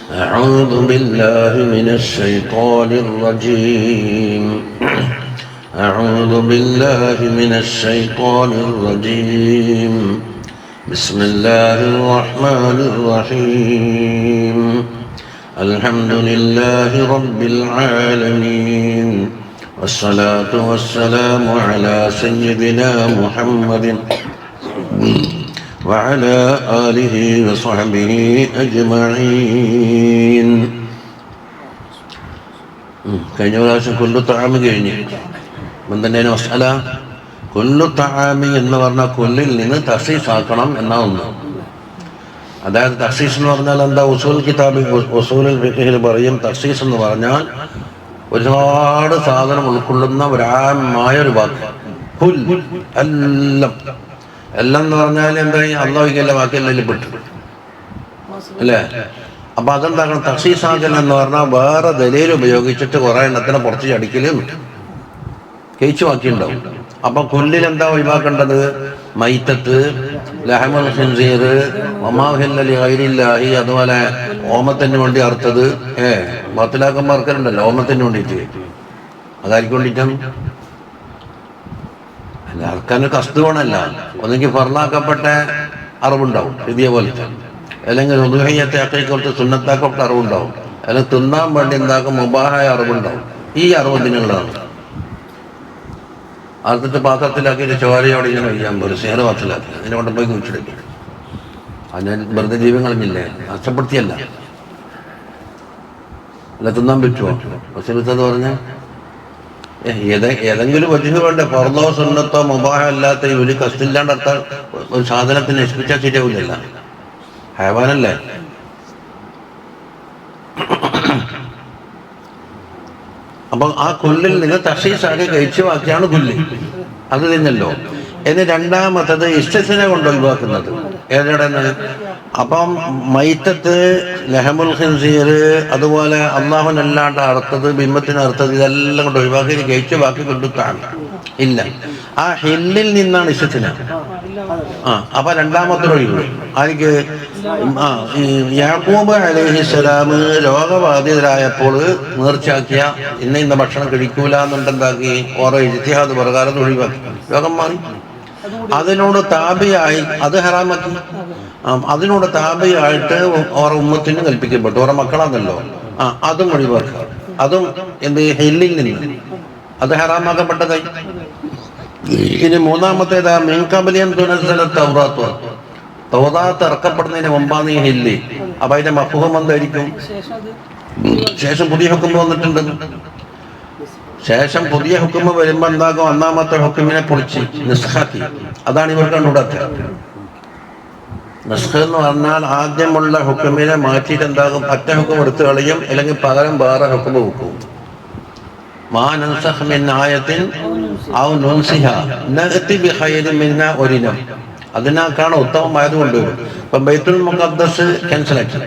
أعوذ بالله من الشيطان الرجيم. أعوذ بالله من الشيطان الرجيم. بسم الله الرحمن الرحيم. الحمد لله رب العالمين، والصلاة والسلام على سيدنا محمد وعلى آله وصحبه أجمعين. കഴിഞ്ഞ പ്രാവശ്യം കൊല്ലു താമി കഴിഞ്ഞ് എന്തിൻ്റെ മസാല കൊല്ലു താമി എന്ന് പറഞ്ഞാൽ കൊല്ലിൽ നിന്ന് തഖ്സീസ് ആക്കണം എന്നാ ഒന്ന്. അതായത് തഖ്സീസ് എന്ന് പറഞ്ഞാൽ എന്താ? ഉസൂൽ കിതാബ് ഉസൂലുൽ ഫിഖ്ഹിൽ പറയും തഖ്സീസ് എന്ന് പറഞ്ഞാൽ ഒരുപാട് സാധനം ഉൾക്കൊള്ളുന്ന ഒരാമായൊരു വാക്ക്. കുൽ എല്ലാം എല്ലാം എന്ന് പറഞ്ഞാൽ എന്താ? അള്ളാഹുവിന്റെ വാക്കെല്ലാം പെട്ടു അല്ലേ? അപ്പൊ അതെന്താക്കണം? തഖ്സീസാക്കൽ എന്ന് പറഞ്ഞാൽ വേറെ ദലീൽ ഉപയോഗിച്ചിട്ട് കുറെ എണ്ണത്തിനെ പുറത്ത് ചടിക്കലും കേച്ചു ബാക്കിയുണ്ടാവും. അപ്പൊ കൊല്ലിൽ എന്താ ഒഴിവാക്കേണ്ടത്? മൈത്തത്ത്, ലഹമുൽ ഖിൻസീർ, വമാ ഉഹില്ല ലിഗൈരില്ലാഹി, അതുപോലെ ഓമത്തിന് വേണ്ടി അറുത്തത്. ബാത്തിലാക്കാൻ മാർക്കലുണ്ടല്ലോ ഓമത്തിന് വേണ്ടിയിട്ട്. അതായിരിക്കും വേണ്ടിയിട്ടാണ് അർക്കാന് കസ്ത് വേണമല്ല. ഒന്നെങ്കിൽ ഫർളാക്കപ്പെട്ട അറിവുണ്ടാവും ഇതേപോലത്തെ, അല്ലെങ്കിൽ ഉദുഹിയ്യത്തെ അക്കൈക്കോലത്തെ സുന്നത്താക്കപ്പെട്ട അറിവുണ്ടാവും, അല്ലെങ്കിൽ തിന്നാൻ വേണ്ടി എന്താക്കും മുബാഹായ അറിവുണ്ടാവും. ഈ അറിവ് ഇതിനുള്ളതാണ്. അറുത്തിട്ട് പാത്രത്തിലാക്കിയിട്ട് ചോരയോടെ ഇങ്ങനെ കഴിയാൻ പോലും സേറ് പാത്രത്തിലാക്കി അതിനെ കൊണ്ട് പോയി കുഴിച്ചെടുക്കും. അത് ഞാൻ വെറുതെ ജീവങ്ങളില്ലേ നഷ്ടപ്പെടുത്തിയല്ല. അല്ല തിന്നാൻ പറ്റുമോ? വസീലത്ത് പറഞ്ഞ ഏതെങ്കിലും വജുഹ് വേണ്ട? ഫർളോ സുന്നത്തോ മുബാഹോ അല്ലാത്ത ഒരു കസ്തില്ലാണ്ട് അർത്ഥം ഒരു സാധനത്തിന് നശിപ്പിച്ചാൽ ശരിയാവില്ലല്ല. ഹയവാനല്ലേ? അപ്പൊ ആ കൊല്ലിൽ നിന്ന് തഖ്സീസാക്കി കഴിച്ചു ബാക്കിയാണ് കൊല്ല്. അത് തിന്നല്ലോ. ഇനി രണ്ടാമത്തത് ഇസ്തിസ്ന കൊണ്ട് ഒഴിവാക്കുന്നത് ഏതെന്ന്? അപ്പം മൈത്തത്ത്, ലഹമുൽ ഖിൻസീർ, അതുപോലെ അള്ളാഹുനല്ലാണ്ട് അറുത്തത്, ബിംബത്തിന് അറുത്തത്, ഇതെല്ലാം കൊണ്ട് ഒഴിവാക്കി കഴിച്ചു ബാക്കി കൊണ്ടുക്കാണ് ഇല്ല. ആ ഹില്ലിൽ നിന്നാണ് ഇസ്തിസ്ന. അപ്പൊ രണ്ടാമത്തെ ഒഴിവ് ആർക്ക്? യാക്കൂബ് അലൈഹിസ്സലാം രോഗബാധിതരായപ്പോൾ നേർച്ചയാക്കിയ ഇന്ന ഭക്ഷണം കഴിക്കൂല എന്നുണ്ടെന്താക്കി ഓരോ ഇജ്തിഹാദ് പ്രകാരം ഒഴിവാക്കി, രോഗം മാറി. അതിനോട് താബിയായി അത് ഹറാമാക്കി. അതിനോട് താബിയായിട്ട് ഓരോ ഉമ്മത്തിന് കൽപ്പിക്കപ്പെട്ടു, ഓരോ മക്കളാണല്ലോ. അതും ഒഴിവാക്കുക. അതും എന്ത്? ഹില്ലിൽ നിന്ന് അത് ഹറാമാക്കപ്പെട്ടതായി. ഇനി മൂന്നാമത്തേതാ? മിൻകബലിയൻ തുനസ്സല തൗറാത്ത്, തൗറാത്ത് ഇറക്കപ്പെടുന്നതിന് മുമ്പാണ് ഈ ഹില്ല്. അപ്പൊ അതിന്റെ മഫ്ഹൂം എന്തായിരിക്കും? ശേഷം പുതിയ ഹുക്കം വന്നിട്ടുണ്ട്. ശേഷം പുതിയ ഹുക്കം വരുമ്പോ എന്താകും? ഒന്നാമത്തെ ഹുക്കുമിനെ പൊളിച്ച് നിസ്ഖാക്കി. അതാണ് ഇവർ കണ്ടുകൂടാത്ത നിസ്ഖ് എന്ന് പറഞ്ഞാൽ ആദ്യമുള്ള ഹുക്കുമിനെ മാറ്റിയിട്ട് എന്താകും? ഒറ്റ ഹുക്കം എടുത്തു കളയും, അല്ലെങ്കിൽ പകരം വേറെ ഹുക്കം വെക്കും. മാ നൻസഖ് മിൻ ആയത്തിൻ ഔ നുൻസിഹാ നഅതി ബിഖൈരിൻ മിൻഹാ ഒരിനം. അതിനേക്കാണ് ഉത്തമമായത് കൊണ്ടുവരും. ഇപ്പൊ ബൈത്തുൽ മുഖദ്ദസ് ക്യാൻസലാക്കി,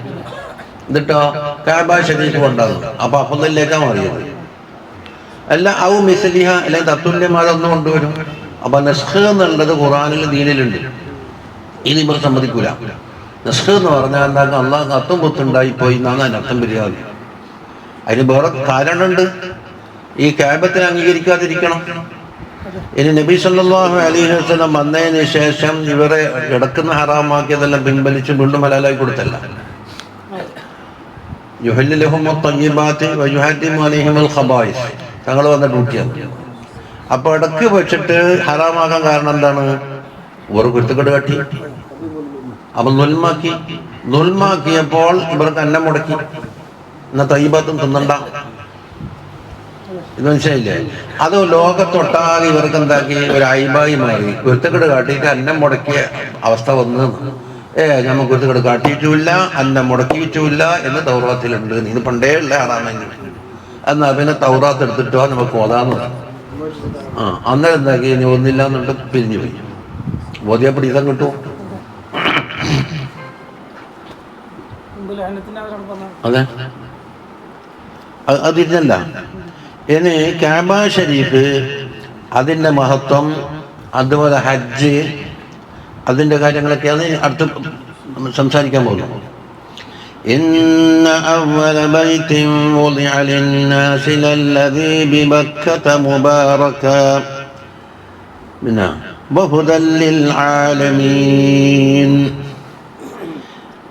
എന്നിട്ടോ കഅബ ശരീഫ് കൊണ്ടാകും. അപ്പൊ അഫ്ദലിലേക്കാണ് മാറിയത്. അല്ല ഔ മിസ്ലിഹ, അല്ലെങ്കിൽ തത്തുല്യമാതൊന്നും കൊണ്ടുവരും. അപ്പൊ നസ്ഖ് എന്നുള്ളത് ഖുർആനിൽ ദീനിലുണ്ട്. ഇനി ഇവർ സമ്മതിക്കൂല. നസ്ഖ് എന്ന് പറഞ്ഞാൽ എന്താക്കും? അള്ളാഹ് കത്തും പുത്തുണ്ടായിപ്പോയി എന്നാണ് അതിന് അർത്ഥം വരിക. അതിന് വേറെ കാരണമുണ്ട്. ഈ കഅബത്തിനെ അംഗീകരിക്കാതിരിക്കണം. ഇനി നബി സല്ലല്ലാഹു അലൈഹി വസല്ലം വന്നതിന് ശേഷം ഇവരെ കിടക്കുന്ന ഹറാമാക്കിയതെല്ലാം പിൻവലിച്ച് വീണ്ടും ഹലാലായി കൊടുത്തല്ല. യുഹല്ലു ലഹുമു ത്വയ്യിബാത്തി വയുഹർരിമു അലൈഹിമുൽ ഖബായിസ് തങ്ങൾ വന്ന ഡ്യൂട്ടിയാണ്. അപ്പൊ ഇടയ്ക്ക് വെച്ചിട്ട് ഹറാമാക്കാൻ കാരണം എന്താണ്? ഒരു കുരുത്തക്കെട്ട് കാട്ടി. അപ്പൊ നുൽമാക്കിയപ്പോൾ ഇവർക്ക് അന്നം മുടക്കി. എന്നാ തയ്യിബാത്തും തിന്നണ്ട. ഇത് മനസ്സിലായില്ലേ? അത് ലോകത്തൊട്ടാകെ ഇവർക്ക് എന്താക്കി? ഒരു അയിബായി മാറി. കുരുത്തക്കെട്ട് കാട്ടിയിട്ട് അന്നം മുടക്കിയ അവസ്ഥ വന്നു. നമുക്ക് കുരുത്തക്കെട്ട് കാട്ടിയിട്ടുമില്ല, അന്നം മുടക്കിയിട്ടുമില്ല എന്ന് തൗറാത്തിലുണ്ട്. ഇത് പണ്ടേ ഉള്ള ഹറാമെങ്കിൽ എന്നാ പിന്നെ തൗറാത്ത് എടുത്തിട്ടോ നമുക്ക് ഓതാന്ന് പറഞ്ഞു. അന്നേരം എന്താക്കി? ഇനി ഒന്നില്ല എന്നുണ്ട് പിരിഞ്ഞു പോയി. ബോധ്യപ്പെടി ഇതം കിട്ടും. അതെ, അതിരുന്നല്ല. ഇനി കഅബ ഷരീഫ്, അതിൻ്റെ മഹത്വം, അതുപോലെ ഹജ്ജ്, അതിൻ്റെ കാര്യങ്ങളൊക്കെയാണ് അടുത്ത് സംസാരിക്കാൻ പോകുന്നത്. إن أول بيت وضع للناس للذي ببكة مباركا وهدى للعالمين.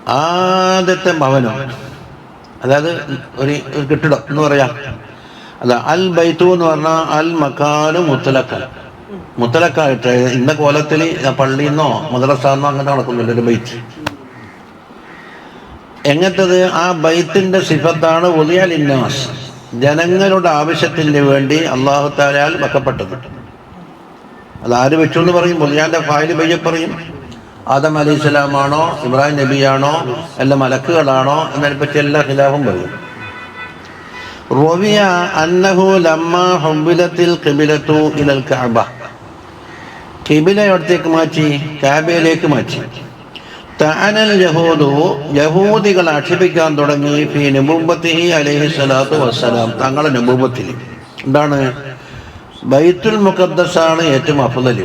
ആദ്യത്തെ ഭവനം, അതായത് ഒരു കെട്ടിടം എന്ന് പറയാം. അല്ല, അൽ ബൈത്തു എന്ന് പറഞ്ഞാൽ അൽ മക്കാനും മുത്തലക്കായിട്ട് ഇന്ന കോലത്തിൽ പള്ളിന്നോ മദ്രസന്നോ അങ്ങനെ നടക്കുന്നില്ല. ഒരു ബൈത്ത് എങ്ങനത്തത്? ആ ബൈത്തിന്റെ സിഫത്താണ് ഉളിയ ലിന്നാസ്, ജനങ്ങളുടെ ആവശ്യത്തിന് വേണ്ടി അല്ലാഹു തആലയാൽ വെക്കപ്പെട്ടത്. അത് ആര് വെച്ചു എന്ന് പറയും? ഉളിയാന്റെ ഫായില് ബയ്യ പറയും. ആദം അലൈഹിസ്സലാമാണോ ഇബ്രാഹിം നബിയാണോ അല്ല മലക്കുകളാണോ എന്നതിനെ പറ്റി എല്ലാ ഖിലാഫും പറയും. റവിയ അന്നഹു ലമ്മാ ഹുബിലത്തിൽ ഖിബിലത്തു ഇലൽ കഅബ, ഖിബില എവിടത്തേക്ക് മാറ്റി? കഅബയിലേക്ക് മാറ്റി. തഅനൽ യഹൂദു, യഹൂദികൾ ആക്ഷേപിക്കാൻ തുടങ്ങി ഫീ നബുവ്വത്തിഹി അലൈഹി സ്വലാത്തു വസ്സലാം, തങ്ങളുടെ നബുവ്വത്തിൽ. എന്താണ്? ബൈത്തുൽ മുഖദ്ദസാണ് ഏറ്റവും അഫ്ളൽ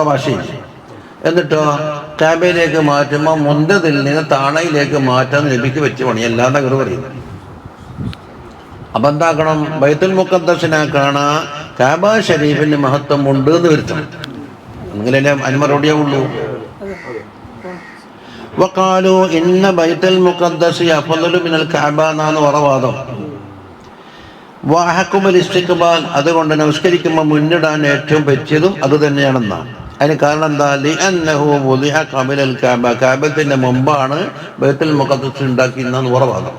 ഭാഷയിൽ. എന്നിട്ടോ കഅബയിലേക്ക് മാറ്റുമ്പോൾ മുന്തതിൽ നിന്ന് താണയിലേക്ക് മാറ്റാൻ നബിക്ക് വെച്ച് പണിയല്ലാന്ന് അവർ പറയുന്നു. അപ്പം എന്താക്കണം? ബൈത്തുൽ മുഖദ്ദസിനെ കാണാ കഅബ ഷരീഫിന്റെ മഹത്വം ഉണ്ട് എന്ന് വരുത്തണം. അങ്ങനെ അനുമറുടിയേ വഖാലു ഇന്ന ബൈത്തുൽ മുഖദ്ദസ് അഫ്ളലു മിനൽ കഅബ എന്നാണ് വറവാദം. വഅഹഖുൽ ഇസ്തിഖ്ബാൽ, അതുകൊണ്ട് നമസ്കരിക്കുമ്പോൾ മുന്നിടാൻ ഏറ്റവും പറ്റിയതും അത് തന്നെയാണെന്നാണ്. അതിന് കാരണം എന്താ? ലിഅന്നഹു വുദിഅ ഖബലൽ കഅബ, കഅബത്തിന്റെ മുമ്പാണ് ബൈത്തുൽ മുഖദ്ദസ് ഉണ്ടാക്കിയെന്നാണ് വറവാദം.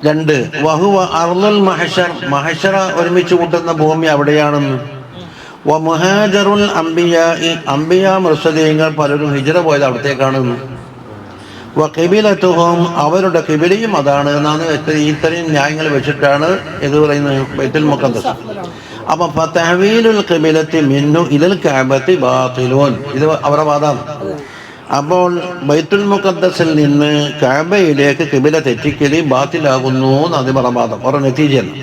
2 വഹുവ അർളുൽ മഹ്ശർ, മഹ്ശറ ഒരുമിച്ച് കൂട്ടുന്ന ഭൂമി അവിടെയാണെന്ന്. വമുഹാജറുൽ അംബിയാഇ, അംബിയാ മുർസലീങ്ങൾ പലരും ഹിജ്റ പോയത് അവിടത്തേക്കാണെന്ന്. വഖിബിലത്തുഹും, അവരുടെ ഖിബിലയും അതാണ് എന്നാണ്. ഇത്രയും ന്യായങ്ങൾ വെച്ചിട്ടാണ് ഇത് പറയുന്നത് ബൈത്തുൽ മുഖദ്ദസ്. അപ്പൊ ഫതഹ്വീലുൽ ഖിബിലത്തി മിന്നു ഇലൽ കഅബത്തി ബാതിലുൻ, ഇത് അവരുടെ വാദമാണ്. അപ്പോൾ ബൈത്തുൽ മുഖദ്ദസിൽ നിന്ന് കഅബയിലേക്ക് ഖിബില തെറ്റിക്കലി ബാത്തിലാകുന്നു എന്നാണ് അവരുടെ വാദം. ഒരു നതീജയാണ്.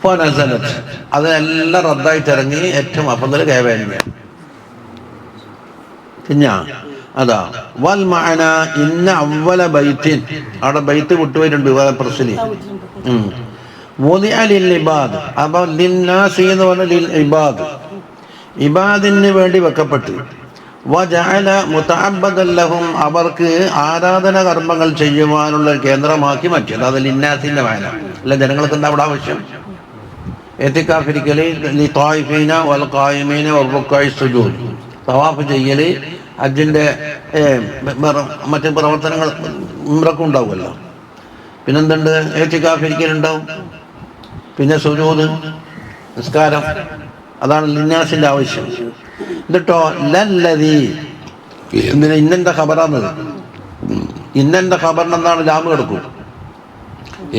ഫനസലത്ത്, അതെല്ലാം റദ്ദായിട്ടിറങ്ങി ഏറ്റവും അഫ്ളൽ കഅബ തന്നെയാണ്. പിന്നെ അതാ വൽ മഅന ഇന്ന അവ്വല ബൈത്തിൻ, അവിടെ ബൈത്ത് വിട്ടുപോയിട്ടുണ്ട് പ്രശ്നം. വുദിഅ ലിൽ ഇബാദ്, അപ്പോൾ ലിന്നാസി എന്ന് പറഞ്ഞ ലിൽ ഇബാദ്, ഇബാദിന് വേണ്ടി വെക്കപ്പെട്ടു. വജഅല മുതഅബ്ബദൻ ലഹും, അവർക്ക് ആരാധന കർമ്മങ്ങൾ ചെയ്യുവാനുള്ള കേന്ദ്രമാക്കി മാറ്റി. അതായത് ലിന്നാസിന്റെ വായന അല്ല, ജനങ്ങൾക്ക് എന്താ അവിടെ ആവശ്യം? എത്തിക്കാഫിരിക്കല് ലിത്വായിഫീന വൽ ഖായിമീന വറുക്കാഇ സുജൂദ്, തവാഫ് ചെയ്യല്, ഹജ്ജിന്റെ മറ്റ് പ്രവർത്തനങ്ങൾ ഉംറക്കും ഉണ്ടാവുമല്ലോ. പിന്നെന്തുണ്ട്? എത്തിക്കാഫിരിക്കലുണ്ടാവും. പിന്നെ സുജൂദ്, നിസ്കാരം, അതാണ് ലിന്നാസിന്റെ ആവശ്യം. എന്നിട്ടോ ലല്ലദീ, ഇന്നെന്റെ ഖബറാന്നത്. ഇന്നെന്റെ ഖബറിന് എന്താണ്? ലാമ് കിടക്കും.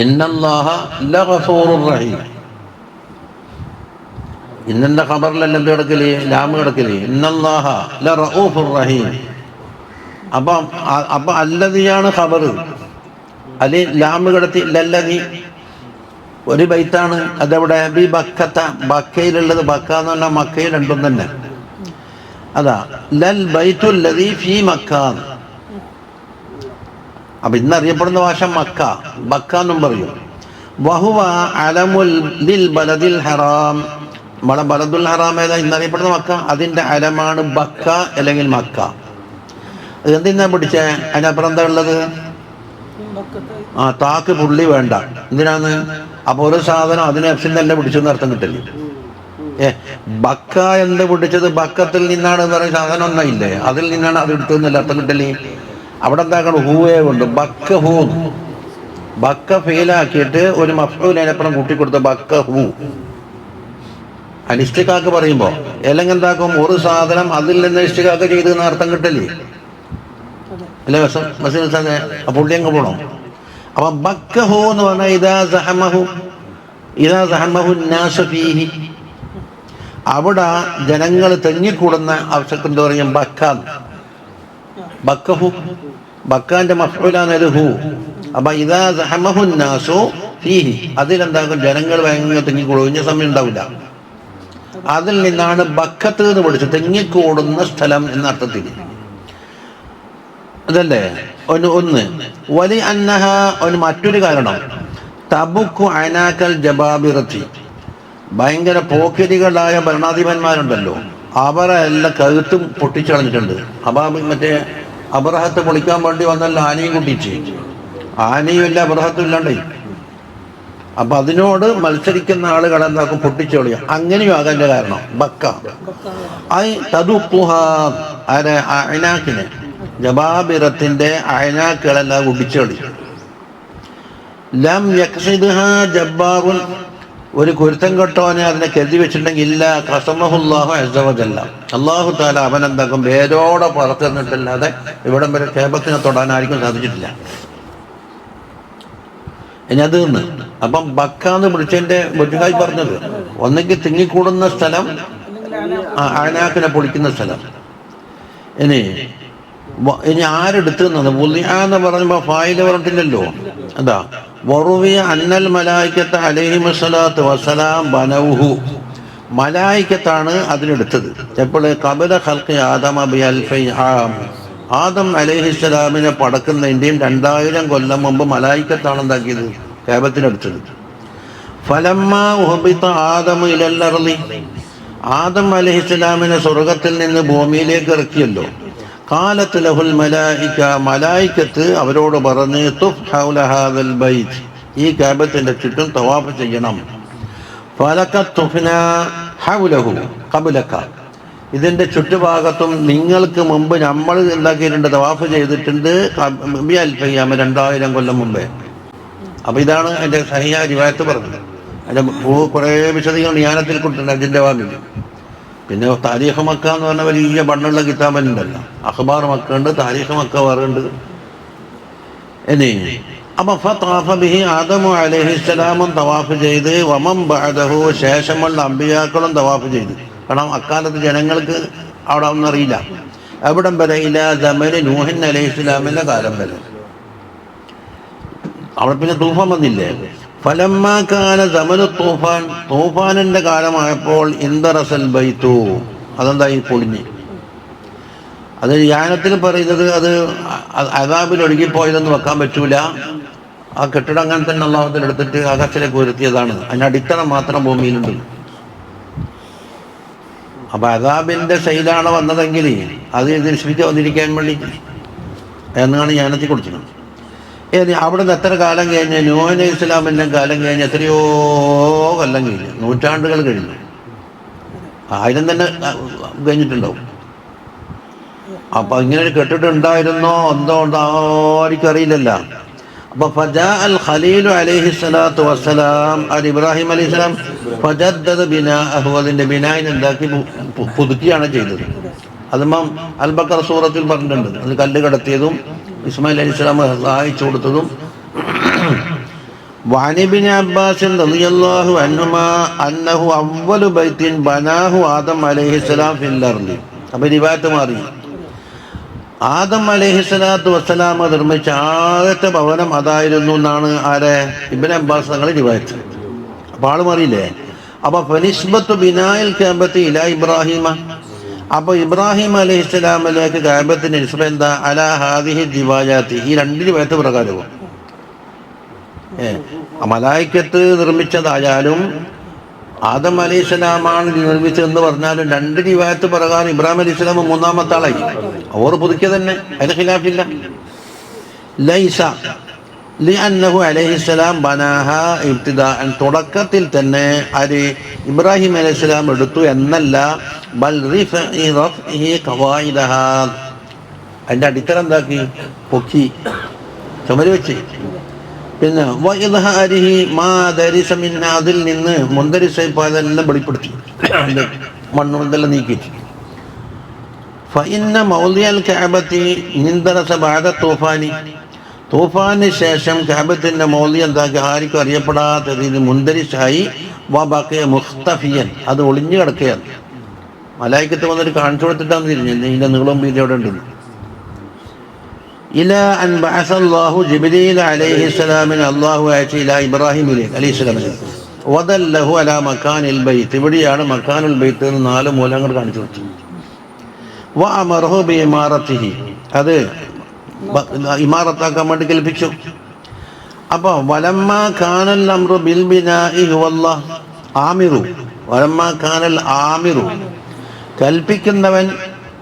ഇന്നല്ലാഹ ലഗഫൂറുർ റഹീം. ഇന്നെന്റെ ഖബറിലല്ല എന്ത് കിടക്കല്? ലാമ് കിടക്കല്. ഇന്നല്ലാഹ ലറഊഫുർ റഹീം. അപ്പൊ അല്ലദിയാണ് ഖബർ, അല്ലെ ലാമ് കിടത്തി ലല്ലദീ ഒരു ബൈത്താണ്. അതെവിടെ? ബി ബക്കത്ത, ബക്കയിലുള്ളത്. ബക്ക എന്ന് പറഞ്ഞാൽ മക്കയിൽ രണ്ടും തന്നെ. അതാ ലൽ ബൈത്തുൽ ലദീ ഫീ മക്ക. അപ്പൊ ഇന്നറിയപ്പെടുന്ന ഭാഷ മക്ക, ബക്ക എന്നും പറയും. വഹുവ അലമുൽ ലിൽ ബലദിൽ ഹറാം, നമ്മളെ ബലദുൽ ഹറാം ഏതാ? ഇന്നറിയപ്പെടുന്ന മക്ക, അതിന്റെ അലമാണ് ബക്ക അല്ലെങ്കിൽ മക്ക. എന്തിനാ പിടിച്ചേ? അതിനപ്പുറം എന്താ ഉള്ളത്? താക്ക് പുള്ളി വേണ്ട. എന്തിനാന്ന്? അപ്പൊ ഒരു സാധനം അതിനെ എഫ്സിൽ തന്നെ പിടിച്ചെന്ന് അർത്ഥം കിട്ടില്ലേ? ബക്ക എന്ത് പിടിച്ചത്? ബക്കത്തിൽ നിന്നാണ് എന്ന് പറയുന്ന സാധനം ഒന്നായില്ലേ, അതിൽ നിന്നാണ് അത് എടുത്തതെന്നല്ല അർത്ഥം കിട്ടില്ലേ? അവിടെ എന്താക്കണം? ഹൂവേ കൊണ്ട് ബക്ക ഹൂ, ബക്ക ഫെയിലാക്കിയിട്ട് ഒരു മഫ്ഊൽ അതിനപ്പുറം കൂട്ടിക്കൊടുത്ത ബക്ക ഹൂ. അനിഷ്ടിക്കാക്ക് പറയുമ്പോ അല്ലെങ്കിൽ എന്താക്കും? ഒരു സാധനം അതിൽ നിന്ന് ഇഷ്ടിക്കാക്ക് ചെയ്തെന്ന് അർത്ഥം കിട്ടില്ലേ? അല്ലെ പുള്ളി അങ്ങ് പോണം. അപ്പൊ ബക്കഹു എന്ന് പറഞ്ഞാൽ ഇദാ സഹമഹു നാസു ഫീഹി, അവിടെ ജനങ്ങൾ തെങ്ങിക്കൂടുന്ന ആവശ്യത്തിന് എന്താ പറയും? ബക്കഹു, ബക്കാന്റെ മഫ്ഊലാണ് ഇത് ഹു. അപ്പൊ ഇദാ സഹമഹു നാസു ഫീഹി, അതിലെന്താകും? ജനങ്ങൾ ഭയങ്കര തെങ്ങിക്കൂടും, ഇനി സമയം ഉണ്ടാവില്ല. അതിൽ നിന്നാണ് ബക്കത്ത് എന്ന് പഠിച്ചത്, തെങ്ങിക്കൂടുന്ന സ്ഥലം എന്ന അർത്ഥത്തിൽ. അതല്ലേ ഒന്ന് വലി അന്നഹ മറ്റൊരു കാരണം തബുക്കു അനാക്കൽ ജബാബിറത്തി, ഭയങ്കര പോക്കരികളായ ഭരണാധിപന്മാരുണ്ടല്ലോ, അവരെ എല്ലാം കഴുത്തും പൊട്ടിച്ചളഞ്ഞിട്ടുണ്ട്. മറ്റേ അബ്രഹത്തെ പൊളിക്കാൻ വേണ്ടി വന്നല്ലോ ആനയും കുട്ടിച്ച്, ആനയും ഇല്ല അബ്രഹത്തും ഇല്ലാണ്ടേ. അപ്പൊ അതിനോട് മത്സരിക്കുന്ന ആളുകൾ എന്താക്കും, പൊട്ടിച്ചോളിയ. അങ്ങനെയും ആകാൻ്റെ കാരണം ബക്ക അയനാക്കിനെ, ജബാബിറത്തിന്റെ അയനാക്കുകളെല്ലാം കുടിച്ചോളി. ലം യക്സിദ്ഹ ജബ്ബാറുൻ, ഒരു കുരുത്തം കെട്ടോനെ അതിനെ കരുതി വെച്ചിട്ടുണ്ടെങ്കിൽ ഇല്ല ഖസമഹുല്ലാഹു അസ്സ വജല്ല, അല്ലാഹു തആല അവനെന്താക്കും, വേരോടെ പുറത്തിരുന്നിട്ടല്ലാതെ ഇവിടം വരെ കേബത്തിനെ തൊടാനായിരിക്കും സാധിച്ചിട്ടില്ല. ഇനി അത് നിന്ന് അപ്പം ബക്കാന്ന് പിടിച്ചതിന്റെ ബുദ്ധിഹായി പറഞ്ഞത് ഒന്നെങ്കിൽ തിങ്ങിക്കൂടുന്ന സ്ഥലം, അയനാക്കിനെ പൊളിക്കുന്ന സ്ഥലം. ഇനി ആരെടുത്ത് എന്ന് പറയുമ്പോ ഫായില് പറഞ്ഞിട്ടില്ലല്ലോ. എന്താ വറുവിയ അന്നൽ മലായിക്കത്ത് അലൈഹിമുസ്സലാത്തു വസ്സലാം ബനൗഹു, മലായിക്കത്താണ് അതിനെടുത്തത്. എപ്പോൾ ഖബല ഖൽഖി ആദമ ബിഅൽഫി ആം, ആദം അലൈഹിസ്സലാമിനെ പടക്കുന്നതിൻ്റെയും 2000 കൊല്ലം മുമ്പ് മലായിക്കത്താണ് എന്താക്കിയത്, കഅബത്തിനെടുത്തത്. ഫലമ്മാ ഉഹ്ബിത ആദമു ഇലൽ അർളി, ആദം അലൈഹിസ്സലാമിനെ സ്വർഗത്തിൽ നിന്ന് ഭൂമിയിലേക്ക് ഇറക്കിയല്ലോ. ഖാലത്ത് ലഹുൽ മലായിക, മലായിക്കത്ത് അവരോട് പറഞ്ഞ് തുഫ് ഹൗല ഹാദൽ ബൈത്ത്, ഈ കഅബത്തിന്റെ ചുറ്റും തവാഫ് ചെയ്യണം. ഫലഖത് തുഫ്നാ ഹൗലഹു ഖബ്ലക, ഇതിന്റെ ചുറ്റുഭാഗത്തും നിങ്ങൾക്ക് മുമ്പ് നമ്മൾ എന്താക്കിയിട്ടുണ്ട്, തവാഫ് ചെയ്തിട്ടുണ്ട്. ബിഅൽഫി ആം, 2000 കൊല്ലം മുമ്പേ. അപ്പൊ ഇതാണ് എൻ്റെ സഹിഹ റിവായത്ത് പറഞ്ഞത്. അതിന്റെ കുറേ വിശദീകരണം ജ്ഞാനത്തിൽ കൊടുത്തിട്ടുണ്ട് അതിന്റെ വാങ്ങില്ല. പിന്നെ താരീഖ് മക്ക എന്ന് പറഞ്ഞ വലിയ ബണ്ണുള്ള കിതാബുണ്ടല്ലോ, അഖ്ബാർ മക്ക ഉണ്ട്, താരീഖ് മക്ക വേറുണ്ട്. അപ്പൊ ഫതവാഫ ബിഹി ആദമു അലൈഹിസ്സലാമും തവാഫ് ചെയ്ത്, വമൻ ബഅദഹു, ശേഷമുള്ള അമ്പിയാക്കളും തവാഫ് ചെയ്ത്. കാരണം അക്കാലത്ത് ജനങ്ങൾക്ക് അവിടെ ഒന്നും അറിയില്ല. എവിടം വരെ, ഇലാ സമനി നൂഹ് അലൈഹിസ്സലാമിന്റെ കാലം വരെ. അവിടെ പിന്നെ തൂഫാൻ വന്നില്ലേ. ഫലമ്മാ കാന സമനു തൂഫാൻ, തൂഫാനിന്റെ കാലമായപ്പോൾ ഇൻദറസൽ ബൈത്തു, അതെന്തായി, പൊളിഞ്ഞ്. അത് യാനത്തിൽ പറയുന്നത് അത് അദാബിൽ ഒഴുകിപ്പോയതെന്ന് വെക്കാൻ പറ്റൂല. ആ കെട്ടിടം അങ്ങനെ തന്നെ അള്ളാഹുവിൽ എടുത്തിട്ട് ആകാശത്തിലേക്ക് ഉയർത്തിയതാണ്. അതിന്റെ അടിത്തറ മാത്രം ഭൂമിയിലുണ്ട്. അപ്പൊ അദാബിന്റെ ശൈലാണ് വന്നതെങ്കിൽ അത് നിശ്ചയിച്ച് വന്നിരിക്കാൻ വേണ്ടി എന്നാണ് യാനത്തിൽ കൊടുത്തത്. അവിടെ നിന്ന് എത്ര കാലം കഴിഞ്ഞ്, നൂഹ് അലൈഹി ഇസ്ലാമിൻ്റെ കാലം കഴിഞ്ഞ് എത്രയോ കൊല്ലം കഴിഞ്ഞു, നൂറ്റാണ്ടുകൾ കഴിഞ്ഞു, 1000 തന്നെ കഴിഞ്ഞിട്ടുണ്ടാവും. അപ്പൊ ഇങ്ങനെ ഒരു കെട്ടിട്ടുണ്ടായിരുന്നോ എന്തോ ആർക്കും അറിയില്ലല്ലോ. അപ്പൊ ഫജാ അൽ ഖലീലു അലൈഹി സ്വലാത്തു വസ്സലാം, അൽ ഇബ്രാഹിം അലൈഹി സ്വലാം ഫജദ്ദദ ബിനാഅഹു, അതിന്റെ ബിനായിനെ എന്താക്കി, പുതുക്കിയാണ് ചെയ്തത്. അതുമ്പം അൽ ബഖറ സൂറത്തിൽ പറഞ്ഞിട്ടുണ്ട്, അത് കല്ല് കടത്തിയതും ഇസ്മായിൽ അലൈഹി സ്വലാം സഹായിച്ചു കൊടുത്തതും. വഅൻ ഇബ്നു അബ്ബാസ് റളിയല്ലാഹു അൻഹുമാ അന്നഹു അവ്വലു ബൈത്തിൻ ബനാഹു ആദം അലൈഹിസ്സലാം ഫിൽ അർളി. അപ്പോൾ റിവായത്ത് മാറി. ആദം അലൈഹിസ്സലാത്തു വസ്സലാം നിർമ്മിച്ച ആദ്യത്തെ ഭവനം അതായിരുന്നു എന്നാണ് ആരെ, ഇബ്നു അബ്ബാസ് തങ്ങൾ റിവായത്ത്. അപ്പോൾ ആള് മാറിയില്ലേ. അപ്പോൾ ഫനിസ്ബത്തു ബിനാഇൽ കഅബത്തി ഇലാ ഇബ്രാഹിമ, അപ്പോൾ ഇബ്രാഹിം അലൈഹിസ്സലാമിലേക്ക് കഅബത്തിന്റെ നിസ്ബ എന്താ, അലാ ഹാദിഹി ദിവായാത്തി, ഈ 2 റിവായത്ത് പ്രകാരവും. മലായിക്കത്ത് നിർമ്മിച്ചതായാലും ആദം അലൈഹിസ്സലാമാണ് നിർമ്മിച്ചതെന്ന് പറഞ്ഞാലും 2 റിവായത്ത് പ്രകാരം ഇബ്രാഹിം അലൈഹിസ്സലാം 3ാമത്തെ ആളായി. അവർ പുതുക്കിയ തന്നെ, അതിന് ഖിലാഫില്ല. ലൈസ ലിഅന്നഹു അലൈഹിസ്സലാം ബനാഹ ഇബ്തിദാഅൻ, തുടക്കത്തിൽ തന്നെ അത് ഇബ്രാഹിം അലൈഹിസ്സലാം എടുത്തു എന്നല്ല, ബൽ റഫഇഹി ഖവായിദഹ, അതിന്റെ അടിത്തറ എന്താക്കി, പൊക്കി, ചുമര് വെച്ച്. പിന്നെ വഇദ്ഹാരിഹി മാ ദരിസ മിൻ, അതിൽ നിന്ന് മുൻദരിസെല്ലാം വെളിപ്പെടുത്തി, മണ്ണുണ്ടെല്ലാം നീക്കി. ഫഇന്ന മൗദിയൽ കഅബത്തി നിൻദറസ ബഅദ തൂഫാനി, തൂഫാന് ശേഷം കഅബത്തിന്റെ മൗലി എന്താക്കി, ആർക്കും അറിയപ്പെടാത്ത രീതിയിൽ മുൻദരിസായി. വബഖിയ മുഖ്തഫിയൻ, അത് ഒളിഞ്ഞു കിടക്കുകയാണ്. മലായിക്കത്ത് വന്നിട്ട് കാണിച്ചു കൊടുത്തിട്ടാന്ന് തിരിഞ്ഞു, ഇതിന്റെ നീളം വീതി അവിടെ ഉണ്ടെന്ന്. ഇലാ അൻ ബഅസല്ലാഹു ജിബ്രീൽ അലൈഹിസ്സലാമിനെ അല്ലാഹു അയച്ചു ഇലാ ഇബ്രാഹിം അലൈഹിസ്സലാമിനെ, വദല്ലഹു അലാ മക്കാനിൽ ബൈത്ത്, ഇവിടെയാണ് മക്കാനുൽ ബൈത്ത് എന്ന് 4 മൂലങ്ങൾ കാണിച്ചു കൊടുത്തു. വഅമറഹു ബിഇമാറത്തിഹി, അത് ഇമാറത്താക്കാൻ വേണ്ടി കൽപ്പിച്ചു. അപ്പോൾ വലമ്മ കാനൽ അംറു ബിൽ ബിനാഇ ഹുവല്ലാഹ് ആമിറു, വലമ്മ കാനൽ ആമിറു കൽപ്പിക്കുന്നവൻ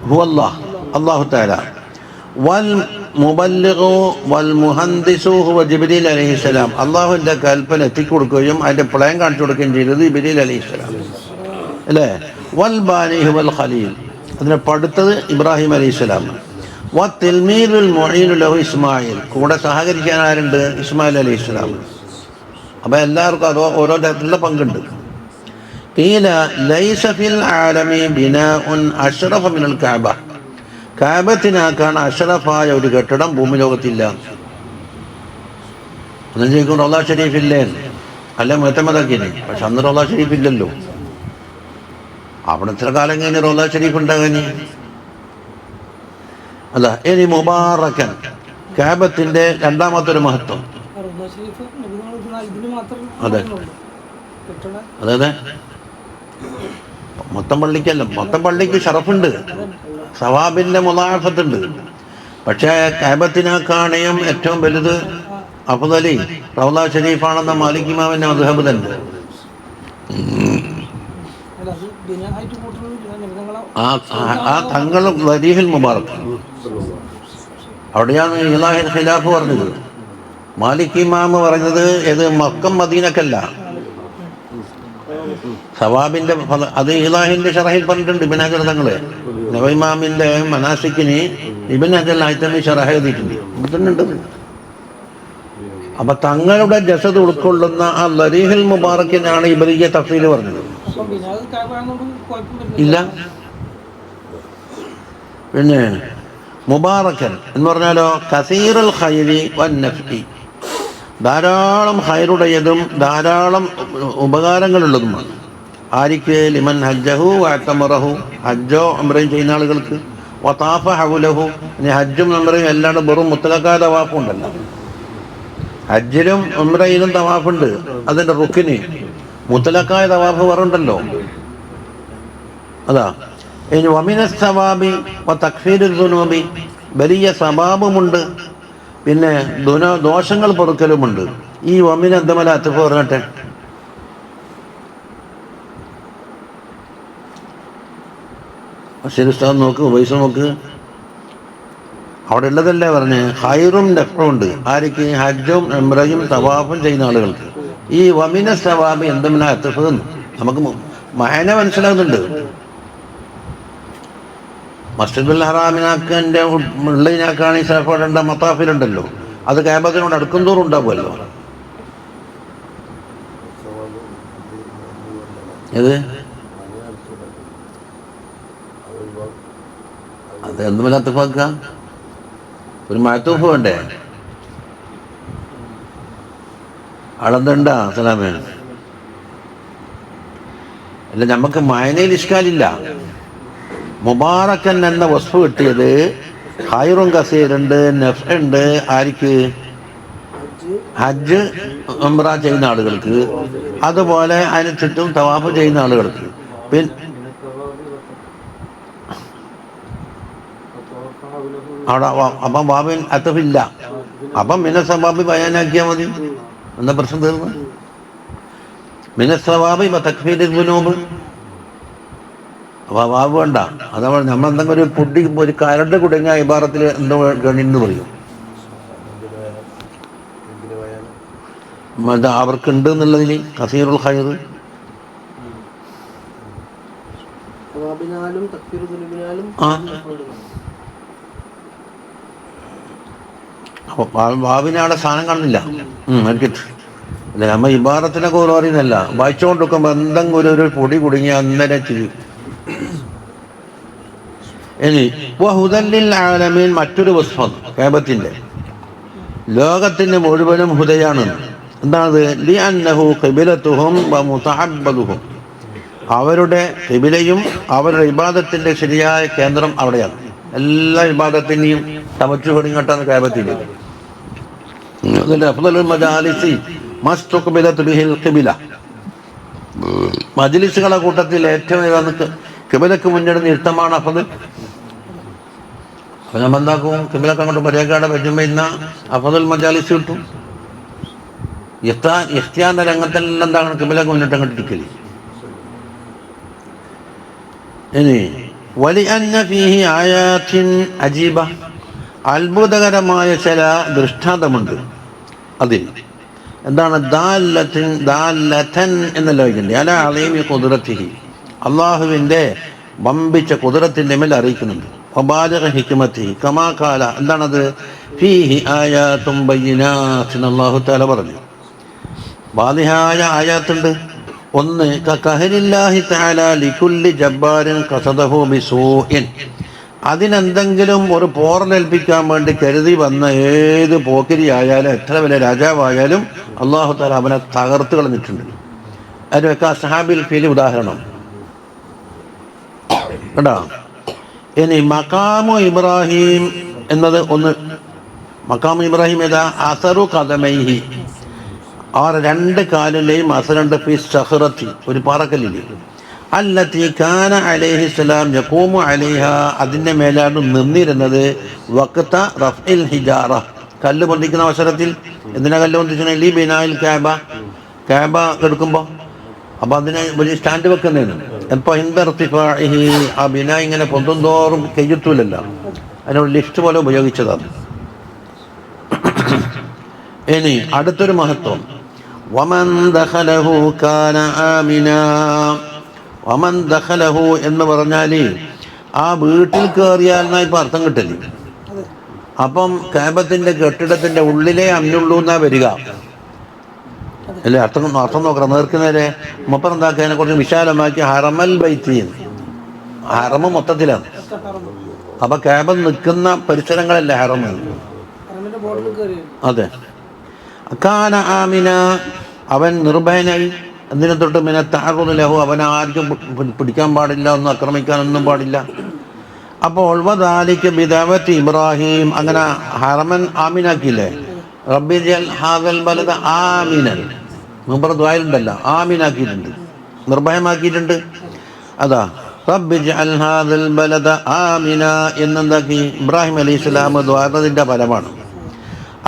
ഹുവല്ലാഹ് അല്ലാഹു തആല, വൽ മുബല്ലിഗു വൽ മുഹന്ദിസു ഹുവ ജിബ്രീൽ അലൈഹിസ്സലാം, അള്ളാഹുവിൻ്റെ കൽപ്പന എത്തിക്കൊടുക്കുകയും അതിൻ്റെ പ്ലാൻ കാണിച്ചു കൊടുക്കുകയും ചെയ്തത് ജിബ്രീൽ അലൈഹിസ്സലാം അല്ലേ. വൽ ബാനി ഹുവൽ ഖലീൽ, അതിനെ പടുത്തത് ഇബ്രാഹിം അലൈഹിസ്സലാം. വ തിൽമീദുൽ മുഈനു ലഹു ഇസ്മായിൽ, കൂടെ സഹകരിക്കാൻ ആരുണ്ട്? ഇസ്മായിൽ അലൈഹിസ്സലാം. അപ്പോൾ എല്ലാവർക്കും അതോ ഓരോ തരത്തിലുള്ള പങ്കുണ്ട്. ഖീല ലൈസ ഫിൽ ആലമി ബിനാഉൻ അശ്റഫ മിനൽ കഅബ, കഅബത്തിനാക്കാണ് അഷ്റഫായ ഒരു കെട്ടിടം ഭൂമി ലോകത്തില്ല. അന്ന് ചോദിക്കും റൗള ഷരീഫില്ലേ, അല്ല മുഅ്തമദാക്കിനെ, പക്ഷെ അന്ന് റൗള ഷരീഫ് ഇല്ലല്ലോ. അവിടെ ഇത്ര കാലം കഴിഞ്ഞ് റൗള ഷരീഫ് ഉണ്ടാകാനി അല്ല. ഇനി മുബാറക്കൻ, കഅബത്തിന്റെ രണ്ടാമത്തെ ഒരു മഹത്വം. അതെ അതെ അതെ, മൊത്തം പള്ളിക്കല്ല, മൊത്തം പള്ളിക്ക് ഷറഫുണ്ട്, സവാബിന്റെ മുളാഫത്തുണ്ട്. പക്ഷേ കഅബത്തിനാക്കാണയും ഏറ്റവും വലുത് അഫ്ളലി റൗള ഷരീഫാണെന്ന മാലിക് ഇമാമിന്റെ മദ്ഹബ് തന്നെ. ആ തങ്ങൾ വരീഹിൽ മുബാറക്, അവിടെയാണ് ഇലാഹിൽ ഖിലാഫ് പറഞ്ഞത്. മാലിക് ഇമാം പറഞ്ഞത് ഇത് മക്കം മദീനക്കല്ല, സവാബിന്റെ അത് ഇലാഹിന്റെ ഷറഹിൽ പറഞ്ഞിട്ടുണ്ട് ഇബ്നു ഹജർ തങ്ങള്. നബിമാമിന്റെ മനാസിക്കിന് ഇബ്നു ഹജർ ഹൈതമി ഷറഹ് എഴുതിയിട്ടുണ്ട്. അപ്പൊ തങ്ങളുടെ ജസദ് ഉൾക്കൊള്ളുന്ന ആ ലരീഹിൽ മുബാറക്കിനാണ് ഇബ്രിയ തഫ്സീൽ പറഞ്ഞത്. ഇല്ല, പിന്നെ മുബാറക്കൻ എന്ന് പറഞ്ഞാലോ കസീറുൽ ഖൈരി വൻ നഫ്ഇ, ധാരാളം ഖൈറുടേതും ധാരാളം ഉപകാരങ്ങളുള്ളതുമാണ്. ആരിക്ക്? ലിമൻ ഹജ്ജഹു വഅതമറഹു, ഹജ്ജോ ഉംറയും ചെയ്യുന്ന ആളുകൾക്ക്. വതാഫ ഹൗലഹു, ഇനി ഹജ്ജും ഉംറയും എല്ലാവരും വെറും മുത്തലക്കായ തവാഫും ഉണ്ടല്ലോ. ഹജ്ജിലും ഉംറയിലും തവാഫുണ്ട്, അതിൻ്റെ റുക്കിന്. മുത്തലക്കായ തവാഫ് വേറുണ്ടല്ലോ, അതാ. ഇനി വമിന സവാബി വ തക്ഫീരുൽ ദുനൂബി, വലിയ സവാബുമുണ്ട്, പിന്നെ ദോഷങ്ങൾ പൊറുക്കലുമുണ്ട്. ഈ വമിന എന്തമല അത്ഫ് പറഞ്ഞിട്ടെ, ശരിസ്ഥാൻ നോക്ക്, ഉപൈസ നോക്ക്, അവിടെ ഉള്ളതല്ലേ പറഞ്ഞ്. ഹൈറും നഫ്ഉം ഉണ്ട് ആർക്ക്? ഹജ്ജും ഉംറയും തവാഫും ചെയ്യുന്ന ആളുകൾക്ക്. ഈ വമിന സവാബി എന്തമല അത്ഫ് നമുക്ക് മഅന മനസ്സിലാകുന്നുണ്ട്. മസ്ജിദുൽ ഹറാമിനാക്കൻ്റെ ഉള്ളതിനാക്കാണ് ഈ സഫോടേണ്ട മത്താഫിലുണ്ടല്ലോ, അത് കഅബത്തിനോട് അടുക്കും തോറും ഉണ്ടാവുമല്ലോ. ഏത് അത് എന്ത് മലാത്തഫാക്ക? ഒരു മാത്തൂഫ് വേണ്ടേ? അളന്തണ്ട സലാമേ. അല്ല, നമുക്ക് മഅനയിൽ ഇഷ്കാലില്ല. മുബാറക്കൻ എന്ന വസ്ഫ് കിട്ടിയത് ഖൈറുൻ കസീറുണ്ട്, നഫ്ഉണ്ട് ആർക്ക്? ഹജ്ജ് ഉംറ ചെയ്യുന്ന ആളുകൾക്ക്, അതുപോലെ അതിന് ചുറ്റും തവാഫ് ചെയ്യുന്ന ആളുകൾക്ക്. അവിടെ അപ്പം ബാബിൻ അത്തഫില്ല. അപ്പം മിനസ്സവാബി ബയാനാക്കിയാൽ മതി, എന്താ പ്രശ്നം തീർന്നു? മിനസ്സവാബി തക്ഫീരുൽ ദുനൂബ്. അപ്പോൾ വാബ് വേണ്ട. അതേപോലെ നമ്മളെന്തെങ്കിലും ഒരു പൊടി, ഒരു കരണ്ട് കുടുങ്ങിയ ഇബാറത്തിൽ എന്തോ ഗണിന്ന് പറയും, അവർക്കുണ്ട് എന്നുള്ളതിൽ കസീറുൽ ഖൈർ. അപ്പോൾ ബാബിനെ സ്ഥാനം കാണുന്നില്ല. അല്ലെ, നമ്മ ഇബാറത്തിനൊക്കെ ഓരോ അറിയുന്നല്ല, വായിച്ചുകൊണ്ടിരിക്കുമ്പോൾ എന്തെങ്കിലും ഒരു പൊടി കുടുങ്ങിയ അന്നേരം ചെയ്യും. ഇനി വഹുദല്ലിൽ ആലമീൻ, മറ്റൊരു വസ്ഫം കഅബത്തിന്റെ, ലോകത്തിന് മുഴുവനും ഹുദയാണ്. എന്താണത്? ലിഅന്നഹു ഖിബലതുഹും വമുതഅബ്ബദുഹും, അവരുടെ ഖിബലയും അവരുടെ ഇബാദത്തിന്റെ ശരിയായ കേന്ദ്രം അവിടെയാണ്. എല്ലാ ഇബാദത്തിനെയും തവജ്ജുഹ് കഅബത്തിൽ. അതിൽ അഫ്ളലുൽ മജാലിസി മസ്തുഖ്ബിലതു ബിഹിൽ ഖിബല, മജ്ലിസുകളുടെ കൂട്ടത്തിൽ ഏറ്റവും ഖിബലക്ക് മുന്നിടുന്ന ഇരുത്തമാണ് അഫ്ളൽ. അപ്പോൾ നമ്മൾ എന്താക്കും? കിബിലൊക്കെ അങ്ങോട്ട് പരിചയക്കാടെ പറ്റുമ്പോൾ ഇന്ന അഫദുൽ മജാലിസ് കിട്ടും. ഇഖ്തിയാറിന്റെ രംഗത്തെല്ലാം എന്താണ് കിബിലൊക്കെ മുന്നിട്ട് അങ്ങോട്ട് ഇരിക്കല്. ഇനി വലിഅന്ന ഫീഹി ആയാത്തിൻ അജീബ, അത്ഭുതകരമായ ചില ദൃഷ്ടാന്തമുണ്ട് അതിൽ. എന്താണ്? ദാല്ലതൻ എന്നല്ല വയ്ക്കണ്ടേ, അല അളീമി ഖുദ്റത്തിഹി, അള്ളാഹുവിൻ്റെ വമ്പിച്ച ഖുദ്റത്തിൻ്റെ മേൽ അറിയിക്കുന്നുണ്ട്. വബാലിഗ ഹിക്മത്തിഹി കമാ ഖാല, എന്താണത്? ഫീഹി ആയാത്തും ബയ്യിനാത്തിൻ, അല്ലാഹു തആല പറഞ്ഞു ബാലിഹായ ആയാത്തുണ്ട്. ഒന്ന്, കഖഹരില്ലാഹി തആല ലികുല്ലി ജബ്ബാരിൻ ഖസദഹു ബിസൂഇൻ, അതിനെന്തെങ്കിലും ഒരു പോറലേൽപ്പിക്കാൻ വേണ്ടി കരുതി വന്ന ഏത് പോക്കിരി ആയാലും എത്ര വലിയ രാജാവായാലും അല്ലാഹു തആല അവനെ തകർത്ത് കളഞ്ഞിട്ടുണ്ട്. അതിനൊക്കെ അസ്ഹാബിൽ ഫീൽ ഉദാഹരണം കേട്ടോ. ഇനി മഖാമു ഇബ്രാഹിം എന്നത് ഒന്ന്. മഖാമു ഇബ്രാഹിം ഏതാ? അസറു ഖദമൈഹി, ആ രണ്ട് കാലിലെയും അസറുണ്ട്. ഫി സഖറത്തി, ഒരു പാറക്കല്ലില്. അല്ലത്തി കാന അലൈഹിസ്സലാം യഖൂമു അലൈഹ, അതിൻ്റെ മേലാണ് നിന്നിരുന്നത്. വഖത റഫ്ഇൽ ഹിജാറ, കല്ല് പൊന്തിക്കുന്ന അവസരത്തിൽ. എന്തിനാ കല്ല് പൊന്തിച്ചത്? ലി ബിനായിൽ കഅബ, കഅബ എടുക്കുമ്പോൾ. അപ്പോൾ അതിന് വലിയ സ്റ്റാൻഡ് വെക്കുന്നതാണ്. അപ്പോൾ ഇർതിഫാഇഹി, ആ ബിനാ ഇങ്ങനെ പൊന്തുന്തോറും കയ്യെത്തൂലല്ലോ, അതിനോട് ലിഫ്റ്റ് പോലെ ഉപയോഗിച്ചതാണ്. ഇനി അടുത്തൊരു മഹത്വം, വമൻ ദഖലഹു കാന ആമിനാ. വമൻ ദഖലഹു എന്ന് പറഞ്ഞാൽ ആ വീട്ടിൽ കയറിയാൽ എന്നാ ഇപ്പം അർത്ഥം കിട്ടല്. അപ്പം കഅബത്തിൻ്റെ കെട്ടിടത്തിൻ്റെ ഉള്ളിലേ അമ്നുള്ളൂ എന്നാ വരിക അല്ലേ? അർത്ഥം നോക്കണം. നേർക്കുന്നേരെ മുപ്പർ എന്താക്കുക, അതിനെ കുറച്ച് വിശാലമാക്കി ഹറമൽ ബൈത്തി, ഹറമ് മൊത്തത്തിലാണ്. അപ്പം കഅബ നിൽക്കുന്ന പരിസരങ്ങളല്ലേ ഹറമ്. അതെ. കാന ആമിന, അവൻ നിർഭയനായി. എന്തിനെ തൊട്ട്? മിന തഅറുദി ലഹു, അവൻ ആർക്കും പിടിക്കാൻ പാടില്ല, ഒന്നും ആക്രമിക്കാനൊന്നും പാടില്ല. അപ്പോൾ വദാലിക ബിദഅവത്തി ഇബ്രാഹിം, അങ്ങനെ ഹറമൻ ആമിനാക്കിയില്ലേ. റബ്ബി ജൽ ഹാദൽ ബലദ ആമിനൻ, മുമ്പ് ദുആയിലുണ്ടല്ലോ, ആമിനാക്കിയിട്ടുണ്ട്, നിർഭയമാക്കിയിട്ടുണ്ട്. അതാ റബ്ബി ജൽ ഹാദൽ ബലദ ആമിന എന്നെന്താക്കി? ഇബ്രാഹിം അലൈഹിസ്സലാം ദുആന്റെ ഫലമാണ്.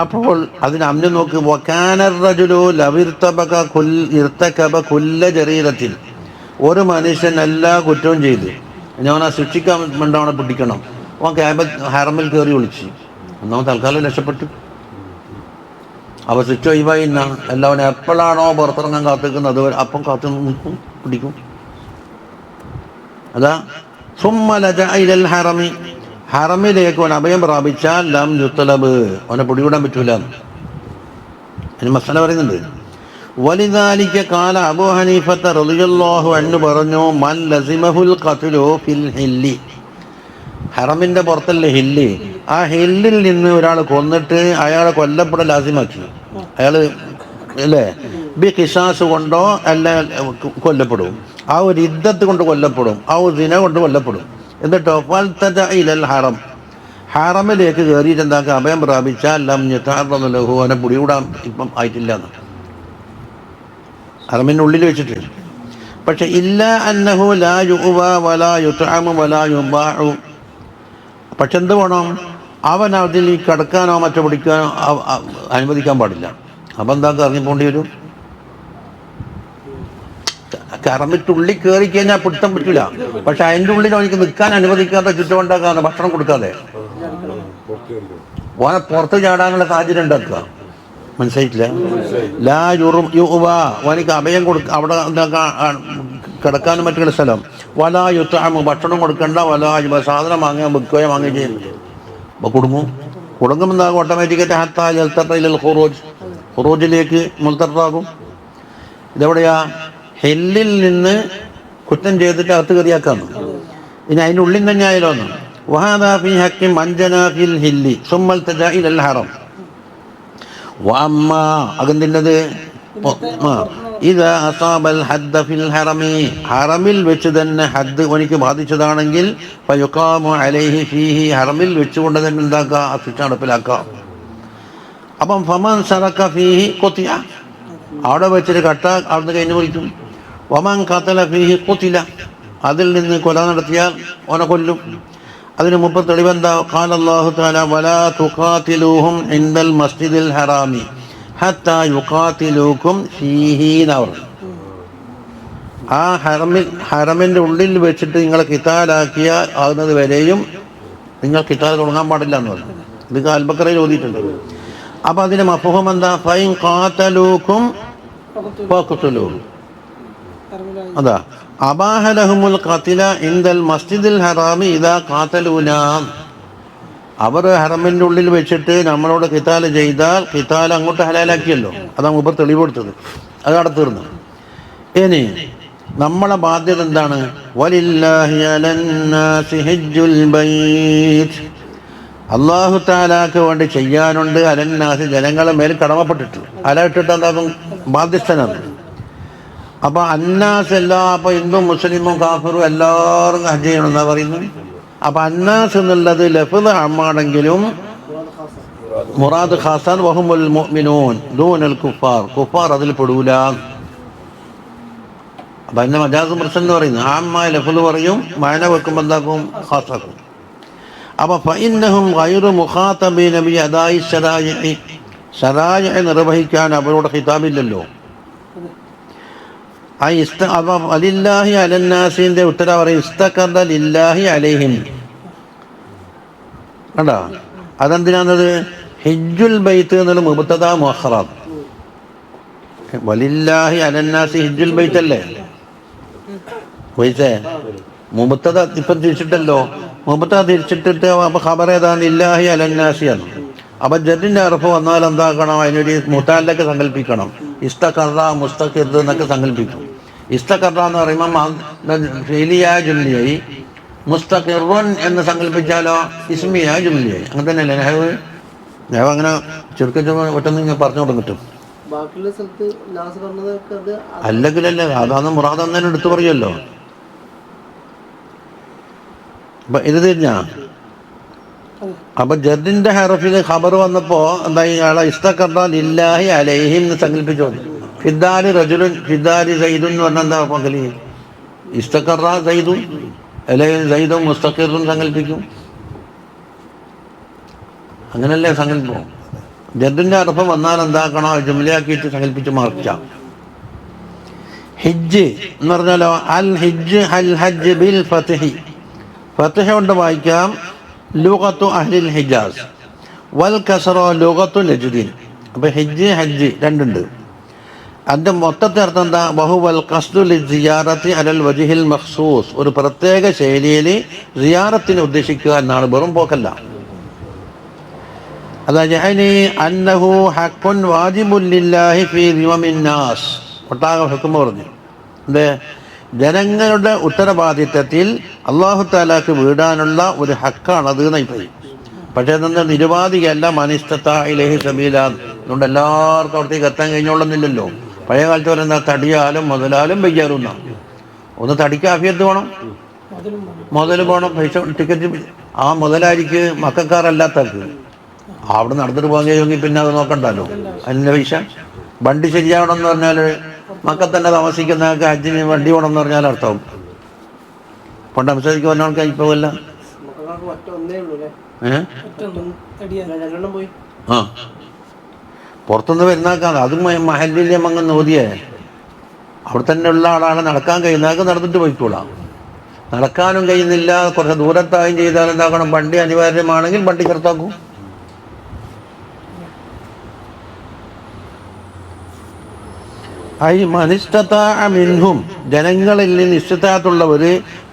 അപ്പോൾ അതിന് അമ്ന നോക്ക്. വകാനർ റജുലു ലവിർതബക ഇർതകബ കുല്ല ജരീറത്തിൻ, ഒരു മനുഷ്യൻ എല്ലാ കുറ്റവും ചെയ്ത് ഞാൻ ശിക്ഷിക്കാൻ വേണ്ടി അവനെ പിടിക്കണം. അവൻ കഅബ ഹറമിൽ കയറി ഒളിച്ച്, ഒന്നാമത് തൽക്കാലം രക്ഷപ്പെട്ടു. അപ്പോൾ ശിക്ഷ ഒഴിവായി. എല്ലാവരും എപ്പോഴാണോ പുറത്തിറങ്ങാൻ കാത്തിക്കുന്നത് അപ്പം കാത്തു നിൽക്കും, പിടിക്കും. അതാ സുമ്മ ലജഅ ഇലൽ ഹറമി, ഹറമിലേക്ക് അവൻ അഭയം പ്രാപിച്ചാൽ ലം യുത്ലബ്, അവനെ പിടികൂടാൻ പറ്റൂല. അതിന് മസല പറയുന്നുണ്ട്. വലിദാലിക ഖാല അബൂ ഹനീഫത്ത റളിയല്ലാഹു അൻഹു പറഞ്ഞു, മൻ ലസിമഹുൽ ഖത്ലു ഫിൽ ഹില്ലി, ഹറമിൻ്റെ പുറത്തല്ലേ ഹില്ല്, ആ ഹില്ലിൽ നിന്ന് ഒരാൾ കൊന്നിട്ട് അയാളെ കൊല്ലപ്പെടൽ ലാസിമാക്കി. അയാൾ അല്ലേ ബി ഖിസാസ് കൊണ്ടോ അല്ല കൊല്ലപ്പെടും, ആ ഒരു ഇദ്ദത്ത് കൊണ്ട് കൊല്ലപ്പെടും, ആ ഒരു ദിന കൊണ്ട് കൊല്ലപ്പെടും. എന്നിട്ടോ ഫൽതജ ഇലൽ ഹറം, ഹറമിലേക്ക് കയറിയിട്ട് എന്താക്കുക? അഭയം പ്രാപിച്ചാൽ ലം യതഅറദ ലഹു, അവനെ പിടികൂടാൻ ഇപ്പം ആയിട്ടില്ല എന്ന്, ഹറമിൻ്റെ ഉള്ളിൽ വെച്ചിട്ട്. പക്ഷെ ഇല്ല അന്നഹു ലാ യുഅവ വലാ യുത്അമു വലാ യുബാഉ, പക്ഷെ എന്ത് വേണം? അവൻ അതിൽ കിടക്കാനോ മറ്റോ പിടിക്കാനോ അനുവദിക്കാൻ പാടില്ല. അപ്പം എന്താക്കുക? ഇറങ്ങിപ്പോണ്ടി വരും. കറമിട്ടുള്ളിൽ കയറി കഴിഞ്ഞാൽ പിടുത്തം പറ്റില്ല. പക്ഷെ അതിൻ്റെ ഉള്ളിൽ അവനിക്ക് നിൽക്കാൻ അനുവദിക്കാതെ, ചുറ്റുമുണ്ടാക്കാതെ, ഭക്ഷണം കൊടുക്കാതെ ഓനെ പുറത്ത് ചാടാനുള്ള സാഹചര്യം ഉണ്ടാക്കുക. മനസ്സിലായിട്ടില്ല? ലാ യുഅവ, ഓനിക്ക് അഭയം അവിടെ കിടക്കാനും മറ്റുള്ള സ്ഥലം. വലാ യുത്അമു, ഭക്ഷണം കൊടുക്കണ്ട. വലാ സാധനം വാങ്ങുക, വിൽക്കുകയോ വാങ്ങുകയും ചെയ്യുന്നു. അപ്പോൾ കുടുങ്ങുമ്പോൾ എന്താകും? ഓട്ടോമാറ്റിക്കായിട്ട് ഹത്താ യൽതഖ ഇലൽ ഖുറൂജ്, ഖുറൂജിലേക്ക് മുൽതഖാകും. ഇതെവിടെയാ? ഹില്ലിൽ നിന്ന് കുറ്റം ചെയ്തിട്ട് അകത്ത് കയറിയാക്കാന്ന്. ഇനി അതിൻ്റെ ഉള്ളിൽ തന്നെ ആയാലോന്ന്. വഹാദാ ഫീ ഹഖ്ഖി മൻ ജനാ ഫിൽ ഹില്ലി സുമ്മ ഇൽതജാ ഇലൽ ഹറം. വഅമ്മാ, അതെന്തിൻ്റെത്? ഇദാ അസാബൽ ഹദ്ദ ഫിൽ ഹറമി, ഹറമിൽ വെച്ച് തന്നെ ഹദ്ദ് അവനിക്ക് ബാധിച്ചതാണെങ്കിൽ ഫയുഖാമു അലൈഹി ഫീഹി, ഹറമിൽ വെച്ചുകൊണ്ട് തന്നെ എന്താക്കുക? ആ ശിക്ഷ നടപ്പിലാക്കാം. അപ്പം ഫമൻ സറക ഫീഹി ഖുതിഅ, അവിടെ വെച്ചൊരു കട്ട അവിടുന്ന് കഴിഞ്ഞ് വിളിക്കും. വമൻ ഖതല ഫീഹി ഖുതില, അതിൽ നിന്ന് കൊല നടത്തിയാൽ ഓനെ കൊല്ലും. അതിന് മുമ്പ് തെളിവെന്താ? ഖാല അല്ലാഹു തആല വലാ തുഖാതിലൂഹും ഇൻദൽ മസ്ജിദിൽ ഹറാമി ഹത്താ യുഖാതിലൂക്കും ഫീഹി എന്നവർ. ആ ഹറമിൻ്റെ ഉള്ളിൽ വെച്ചിട്ട് നിങ്ങളെ ഖിതാലാക്കിയ ആകുന്നത് വരെയും നിങ്ങൾ ഖിതാൽ തുടങ്ങാൻ പാടില്ല എന്ന് പറഞ്ഞു. ഇത് അൽ-ബഖറയിൽ ഓതിയിട്ടുണ്ട്. അപ്പോൾ അതിന് മഫ്ഹൂം എന്താ? ഫൈൻ ഖാതലൂക്കും ഫഖ്തുലൂഹും. അതാ അബാഹ ലഹുമുൽ ഖത്ല ഇൻദൽ മസ്ജിദിൽ ഹറാമി ഇദാ ഖാതലൂനാ. അവർ ഹറമിൻ്റെ ഉള്ളിൽ വെച്ചിട്ട് നമ്മളോട് ഖിതാൽ ചെയ്താൽ ഖിതാൽ അങ്ങോട്ട് ഹലാലാക്കിയല്ലോ. അതാണ് മുമ്പ് തെളിവ് കൊടുത്തത്. അത് അവിടെ തീർന്നു. ഇനി നമ്മളെ ബാധ്യത എന്താണ്? വലില്ലാഹി അലന്നാസി ഹജ്ജുൽ ബൈത്ത്. അല്ലാഹു തആലാക്ക് വേണ്ടി ചെയ്യാനുണ്ട് അലന്നാസി ജനങ്ങളെ മേൽ കടമപ്പെട്ടിട്ട്. അല ഇട്ടിട്ട് എന്താകും? ബാധ്യസ്ഥനാണ്. അപ്പോൾ അന്നാസ് അപ്പോൾ ഹിന്ദു മുസ്ലിമും കാഫിറും എല്ലാവരും ഹജ്ജ് ചെയ്യണമെന്നാണ് പറയുന്നത്. അപ്പോൾ അന്നാസ് എന്നുള്ളത് ലഫ്ദ് അമ്മാണെങ്കിലും മുറാദ് ഖാസാൻ വഹുമുൽ മുഅ്മിനൂൻ ദൂനൽ കുഫാർ. കുഫാർ അതിൽ പെടൂല. അപ്പം അതിനെ മജാസ് മുർസൽ എന്ന് പറയുന്നത് ആമായ ലഫ്ദ് പറയും, മഅന വെക്കുമ്പോൾ എന്താക്കും? ഖാസാക്കും. അപ്പോൾ ഫഇന്നഹും ഗൈറു മുഖാതബീന ബി അദാഇ ശറായിഇ. ശറായിഅ നിർവഹിക്കാൻ അവരോട് ഖിതാബില്ലല്ലോ. അലില്ലാഹി അലന്നാസിന്റെ ഉത്തരം പറയും ഇസ്തഖറ ലില്ലാഹി അലൈഹിം. കണ്ടോ? അതെന്തിനാണത്? ഹിജ്ജുൽ ബൈത്ത് എന്നുള്ള മുബ്തദാ മുഅഖറ. വലില്ലാഹി അലന്നാസി ഹിജ്ജുൽ ബൈത്ത് അല്ലേ? വൈസേ മുബ്തദ ഇപ്പം തിരിച്ചിട്ടല്ലോ. മുബ്തദ തിരിച്ചിട്ടിട്ട് അപ്പോൾ ഖബർ ഏതാണ്? ലില്ലാഹി അലന്നാസിയാണ്. അപ്പം ജദ്ദിൻ്റെ അർഫ് വന്നാൽ എന്താക്കണം? അതിനൊരു മുതഅല്ലഖ് സങ്കല്പിക്കണം. ഇസ്തഖറ മുസ്തഖിർ എന്നൊക്കെ സങ്കല്പിക്കും. ഇസ്തഖറ എന്ന് പറയുമ്പോൾ ഫിലിയായ ജുംലയായി. മുസ്തഖിറുൻ എന്ന് സങ്കല്പിച്ചാലോ ഇസ്മിയായ ജുംലയായി. അങ്ങനെ തന്നെയല്ലേ നെഹവ്? നെഹവ് അങ്ങനെ ചുരുക്കം ഒറ്റൊന്നും പറഞ്ഞു കൊടുക്കും. അല്ലെങ്കിലല്ലേ അതാണ് മുറാദ് എന്നതിന് എടുത്തു പറയുമല്ലോ. അപ്പം ഇത് തിരിഞ്ഞാ. അപ്പം ജദ്ദിൻ്റെ ഹറഫിൽ ഖബർ വന്നപ്പോൾ എന്തായി? അയാളെ ഇസ്തഖറ ലില്ലാഹി അലൈഹിം എന്ന് സങ്കല്പിച്ചോ. ഫിദ്ദാലി റജുലുൻ ഫിദ്ദാലി സൈദുൻ എന്ന് പറഞ്ഞാൽ എന്താ പകല്? ഇസ്തഖറ സൈദുൻ അല്ലെങ്കിൽ സൈദും മുസ്തഖിറുൻ സങ്കല്പിക്കും. അങ്ങനല്ലേ സങ്കല്പം? ജദ്ദിൻ്റെ അർഫം വന്നാൽ എന്താക്കണോ? ജുംലയാക്കിയിട്ട് സങ്കല്പിച്ച് മാർക്കാം. ഹിജ്ജ് എന്ന് പറഞ്ഞാലോ അൽ ഹിജ്ജ് അൽ ഹജ്ജ് ബിൽ ഫത്ഹി. ഫത്ഹ കൊണ്ട് വായിക്കാം ലുഗത്തു അഹ്ലിൽ ഹിജാസ് വൽ കസറ ലുഗത്തു നജ്ദിൻ. അപ്പോൾ ഹിജ്ജ് ഹജ്ജ് രണ്ടുണ്ട്. അതിൻ്റെ മൊത്തത്തെ അർത്ഥം എന്താ? വഹുവൽ ഖസ്ദു ലിസിയാറത്തി അലൽ വജ്ഹിൽ മഖ്സൂസ്. ഒരു പ്രത്യേക ശൈലിയിൽ സിയാറത്തിനെ ഉദ്ദേശിക്കുക എന്നാണ്, വെറും പോക്കല്ല. അതായത് അന്നഹു ഹഖ്ഖുൻ വാജിബുൻ ലില്ലാഹി ഫീ ദിമമിൻ നാസ്. ഒട്ടാകെ ഹുക്മ പറഞ്ഞു എന്തേ? ജനങ്ങളുടെ ഉത്തരവാദിത്തത്തിൽ അല്ലാഹു തആലാക്ക് വീടാനുള്ള ഒരു ഹക്കാണത് എന്നായി പറയും. പക്ഷേ അതെന്താ? നിരുപാധികമല്ല. മനിസ്തത്താ ഇലൈഹി സബീല. അതുകൊണ്ട് എല്ലാവർക്കും അവിടത്തേക്ക് എത്താൻ കഴിഞ്ഞോളുന്നില്ലല്ലോ. പഴയ കാലത്ത് പറയുന്ന തടിയാലും മുതലാലും വയ്യാലും എന്നാണ്. ഒന്ന് തടിക്ക് ആഫിയത്ത് വേണം, മുതൽ വേണം, പൈസ ടിക്കറ്റ്. ആ മുതലായിരിക്കും മക്കാരല്ലാത്തവർക്ക്. അവിടെ നടന്നിട്ട് പോകാൻ കഴിയുമെങ്കിൽ പിന്നെ അത് നോക്കണ്ടല്ലോ. അതിൻ്റെ പൈസ. വണ്ടി ശരിയാവണമെന്ന് പറഞ്ഞാൽ മക്ക തന്നെ താമസിക്കുന്നവർക്ക് ഹജ്ജിന് വണ്ടി വേണമെന്ന് പറഞ്ഞാൽ അർത്ഥവും. പണ്ട് അംശക്ക് പറഞ്ഞവർക്ക് ഇപ്പോഴല്ല. ആ പുറത്തുനിന്ന് വരുന്നേക്കാണ്. അതും മഹല്ലിലെ മങ്ങ് നോദിയേ. അവിടെ തന്നെ ഉള്ള ആളാണ്. നടക്കാൻ കഴിയുന്നതൊക്കെ നടന്നിട്ട് പോയിക്കോളാം. നടക്കാനും കഴിയുന്നില്ല, കുറച്ച് ദൂരത്തായും ചെയ്താൽ എന്താക്കണം? വണ്ടി അനിവാര്യമാണെങ്കിൽ വണ്ടി ചെറുത്താക്കും. ഐ മനിസ്തതാഅ മിൻഹും, ജനങ്ങളിൽ നിന്ന് ഇസ്തിതാഅത്തുള്ളവർ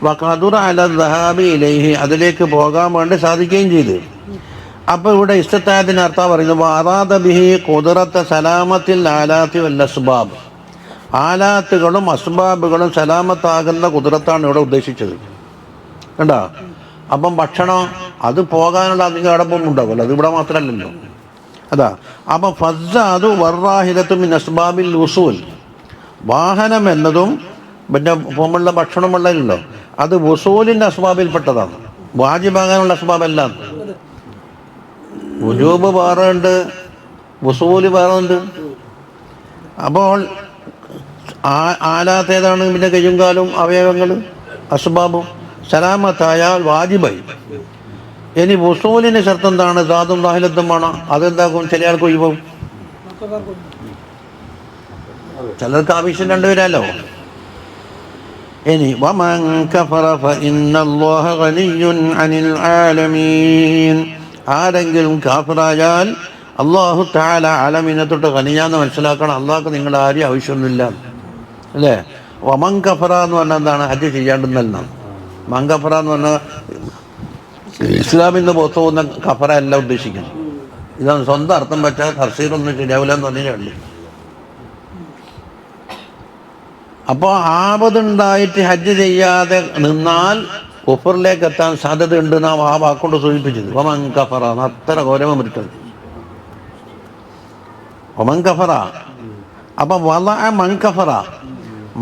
വഖദുറ അല ദഹാബി ഇലൈഹി, അതിലേക്ക് പോകാൻ വേണ്ടി സാധിക്കുകയും ചെയ്തു. അപ്പോൾ ഇവിടെ ഇസ്തിതാഅത്തിന് അർത്ഥം പറയുന്നത് അറാദ ബിഹി ഖുദ്റത സലാമത്തിൽ ആലാത്തി വൽ അസ്ബാബ്. ആലാത്തുകളും അസ്ബാബുകളും സലാമത്താകുന്ന ഖുദ്റത്താണ് ഇവിടെ ഉദ്ദേശിച്ചത്. കണ്ടോ? അപ്പം ഭക്ഷണം അത് പോകാനുള്ള അധികം അടപ്പം ഉണ്ടാവുമല്ലോ. അത് ഇവിടെ മാത്രമല്ലല്ലോ. അതാ. അപ്പം ഫസ്സാദു വറാഹിലത്തു മിൻ അസ്ബാബിൽ ഉസൂൽ, വാഹനം എന്നതും പിന്നെ പോകുമ്പോഴുള്ള ഭക്ഷണം വെള്ളമല്ലോ, അത് വസൂലിൻ്റെ അസ്ബാബിൽപ്പെട്ടതാണ്. വാജിബാകാനുള്ള അസ്ബാബല്ല. വുജൂബ് വേറെ ഉണ്ട്, വസൂല് വേറെ ഉണ്ട്. അപ്പോൾ ആലാത്ത് ഏതാണ്? പിന്നെ കയ്യും കാലും അവയവങ്ങൾ അസ്ബാബും. സലാമത്തായാൽ വാജിബായി. ഇനി വുസൂലിന് ഷർത്ത് എന്താണ്? ദാതും ദാഹിലത്തും വേണം. അതെന്താക്കും? ചില ആൾക്ക് ഒഴിവും, ചിലർക്ക് ആവശ്യം രണ്ടുപേരല്ലോ. ഇനി വമൻ കഫറ ഫഇന്നല്ലാഹ ഗനിയ്യുൻ അനിൽ ആലമീൻ. ആരെങ്കിലും കാഫിറായാൽ അല്ലാഹു തആല ആലമീനെ തൊട്ട് ഗനിയാന്ന് മനസ്സിലാക്കണം. അള്ളാഹ്ക്ക് നിങ്ങളുടെ ആരും ആവശ്യമൊന്നുമില്ല അല്ലേ? വമൻ കഫറ എന്ന് പറഞ്ഞാൽ എന്താണ്? ഹജ്ജ് ചെയ്യാണ്ടെന്നാണ്. മൻ കഫറ എന്ന് പറഞ്ഞാൽ ഇസ്ലാമിൽ നിന്ന് പുറത്തു പോകുന്ന കഫറ അല്ല ഉദ്ദേശിക്കുന്നത്. ഇതാണ് സ്വന്തം അർത്ഥം പറ്റാൽ തഫ്സീറൊന്നും ശരിയാവില്ല എന്ന് പറഞ്ഞിട്ടുണ്ട്. അപ്പോൾ ആപതുണ്ടായിട്ട് ഹജ്ജ് ചെയ്യാതെ നിന്നാൽ കുഫറിലേക്ക് എത്താൻ സാധ്യത ഉണ്ട് നാം ആ വാക്കൊണ്ട് സൂചിപ്പിച്ചത്. വമൻ കഫറ അത്ര ഗൗരവം എടുത്തത് വമൻ കഫറ. അപ്പൊ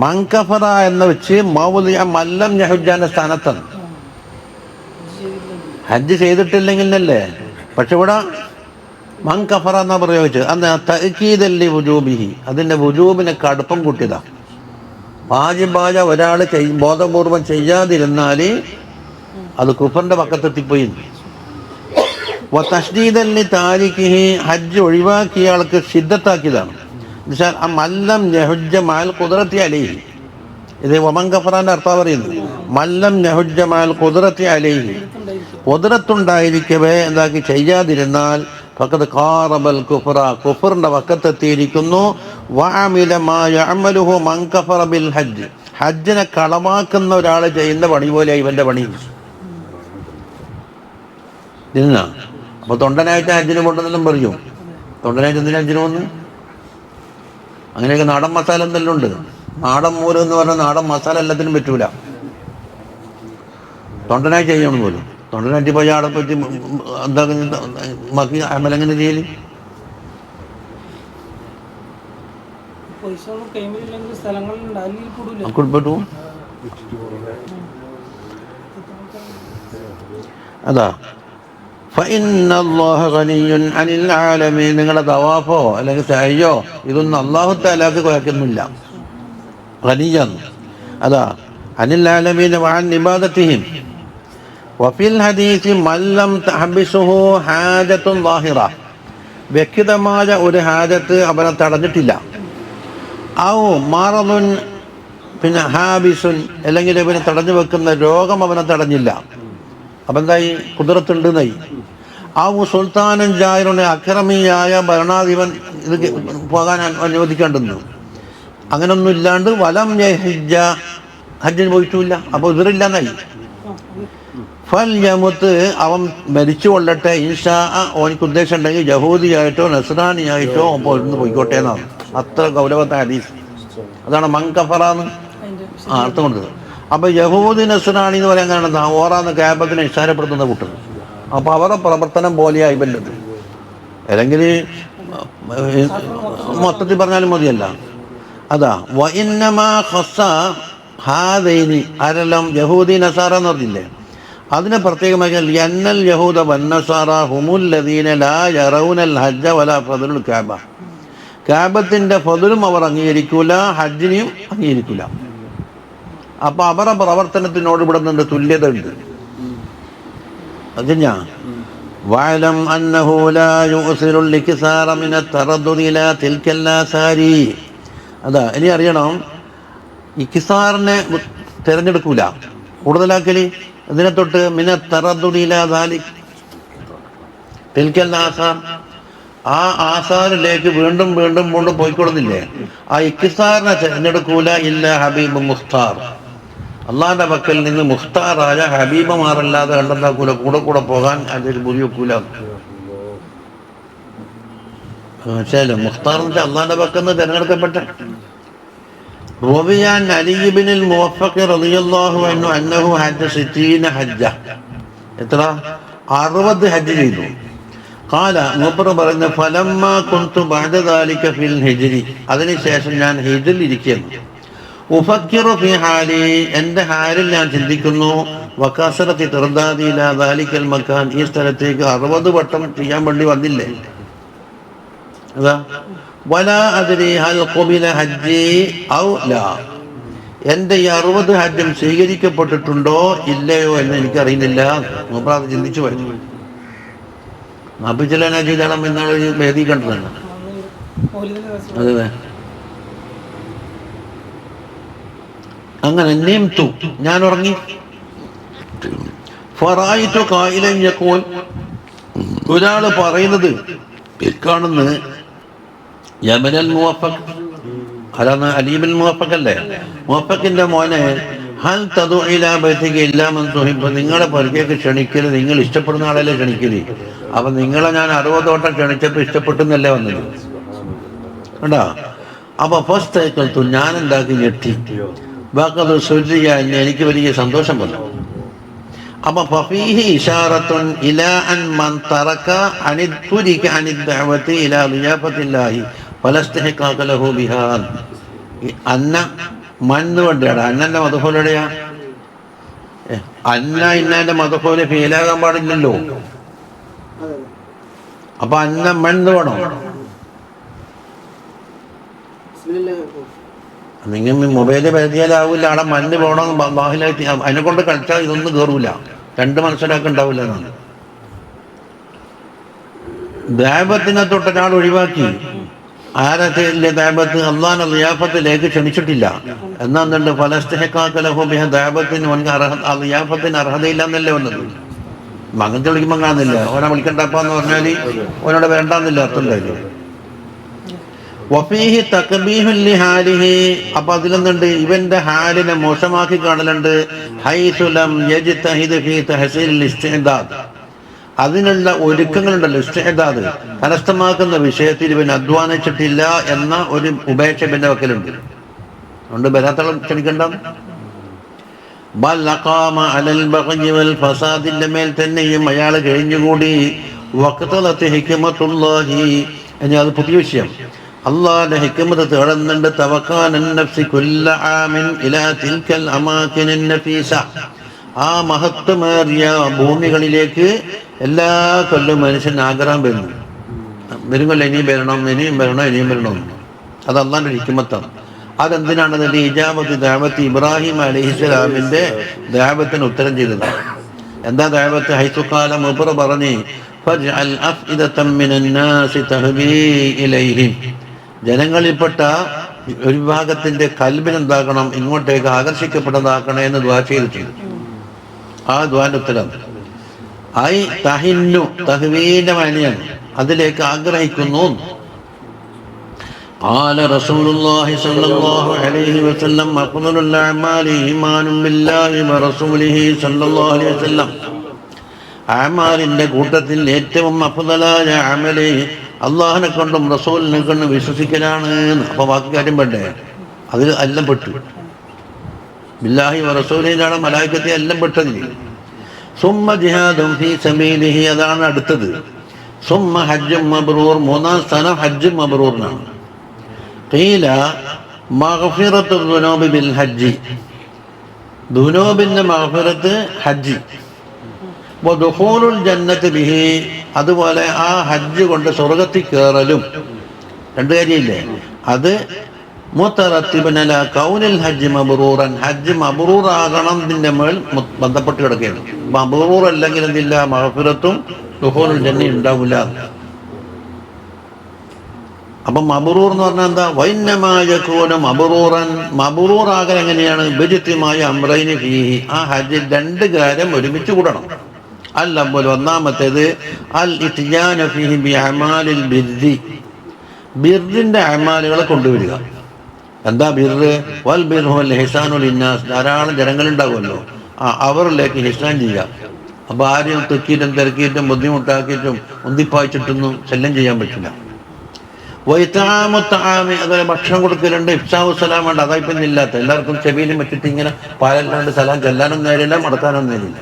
മൻകഫറ എന്ന് വെച്ച് മൗലിയ മല്ലം യഹുജ്ജാന്റെ സ്ഥാനത്താണ്. ഹജ്ജ് ചെയ്തിട്ടില്ലെങ്കിലല്ലേ. പക്ഷെ ഇവിടെ മൻകഫറ എന്നാ പ്രയോഗിച്ചത്. അന്ന് തഅ്കീദല്ലി വുജൂബിഹി, അതിന്റെ വുജൂബിനെ കടുപ്പം കൂട്ടിയതാ. വാജിബായ ഒരാൾ ബോധപൂർവം ചെയ്യാതിരുന്നാൽ അത് കുഫറിന്റെ പക്കത്തെത്തിപ്പോയി. തശ്ദീദല്ലി താരിഖിഹി, ഹജ്ജ് ഒഴിവാക്കിയ ആൾക്ക് ശിദ്ദത്താക്കിയതാണ്. എന്നുവെച്ചാൽ ആ മല്ലം യഹുജ്ജ മഅൽ ഖുദ്റത്തി അലൈഹി. ഇത് വമൻ കഫറാന്റെ അർത്ഥം പറയുന്നത്. മല്ലം യഹുജ്ജ മഅൽ ഖുദ്റത്തി അലൈഹി, ഖുദ്റത്തുണ്ടായിരിക്കവേ എന്താക്കി ചെയ്യാതിരുന്നാൽ ഫഖദ് ഖാറബൽ കുഫ്റ, കുഫറിന്റെ വക്കത്തെത്തിയിരിക്കുന്നു. വഅമില മാ യഅമലുഹു മൻ കഫറ ബിൽ ഹജ്ജ്, ഹജ്ജിനെ കളമാക്കുന്ന ഒരാൾ ചെയ്യുന്ന പണി പോലെ ഇവന്റെ പണി. ഇതിനാ അപ്പൊ തൊണ്ടനായിട്ട് ഹജ്ജിന് കൊണ്ടെന്നെല്ലാം പറയും. തൊണ്ടനായിട്ട് എന്തിനാ ഹജ്ജിന് വന്ന്? അങ്ങനെയൊക്കെ നാടൻ മസാല എന്തെല്ലാം ഉണ്ട്. നാടൻ മൂലം എന്ന് പറഞ്ഞാൽ നാടൻ മസാല എല്ലാത്തിനും പറ്റൂല. തൊണ്ടനായി ചെയ്യണം പോലും. തൊണ്ടനായിട്ട് പോയി ആടെ പറ്റി എന്താ ബാക്കി അമലെങ്ങനെ ചെയ്യല്? അതാ ഫഇന്നല്ലാഹ ഗനിയ്യുൻ അനിൽ ആലമീൻ. നിങ്ങളുടെ തവാഫോ അല്ലെങ്കിൽ സഅയ്യോ ഇതൊന്നും അല്ലാഹു തആലക്ക് കുഴക്കുന്നില്ല. ഗനിയ്യാണ്. അതാ അനിൽ ആലമീൻ വഅൻ ഇബാദത്തിഹിം. വഫിൽ ഹദീസ് മല്ലം തഹബിസുഹു ഹാജത്തുൻ ളാഹിറ, വ്യക്തമായ ഒരു ഹാജത്ത് അവനെ തടഞ്ഞിട്ടില്ല. ഔ മറദുൻ, പിന്നെ ഹാബിസുൻ, അല്ലെങ്കിൽ ഇവനെ തടഞ്ഞു വെക്കുന്ന രോഗം അവനെ തടഞ്ഞില്ല. അപ്പം എന്തായി? ഖുദ്റത്തുണ്ട് എന്നായി. ആ സുൽത്താനൻ ജാഹിറുനെ, അക്രമിയായ ഭരണാധിപൻ ഇത് പോകാൻ അനുവദിക്കേണ്ടെന്ന്. അങ്ങനൊന്നും ഇല്ലാണ്ട് വലം യഹിജ്ജ, ഹജ്ജിന് പോയിട്ടില്ല. അപ്പോൾ ഇതിറില്ലെന്നായി. ഫൽ യമുത്ത്, അവൻ മരിച്ചു കൊള്ളട്ടെ. ഇൻഷാ, ഓനിക്ക് ഉദ്ദേശം ഉണ്ടെങ്കിൽ യഹൂദിയായിട്ടോ നസ്രാനിയായിട്ടോ അപ്പോൾ ഇന്ന് പോയിക്കോട്ടെ എന്നാണ്. അത്ര ഗൗരവത്തെ ഹദീസ്. അതാണ് മൻ കഫറാന്ന് അർത്ഥം കൊണ്ടത്. അപ്പൊ യഹൂദി നസ്രാനി എന്ന് പറയാൻ കാരണം ഓറാന്ന് ക്യാബത്തിനെ നിസ്സാരപ്പെടുത്തുന്ന കൂട്ടർ. അപ്പൊ അവരുടെ പ്രവർത്തനം പോലെയായി ഇവൻ്റെത്. അല്ലെങ്കിൽ മൊത്തത്തിൽ പറഞ്ഞാലും മതിയല്ല. അതാ വഇന്നമാ ഖസ്സ ഹാദൈനി, ആരെല്ലാം യഹൂദി നസാറ എന്ന് പറഞ്ഞില്ലേ, അതിനെ പ്രത്യേകമായി യന്നൽ യഹൂദ വന്നസാറ ഹുമുൽ ലദീന ലാ യറൗനൽ ഹജ്ജ വലാ ഫദ്ലുൽ കഅബ. കഅബത്തിന്റെ ഫദ്ലും അവർ അംഗീകരിക്കൂല, ഹജ്ജിനെയും അംഗീകരിക്കൂല. അപ്പൊ അവരുടെ പ്രവർത്തനത്തിനോട് ഇവിടെ നിന്ന് തുല്യത ഉണ്ട്. അതിനാ വഅലം അന്നഹു ലാ യുസിറുൽ ഇക്സാറ മിന തറദ്ദുദി ഇലാ തിൽകൽ ആസാരി. അതാ ഇനി അറിയണം, ഇക്സാറിനെ തിരഞ്ഞെടുക്കൂല, കൂടുതലാക്കല് ഇതിനെ തൊട്ട് മിന തറദ്ദുദി ഇലാ ദാലിക് തിൽകൽ ആസാർ, ആ ആസാറിലേക്ക് വീണ്ടും വീണ്ടും വീണ്ടും പോയിക്കൊള്ളുന്നില്ലേ, ആ ഇക്സാറിനെ തിരഞ്ഞെടുക്കൂല. ഇല്ല ഹബീബ് മുഖ്താർ, അള്ളാന്റെ പക്കൽ നിന്ന് മുഖ്താറായ ഹബീബമാരല്ലാതെ കണ്ടെത്താക്കൂല, കൂടെ കൂടെ പോകാൻ അതിൽ ബുദ്ധി വെക്കൂല. മനസ്സിലായല്ലോ? മുഖ്താർ എന്ന് വെച്ചാൽ അള്ളാന്റെ പക്കൽ നിന്ന് തിരഞ്ഞെടുക്കപ്പെട്ട. റബിയാൻ അലി ഇബ്നുൽ മുവഫഖ് റളിയല്ലാഹു അൻഹു അന്നഹു ഹജ്ജ 60 ഹജ്ജ, എത്ര? 60 ഹജ്ജ് ചെയ്തു. ഖാല, മൂപ്പർ പറയുന്ന ഫലമ്മ കുന്തു ബഅദ ദാലിക ഫിൽ ഹിജ്രി, അതിനുശേഷം ഞാൻ ഹിജ്റിൽ ഇരിക്കുന്നു. ഉഫക്കിറു ഫി ഹാലി, എൻ്റെ ഹാലിൽ ഞാൻ ചിന്തിക്കുന്നു. വകസറത്തി തിർദാദി ഇലാ ദാലികൽ മകാൻ, ഈ സ്ഥലത്തേക്ക് 60 വട്ടം ചെയ്യാൻ വേണ്ടി വന്നില്ലേ. അതാ വലാ അദ്രി ഹൽ ഖുബില ഹജ്ജി ഔ ലാ, എൻ്റെ ഈ 60 ഹജ്ജും സ്വീകരിക്കപ്പെട്ടിട്ടുണ്ടോ ഇല്ലയോ എന്ന് എനിക്കറിയുന്നില്ല. മൂപ്പർ ചിന്തിച്ചു പോയി. നബിചലന ചെയ്തണം എന്നാണ് വേദി കണ്ടതാണ്. അതെ, അങ്ങനെ നിംതു, ഞാൻ ഉറങ്ങി. ഫറായിതു ഖായിലൻ യഖൂൽ, ഒരാള് പറയുന്നത് കാണുന്നത് യമനൽ മുവഫഖ്, അതാണ് അലീബിൻ മുവഫഖ് അല്ലേ, മുവഫഖിന്റെ മോനെ, ഹൽ തദു ഇലാ ബൈതിക ഇല്ലാ മൻ തുഹിബ്ബു, നിങ്ങളെ പരിചയക്ക് ക്ഷണിക്കല് നിങ്ങൾ ഇഷ്ടപ്പെടുന്ന ആളല്ലേ ക്ഷണിക്കല്. അപ്പൊ നിങ്ങളെ ഞാൻ 60 വട്ടം ക്ഷണിച്ചപ്പോൾ ഇഷ്ടപ്പെട്ടെന്നല്ലേ വന്നത് കണ്ടാ. അപ്പൊ ഫസ്റ്റ് ഞാൻ എന്താക്കി ഞെട്ടി, ബാക്കത് സുരിയ, എനിക്ക് വലിയ സന്തോഷം വന്നു. അപ്പൊ ഫീഹി ഇശാറത്തുൻ ഇലാ അൻ മൻ തറക അനിദ്തുരിക അനിദ്ദഅവതി ഇലാ ളിയാഫത്തില്ലാഹി ഫലസ്തഹിഖാക ലഹു ബിഹാ. അന്ന മണ്ണ് കൊണ്ടാണ് അന്നന്റെ മതഫോലെവിടെയാ? അന്ന ഇന്നന്റെ മതഫോലെ ഫീലാകാൻ പാടില്ലല്ലോ. അപ്പൊ അന്ന മണ്ണ് വേണം. നിങ്ങൾ മൊബൈല് പരിധിയാലാവില്ല, അവിടെ മണ്ണ് പോകണമെന്ന് ബാഹിലായിട്ട് അതിനെ കൊണ്ട് കളിച്ചാൽ ഇതൊന്നും കയറൂല, 2 മനസ്സിലാക്കി ഉണ്ടാവില്ല എന്നാണ്. ദാബത്തിനെ തൊട്ടൊരാൾ ഒഴിവാക്കി. ആരത്തെ ദാബത്ത് അള്ളാഹ് ളിയാഫത്തിലേക്ക് ക്ഷണിച്ചിട്ടില്ല എന്നാന്നുണ്ട്. ഫലസ്തഹിഖാകലഹുബിഹ, ദാബത്തിന് ളിയാഫത്തിന് അർഹതയില്ല എന്നല്ലേ വന്നത്. മകത്തെ വിളിക്കുമ്പോൾ കാണുന്നില്ല, ഓനെ വിളിക്കണ്ടപ്പാന്ന് പറഞ്ഞാൽ ഓനോട് വേണ്ടാന്നില്ല അർത്ഥം ഉണ്ടായിരുന്നു. വഫീഹി തക്ബീഹുൻ ലിഹാലിഹി, അപ്പൊ അതിലെന്തുണ്ട്, ഇവന്റെ ഹാലിനെ മോശമാക്കി കാണലുണ്ട്. ഹൈസു ലം യജ്തഹിദ് ഫീ തഹ്സീലിൽ ഇസ്തിഅദാദ്, അതിനുള്ള ഒരുക്കങ്ങളുണ്ടല്ലോ, ഇസ്തിഅദാദ് കരസ്ഥമാക്കുന്ന വിഷയത്തിൽ ഇവൻ അധ്വാനിച്ചിട്ടില്ല എന്ന ഒരു ഉപേക്ഷ ഇവന്റെ വക്കലുണ്ട്. അതുകൊണ്ട് ബലാത്തളം ക്ഷണിക്കണ്ട. ബൽ അഖാമ അലൽ ബഗ്യി വൽ ഫസാദിന്റെ മേൽ തന്നെയും അയാൾ കഴിഞ്ഞുകൂടി. വഖ്തലത്ത് ഹിക്മത്തുല്ലാഹി, ഇനി അത് പുതിയ വിഷയം. അള്ളാഹുവിന്റെ ഹിക്മത്ത് തേടുന്നുണ്ട്. തവക്കാനൻ നഫ്സി കുല്ല ആമിൻ ഇലാ തിൽക്കൽ അമാകിനിൻ നഫീസ, ആ മഹത്വമേറിയ ഭൂമികളിലേക്ക് എല്ലാ കൊല്ലം മനുഷ്യൻ ആഗ്രഹം വരുന്നു. വരും കൊല്ലം ഇനിയും വരണം, ഇനിയും വരണം, ഇനിയും വരണം. അത് അള്ളാഹിന്റെ ഹിക്മത്താണ്. അതെന്തിനാണ്? അതിന്റെ ഇജാബത്ത് ദഅവത്ത് ഇബ്രാഹിം അലൈഹിസ്സലാമിന്റെ ദഅവത്തിന് ഉത്തരം ചെയ്തത്. എന്താ ദഅവത്ത്? ഹൈസുഖാല മുബറ പറഞ്ഞ് ഫജ്അൽ അഫ്ഇദതം മിനൻ നാസി തഹ്വീ ഇലൈഹിം, ജനങ്ങളിൽപ്പെട്ട ഒരു വിഭാഗത്തിന്റെ കൽബിനെന്താക്കണം, ഇങ്ങോട്ടേക്ക് ആകർഷിക്കപ്പെട്ടതാക്കണേ എന്ന് ദുആ ചെയ്തിട്ടുണ്ട്. ആ ദുആന്റെ ഉത്തരം ഐ തഹിന്നു, തഹ്വീന്റെ മാനിയാണ്, അതിലേക്ക് ആഗ്രഹിക്കുന്നു. قال رسول الله صلى الله عليه وسلم أفضل الأعمال إيمان بالله ورسوله صلى الله عليه وسلم, അമാലിന്റെ കൂട്ടത്തിൽ ഏറ്റവും അഫ്ദലായ അമല് അള്ളാഹിനെ കൊണ്ടും റസൂലിനെ കൊണ്ടും വിശ്വസിക്കലാണ്. അപ്പൊ ബാക്കി കാര്യം പെട്ടേ, അതിൽ എല്ലാം പെട്ടു. ബില്ലാഹി വറസൂലിലാണ് മലായികത്തെ എല്ലാം പെട്ടതിൽ. സുമ്മ ജിഹാദും ഫീ സബീലിഹി, അതാണ് അടുത്തത്. സുമ്മ ഹജ്ജും മബ്റൂർ, 3-ാം സ്ഥാനം ഹജ്ജും മബ്റൂറിനാണ്. ഖീല മഗ്ഫിറത്തു ദുനൂബി ബിൽ ഹജ്ജ്, ദുനൂബിന്റെ മഗ്ഫിറത്ത് ഹജ്ജ്. വദുഖൂലുൽ ജന്നത്തി ബിഹി, അതുപോലെ ആ ഹജ്ജ് കൊണ്ട് സ്വർഗ്ഗത്തിൽ കയറലും. 2 കാര്യമില്ലേ? അത് മുത്തറത്തിബൻ അലാ കൗനിൽ ഹജ്ജ് മബ്റൂറൻ, ഹജ്ജ് മബ്റൂറാകണതിന്റെ മേൽ ബന്ധപ്പെട്ട് കിടക്കുകയാണ്. മബ്റൂർ അല്ലെങ്കിൽ എന്തില്ല, മഗ്ഫിറത്തും ദുഖൂലുൽ ജന്ന ഉണ്ടാവില്ല. അപ്പം മബ്റൂർ എന്ന് പറഞ്ഞാൽ എന്താ? വൈന്നമാ യകൂന മബ്റൂറൻ, മബ്റൂറാകൽ എങ്ങനെയാണ്? ബിജ്തിമായ അംറൈനി ഫീഹി, ആ ഹജ്ജിൽ 2 കാര്യം ഒരുമിച്ച് കൂടണം. അൽ അവ്വൽ, ഒന്നാമത്തേത് അൽ ഇത്യാന ഫീഹി ബിഅമാലിൽ ബിർരി, ബിർറിന്റെ അമാലുകളെ കൊണ്ടുവരിക. എന്താ ബിർറ്? വൽ ബിർറു വൽ ഇഹ്സാനു ലിന്നാസ്, ധാരാളം ജനങ്ങളുണ്ടാവുമല്ലോ, അവരിലേക്ക് ഇഹ്സാൻ ചെയ്യുക. അപ്പൊ ആരെയും തെക്കിയിട്ടും തിരക്കിയിട്ടും ബുദ്ധിമുട്ടാക്കിയിട്ടും ഒന്നിപ്പായിച്ചിട്ടൊന്നും ശല്യം ചെയ്യാൻ പറ്റില്ല. വൈതാമുത്താമി, അതുപോലെ ഭക്ഷണം കൊടുക്കലുണ്ട്. ഇഫ്സാഹു സലാം വേണ്ട, അതായിപ്പം ഇല്ലാത്ത എല്ലാവർക്കും ചെവിയിലും വെച്ചിട്ട് ഇങ്ങനെ പാലല്ലാണ്ട് സലാം ചെല്ലാനും നേരില്ല, മടക്കാനും നേരില്ല.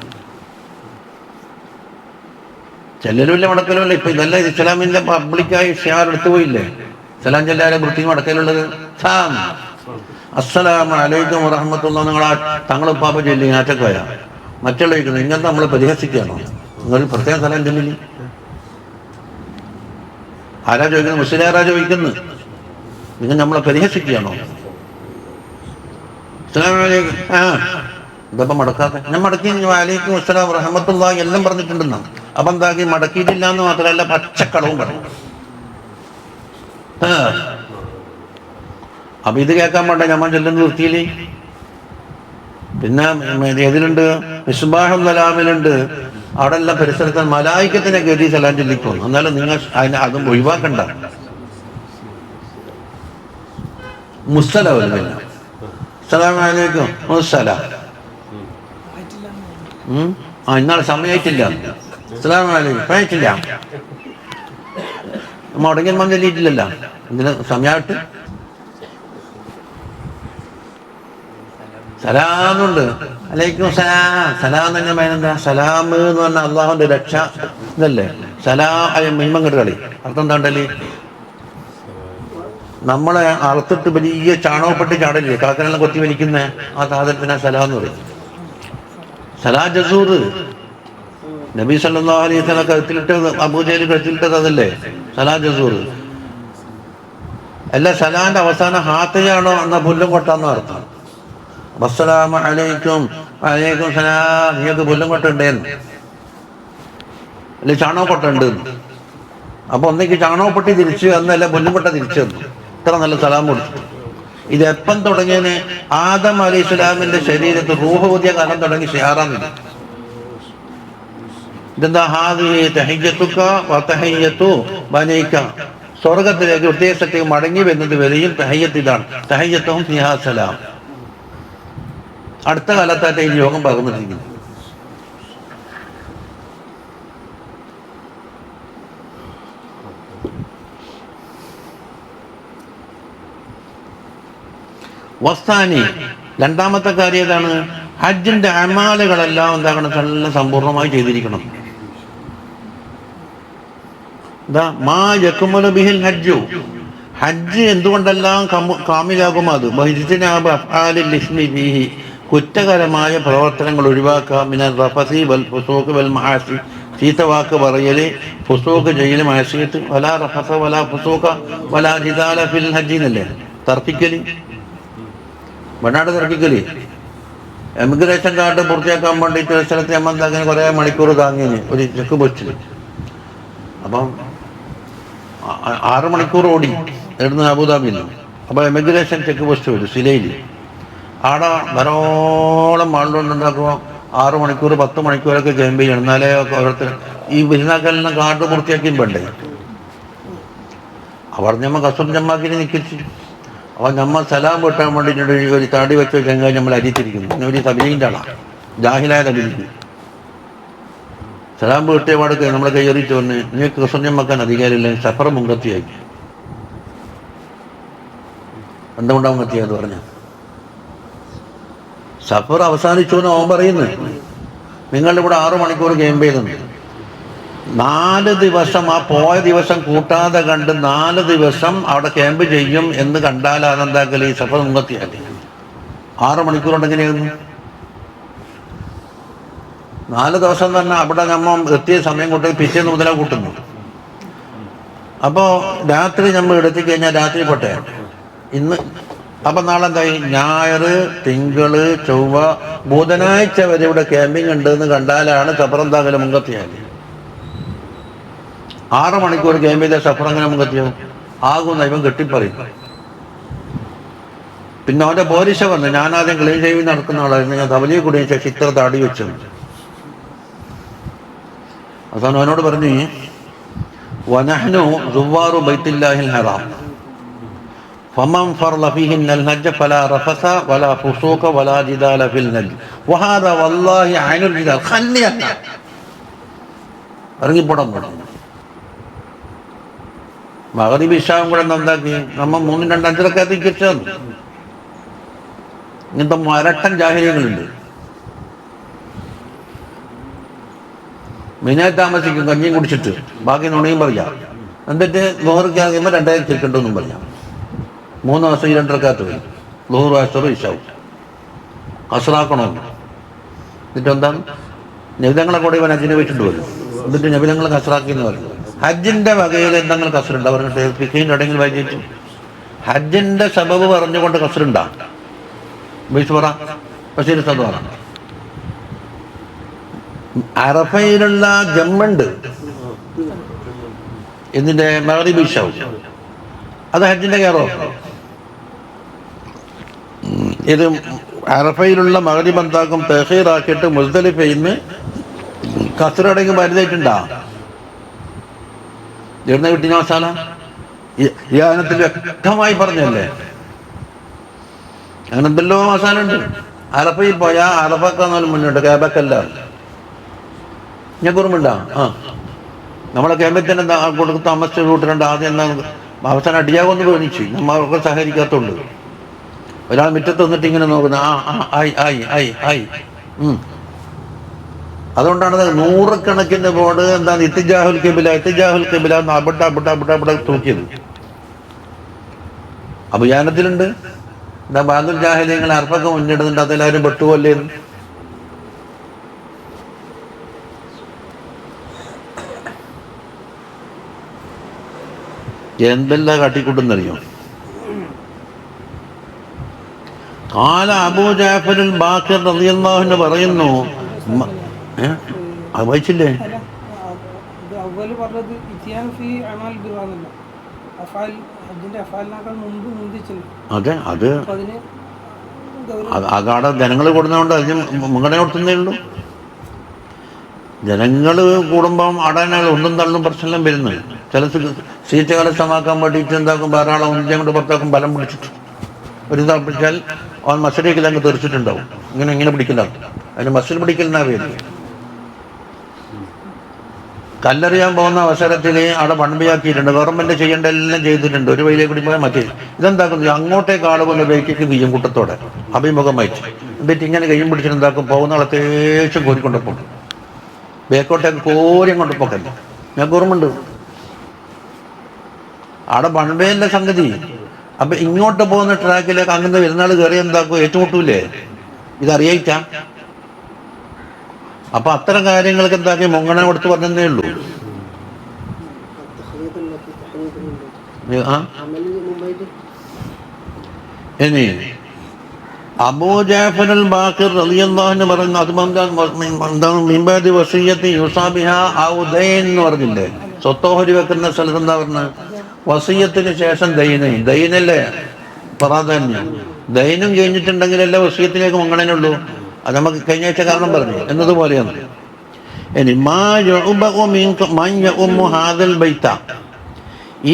ചെല്ലലുമില്ല, മടക്കലുമില്ല. ഇപ്പൊ ഇതല്ല ഇസ്ലാമിന്റെ പബ്ലിക്കായി ഷിയാർ എടുത്തു പോയില്ലേ, സലാം ചെല്ലാരെ വൃത്തി മടക്കലുള്ളത്. അസ്സലാമു അലൈക്കും വറഹ്മത്തുള്ളാഹി, നിങ്ങൾ തങ്ങളുപ്പാപ്പ ചൊല്ലി ആറ്റക്കോയ മറ്റുള്ള ചോദിക്കുന്നു, ഇങ്ങനത്തെ നമ്മളെ പരിഹസിക്കുകയാണോ? നിങ്ങൾ പ്രത്യേകം സലാം ചൊല്ലില്ല. ആരാ ചോദിക്കുന്നത്? മുസ്ലിയാരാ ചോദിക്കുന്നത്, നിങ്ങൾ നമ്മളെ പരിഹസിക്കുകയാണോ? അസ്സലാമു അലൈക്കും. ഇതപ്പം മടക്കാത്ത ഞാൻ മടക്കി വലൈക്കും അസ്സലാം റഹ്മത്തുള്ളാഹി എല്ലാം പറഞ്ഞിട്ടുണ്ടെന്നാ. അപ്പം എന്താക്കി മടക്കിയിട്ടില്ല എന്ന് മാത്രമല്ല പച്ചക്കളവും പറഞ്ഞു. അപ്പൊ ഇത് കേൾക്കാൻ വേണ്ട ഞാൻ ചെല്ലുന്ന വൃത്തിയില്. പിന്നെ ഏതിലുണ്ട്? മിസ്ബാഹുൽ സലാമിലുണ്ട്. അവിടെ എല്ലാം പരിസരത്ത് മലായിക്കത്തിനെ ഗതി സലാം ചൊല്ലിക്കും. എന്നാലും നിങ്ങൾ അതിനെ അതും ഒഴിവാക്കണ്ട. മുസ്സല വരുന്നില്ല. അസ്സലാമു അലൈക്കും മുസ്സലാം. ഇന്നാളെ സമയമായിട്ടില്ല. അസ്സലാമു അലൈക്കും സമയമായിട്ടില്ല. മുടങ്ങിയ ചൊല്ലിയിട്ടില്ലല്ലോ. ഇതിന് സമയമായിട്ട് സലാമുണ്ട്. അലൈക്കും സലാം. സലാം തന്നെ എന്താ? സലാം എന്ന് പറഞ്ഞാൽ അള്ളാഹുന്റെ രക്ഷ ഇതല്ലേ. സലാം മഹിമങ്ങട്ട് കളി. അർത്ഥം എന്താണ്ടല്ലേ? നമ്മളെ അറുത്തിട്ട് വലിയ ചാണകപ്പെട്ട് ചാടല്ലേ, കാക്കനെല്ലാം കൊത്തി വലിക്കുന്ന ആ സാധനത്തിനാ സലാം എന്ന് പറയും. സലാ ജസൂർ. നബി സല്ലല്ലാഹു അലൈഹി വസല്ലം കഴുത്തിലിട്ടത്, അബൂജഹൽ കഴുത്തിലിട്ടത് അതല്ലേ സലാ ജസൂർ. അല്ല, സലാന്റെ അവസാനം ഹാത്തയാണോ എന്നാ പുല്ലും കൊട്ടാന്ന് അർത്ഥം. അസ്സലാമു അലൈക്കും വലൈക്കും സലാം. നിങ്ങൾക്ക് പുല്ലും കൊട്ടുണ്ടേന്ന് അല്ലെ ചാണകക്കൊട്ടുണ്ട്. അപ്പൊ ഒന്നേക്ക് ചാണകപ്പെട്ടി തിരിച്ചു എന്നല്ല പുല്ലും കൊട്ട തിരിച്ചു തന്നു. ഇത്ര നല്ല സലാം കൊടുത്തു. ഇത് എപ്പം തുടങ്ങിയതിന്? ആദം അലൈഹി സ്വലാമിന്റെ ശരീരത്തിൽ റൂഹ് ഊതിയ കാലം തുടങ്ങി ഷിയാറാന്നില്ല. ഇതെന്താ? ഹാദിഹി തഹിയ്യത്തുക വതഹിയ്യത്തു ബനീക. സ്വർഗത്തിലേക്ക് ഉദ്ദേശത്തേക്ക് മടങ്ങി വരുന്നത് വരെയും തഹിയ്യത്ത് ഇതാണ്. തഹിയ്യത്തുഹും ഫിഹാ സലാം. അടുത്ത കാലത്തായിട്ട് ഈ യോഗം പകർന്നിരിക്കുന്നു. വസ്താനി രണ്ടാമത്തെ കാര്യം ഏതാണ്? ഹജ്ജിന്റെ അമാലുകളെല്ലാം എന്താകണം? നല്ല സമ്പൂർണ്ണമായി ചെയ്തിരിക്കണം. മാ യക്മുലു ബിഹിൽ ഹജ്ജു. ഹജ്ജ് എന്തുകൊണ്ടെല്ലാം കാമിലാകും? അത് വഹിജ്തിനാബ് അഫ്ആലിൽ ഇസ്മി ഫീഹി. കുറ്റകരമായ പ്രവർത്തനങ്ങൾ ഒഴിവാക്കുക. മിനൽ റഫസി വൽ ഫുസൂഖ് വൽ മആസി. ചീത്തവാക്ക് പറയല്, ഫുസൂഖ് ചെയ്യല്, മഅസിയത്ത്. വലാ റഫസ വലാ ഫുസൂഖ വലാ ജിദാല ഫിൽ ഹജ്ജ് എന്നല്ലേ തർക്കിക്കല്. വനാട് തർക്കിക്കല്. എമിഗ്രേഷൻ കാർഡ് പൂർത്തിയാക്കാൻ വേണ്ടിയിട്ട് സ്ഥലത്ത് നമ്മൾ കുറേ മണിക്കൂർ താങ്ങിന് ഒരു ചെക്ക് പോസ്റ്റിൽ. അപ്പം 6 മണിക്കൂർ ഓടി ഇവിടുന്ന് അബുദാബിയിൽ. അപ്പോൾ എമിഗ്രേഷൻ ചെക്ക് പോസ്റ്റ് വരും സിലയിൽ. ആടെ ധാരാളം ആളുകളുണ്ടാക്കുമ്പോൾ 6 മണിക്കൂർ 10 മണിക്കൂറൊക്കെ ക്യാമ്പ് ചെയ്യണം. എന്നാലേ ഓരോരുത്തർ ഈ പെരുന്നാക്കലിന് കാർഡ് പൂർത്തിയാക്കിയും വേണ്ടേ. അവിടെ നമ്മൾ കസൂർ ജമ്മാക്കിന് നിൽക്കിച്ചു. അപ്പോൾ നമ്മൾ സലാം വെട്ടാൻ വേണ്ടിയിട്ട് ഒരു താടി വെച്ച ചെങ്ങായി നമ്മൾ അരിത്തിരിക്കുന്നു. ഒരു തബലീൻ്റെ ആളാണ്, ജാഹിലായ തബലീക്ക്. സലാം വെട്ടിയ പാടൊക്കെ നമ്മളെ കയ്യേറിയിട്ട് വന്ന് നിങ്ങൾക്ക് കസൂർ ജമ്മാക്കാൻ അധികാരമില്ല, സഫർ മുങ്കത്തിയായി. എന്തുകൊണ്ടാവും കത്തിയെന്ന് പറഞ്ഞ സഫർ അവസാനിച്ചു എന്ന് അവൻ പറയുന്നു. നിങ്ങളുടെ ഇവിടെ 6 മണിക്കൂർ ക്യാമ്പ് ചെയ്തുണ്ട്. 4 ദിവസം ആ പോയ ദിവസം കൂട്ടാതെ കണ്ട് 4 ദിവസം അവിടെ ക്യാമ്പ് ചെയ്യും എന്ന് കണ്ടാൽ അതെന്താക്കല്? ഈ സഫർ മുങ്ങത്തിയാല് 6 മണിക്കൂർ ഉണ്ടെങ്ങനെയായിരുന്നു? 4 ദിവസം തന്നെ അവിടെ നമ്മൾ എത്തിയ സമയം കൊണ്ട് പിറ്റേന്ന് മുതലാ കൂട്ടുന്നു. അപ്പോൾ രാത്രി നമ്മൾ എടുത്തിക്കഴിഞ്ഞാൽ രാത്രി പോട്ടെ ഇന്ന്. അപ്പം നാളെ എന്തായി? ഞായർ, തിങ്കള്, ചൊവ്വ, ബുധനാഴ്ച വരെ ഇവിടെ ക്യാമ്പിങ് ഉണ്ട് എന്ന് കണ്ടാലാണ് സഫർ എന്താകല് മുങ്കത്തിയാല്. 6 മണിക്കൂർ ക്യാമ്പ് ചെയ്ത സഫർ അങ്ങനെ മുങ്കത്തിയാവും ആകുന്ന ഇവൻ കെട്ടിപ്പറയും. പിന്നെ അവൻ്റെ പോലീശ വന്ന് ഞാനാദ്യം ക്ലീൻ ഷേവിങ് നടക്കുന്ന ആളായിരുന്നു. ഞാൻ തവലിയെ കുടിയ ശേഷം ഇത്ര താടി വെച്ചു. അവസാനം അവനോട് പറഞ്ഞു, വനഹ്നു സുവാറു ബൈത്തുല്ലാഹിൽ ഹറാം ഫമൻ ഫർള ഫീഹിന്നൽ ഹജ്ജ ഫലാ റഫസ വലാ ഫുസൂഖ വലാ ജിദാല ഫിൽ ഹജ്ജ് വഹാദാ വല്ലാഹി അയ്നുൽ ജിദാൽ. ഖല്ലിയല്ല ഇറങ്ങിപ്പോടാൻ പറഞ്ഞു. മഗ്രിബ് ഇശാവും കൂടെ എന്താക്കി? നമ്മൾ 3, 2, 5 റക്അത്ത് കിട്ടും. ഇങ്ങനത്തെ മരട്ടൻ ജാഹിലിയങ്ങളുണ്ട്. മിനാ താമസിക്കും, കഞ്ഞിയും കുടിച്ചിട്ട് ബാക്കി നുണയും പറയാം. എന്നിട്ട് ലോഹർക്ക് ആകുമ്പോൾ 2000 ചെറുക്കണ്ടെന്നും പറയാം. 3 ദിവസം 2 റക്അത്ത് വരും. ലോഹർ അസറും ഇശാവും കസറാക്കണമെന്ന്. എന്നിട്ട് എന്താണ്? നബിതങ്ങളെ കൂടെ ഇവൻ ഹജ്ജിന് പോയിട്ടുണ്ട് വരും. എന്നിട്ട് നബിതങ്ങളെ കസറാക്കി എന്ന് പറയും. ഹജ്ജിന്റെ വകയിൽ എന്തെങ്കിലും കസറുണ്ട്? അവർക്ക് ഫിഖിന്റെ എവിടെയെങ്കിലും വായിച്ചു ഹജ്ജിന്റെ സബബ് പറഞ്ഞുകൊണ്ട് കസറുണ്ടാ? ബീച്ച് പറ ബഷീർ സദ്വാറ. അറഫയിലുള്ള ജമ്മുണ്ട് ഇതിന്റെ മഗ്രിബ് ഇശാ, അത് ഹജ്ജിന്റെ കയറോ. ഇത് അറഫയിലുള്ള മഗ്രിബ് എന്താക്കും, തഹീറാക്കിയിട്ട് മുസ്ദലിഫയിൽ നിന്ന് കസറടങ്ങ് മരുന്നായിട്ടുണ്ടാ. എവിടുന്ന കിട്ടിയ മസാല? ഈ ആനത്തിൽ വ്യക്തമായി പറഞ്ഞല്ലേ. അങ്ങനെ എന്തെല്ലോ മസാല ഉണ്ട്. അറഫയിൽ പോയാൽ അറഫക്കാന്നാലും മുന്നോട്ട്, കേബക്കല്ല. ഞാൻ ഓർമ്മയുണ്ടാ? നമ്മളെ കേബത്തിൽ തന്നെ കൊടുത്ത് താമസിച്ച റൂട്ടിലുണ്ട്. ആദ്യം എന്താ അവസാനം അടിയാകൊന്ന് തോന്നിച്ചു, നമ്മൾക്ക് സഹകരിക്കാത്തുണ്ട്. ഒരാൾ മുറ്റത്ത് വന്നിട്ട് ഇങ്ങനെ നോക്കുന്നത്, അതുകൊണ്ടാണ് നൂറുകണക്കിന് ബോർഡ് എന്താണ് ഇത്തിജാഹുൽ ഖിബ്ല അവിടെ തൂക്കിയത്. അഭിയാനത്തിലുണ്ട്. എന്താ ബാദുൽ ജാഹിലിയങ്ങൾ അർപ്പൊക്കെ മുന്നിടുന്നുണ്ട്, അതെല്ലാവരും പെട്ടുപോല്ലേന്ന്. എന്തെല്ലാം കാട്ടിക്കൂട്ടുന്നറിയോ. ഖാല അബൂ ജഅഫർ ബാഖിർ റളിയല്ലാഹു അൻഹു പറയുന്നു, അത് വായിച്ചില്ലേ? അതെ, അത് അകാടെ ജനങ്ങൾ കൂടുന്നതുകൊണ്ട് അതിന് മുൻഗണന കൊടുക്കുന്നേ ഉള്ളൂ. ജനങ്ങൾ കൂടുമ്പം അടനാൾ ഒന്നും തള്ളും പ്രശ്നം വരുന്നത്. ചില സീറ്റ് കരസ്ഥമാക്കാൻ വേണ്ടിയിട്ട് എന്താക്കും, ധാരാളം ഒന്നിനെ കൊണ്ട് പുറത്താക്കും, ബലം പിടിച്ചിട്ട് ഒരു ഇതാ പിടിച്ചാൽ അവൻ മസരേക്കിൽ അങ്ങ് തെറിച്ചിട്ടുണ്ടാവും. ഇങ്ങനെ പിടിക്കില്ല, അതിന് മസിൽ പിടിക്കലിനാ പേര്. കല്ലെറിയാൻ പോകുന്ന അവസരത്തിൽ അവിടെ വൺബിയാക്കിയിട്ടുണ്ട്, ഗവൺമെന്റ് ചെയ്യേണ്ട എല്ലാം ചെയ്തിട്ടുണ്ട്. ഒരു വഴിയിലേക്ക് കൂടി പോയാൽ മറ്റേ ഇതെന്താക്കുന്നത്, അങ്ങോട്ടേക്ക് ആളുപോലെ ബേക്കേക്ക് തീയും കൂട്ടത്തോടെ അഭിമുഖമായിട്ട് എന്നിട്ട് ഇങ്ങനെ കയ്യും പിടിച്ചിട്ട് എന്താക്കും, പോകുന്ന അത്യാവശ്യം കോരിക്കൊണ്ടപ്പോൾ ബേക്കോട്ടേക്ക് കോരി അങ്ങോട്ട് പോക്കല്ല. ഞാൻ ഓർമ്മയുണ്ട് അവിടെ വൺവേന്റെ സംഗതി. അപ്പൊ ഇങ്ങോട്ട് പോകുന്ന ട്രാക്കിലേക്ക് അങ്ങനെ വരുന്നാൾ കയറി എന്താക്കും, ഏറ്റുമുട്ടൂലേ, ഇതറിയിക്കാം. അപ്പൊ അത്തരം കാര്യങ്ങൾക്ക് എന്താക്കി മുൻഗണന കൊടുത്ത് പറഞ്ഞതേ ഉള്ളൂ. ഇനി അബൂ ജഅഫർ അൽ ബാഖിർ റളിയല്ലാഹു അൻഹു പറയുന്നു, അത് എന്താണ്, മിൻബാദി വസിയ്യത്തി യുസാ ബിഹാ ഔ ദൈൻ എന്ന് പറഞ്ഞില്ലേ, സ്വത്തോഹരി വെക്കുന്ന സ്ഥലത്ത് എന്താ പറഞ്ഞത്, വസിയ്യത്തിന് ശേഷം ദൈനല്ലേ പ്രാധാന്യം. ദൈനം കഴിഞ്ഞിട്ടുണ്ടെങ്കിലല്ലേ വസിയ്യത്തിലേക്ക് മുൻഗണനയുള്ളൂ. അത് നമുക്ക് കഴിഞ്ഞ ആഴ്ച കാരണം പറഞ്ഞു എന്നതുപോലെയാണ്. ഇനി